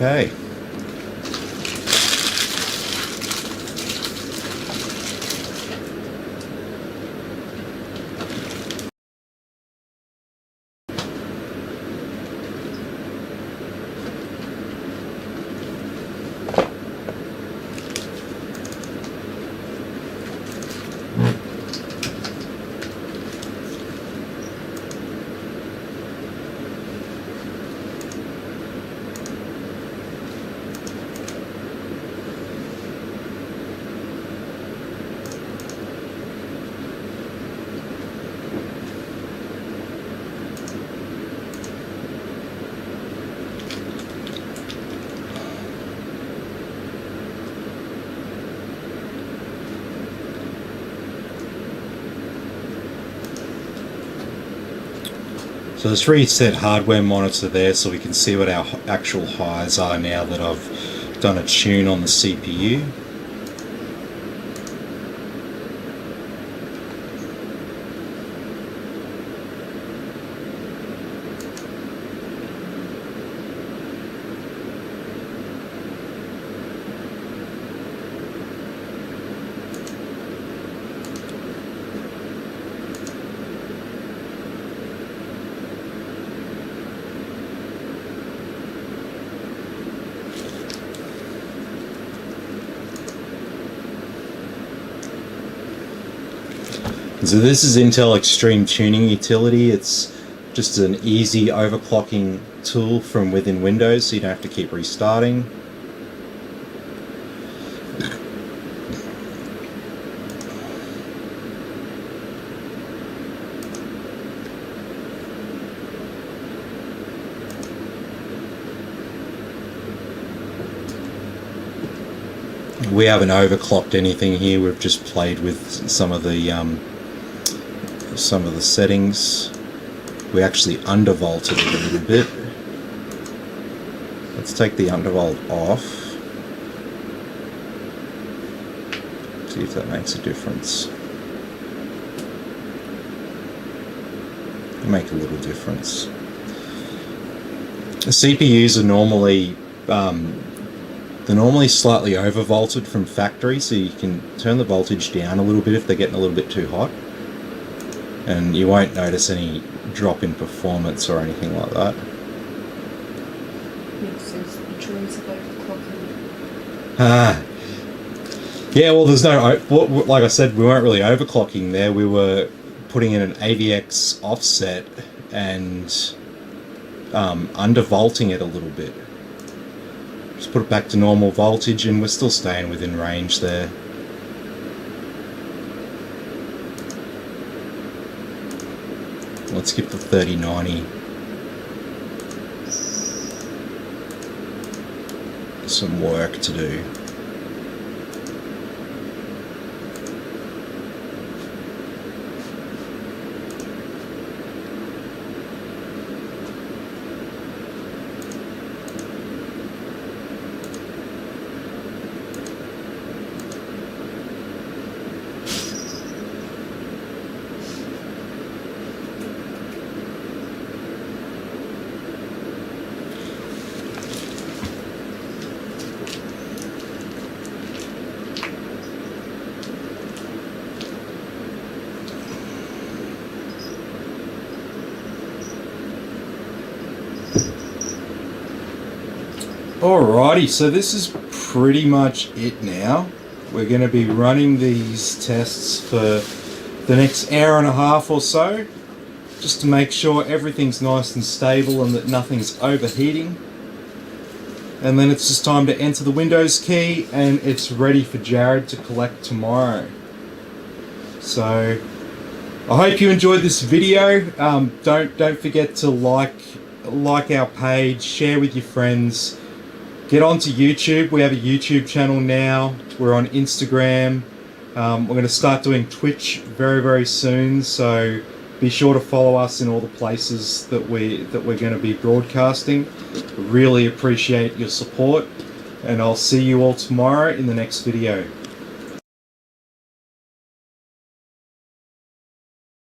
Okay. So let's reset hardware monitor there so we can see what our actual highs are now that I've done a tune on the CPU. So this is Intel Extreme Tuning Utility. It's just an easy overclocking tool from within Windows, so you don't have to keep restarting. We haven't overclocked anything here. We've just played with some of the settings. We actually undervolted it a little bit. Let's take the undervolt off. See if that makes a difference. It'll make a little difference. The CPUs are normally they're normally slightly overvolted from factory, so you can turn the voltage down a little bit if they're getting a little bit too hot, and you won't notice any drop in performance or anything like that. Makes sense. The choice of overclocking. Yeah, well, there's no, like I said, we weren't really overclocking there. We were putting in an AVX offset and undervolting it a little bit. Just put it back to normal voltage and we're still staying within range there. Let's skip the 3090. Some work to do. Alrighty, so this is pretty much it now. We're going to be running these tests for the next hour and a half or so, just to make sure everything's nice and stable and that nothing's overheating. And then it's just time to enter the Windows key and it's ready for Jarrad to collect tomorrow. So I hope you enjoyed this video. Don't forget to like our page, share with your friends, get onto YouTube. We have a YouTube channel now. We're on Instagram. We're going to start doing Twitch very soon, so be sure to follow us in all the places that we're going to be broadcasting. Really appreciate your support, and I'll see you all tomorrow in the next video.